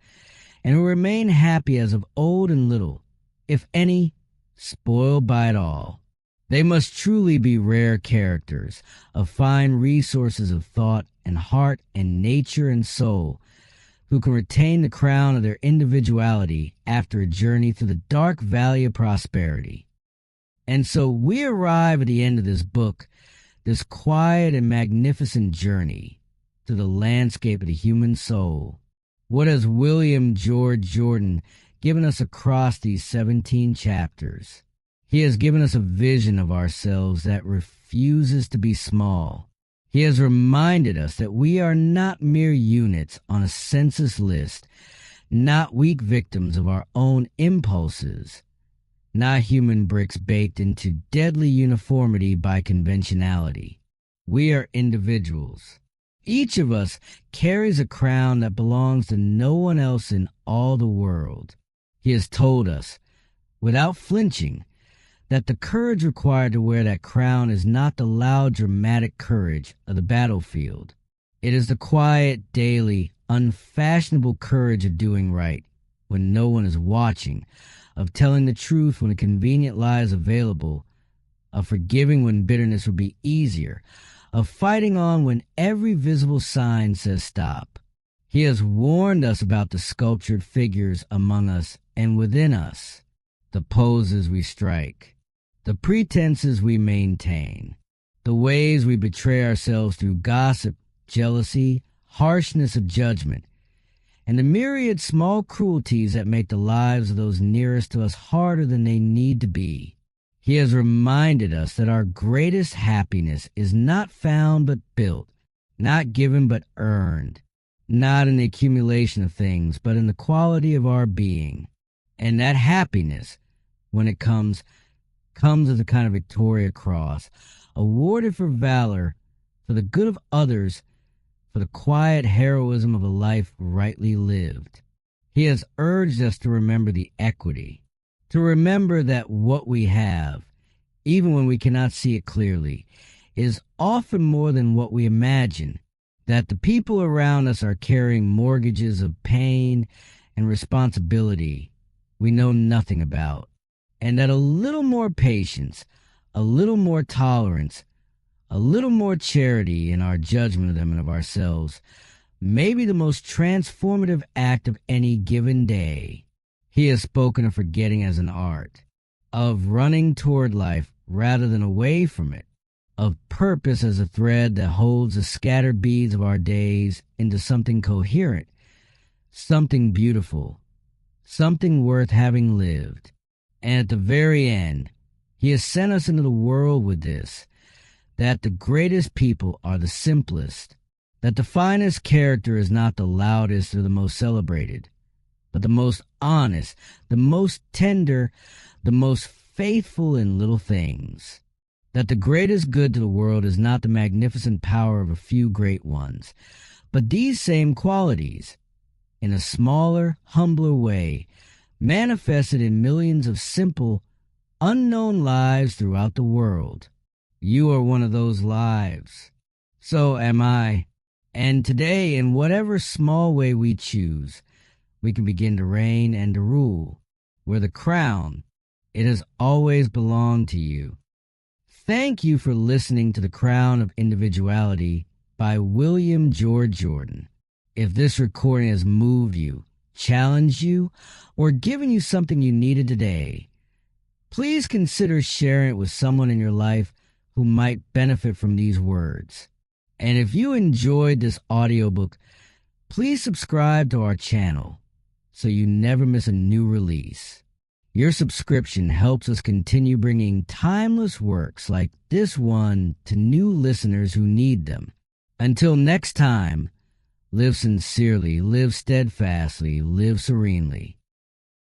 and who remain happy as of old and little, if any, spoiled by it all. They must truly be rare characters, of fine resources of thought and heart and nature and soul, who can retain the crown of their individuality after a journey through the dark valley of prosperity. And so we arrive at the end of this book, this quiet and magnificent journey through the landscape of the human soul. What has William George Jordan given us across these 17 chapters? He has given us a vision of ourselves that refuses to be small. He has reminded us that we are not mere units on a census list, not weak victims of our own impulses, not human bricks baked into deadly uniformity by conventionality. We are individuals. Each of us carries a crown that belongs to no one else in all the world. He has told us, without flinching, that the courage required to wear that crown is not the loud, dramatic courage of the battlefield. It is the quiet, daily, unfashionable courage of doing right when no one is watching, of telling the truth when a convenient lie is available, of forgiving when bitterness would be easier, of fighting on when every visible sign says stop. He has warned us about the sculptured figures among us and within us, the poses we strike, the pretenses we maintain, the ways we betray ourselves through gossip, jealousy, harshness of judgment, and the myriad small cruelties that make the lives of those nearest to us harder than they need to be. He has reminded us that our greatest happiness is not found but built, not given but earned, not in the accumulation of things, but in the quality of our being. And that happiness, when it comes as a kind of Victoria Cross, awarded for valor, for the good of others, for the quiet heroism of a life rightly lived. He has urged us to remember the equity, to remember that what we have, even when we cannot see it clearly, is often more than what we imagine, that the people around us are carrying mortgages of pain and responsibility we know nothing about, and that a little more patience, a little more tolerance, a little more charity in our judgment of them and of ourselves may be the most transformative act of any given day. He has spoken of forgetting as an art, of running toward life rather than away from it, of purpose as a thread that holds the scattered beads of our days into something coherent, something beautiful, something worth having lived. And at the very end, he has sent us into the world with this, that the greatest people are the simplest, that the finest character is not the loudest or the most celebrated, but the most honest, the most tender, the most faithful in little things, that the greatest good to the world is not the magnificent power of a few great ones, but these same qualities, in a smaller, humbler way, manifested in millions of simple, unknown lives throughout the world. You are one of those lives. So am I. And today, in whatever small way we choose, we can begin to reign and to rule, where the crown, it has always belonged to you. Thank you for listening to The Crown of Individuality by William George Jordan. If this recording has moved you, challenged you, or given you something you needed today, please consider sharing it with someone in your life who might benefit from these words. And if you enjoyed this audiobook, please subscribe to our channel so you never miss a new release. Your subscription helps us continue bringing timeless works like this one to new listeners who need them. Until next time, live sincerely, live steadfastly, live serenely.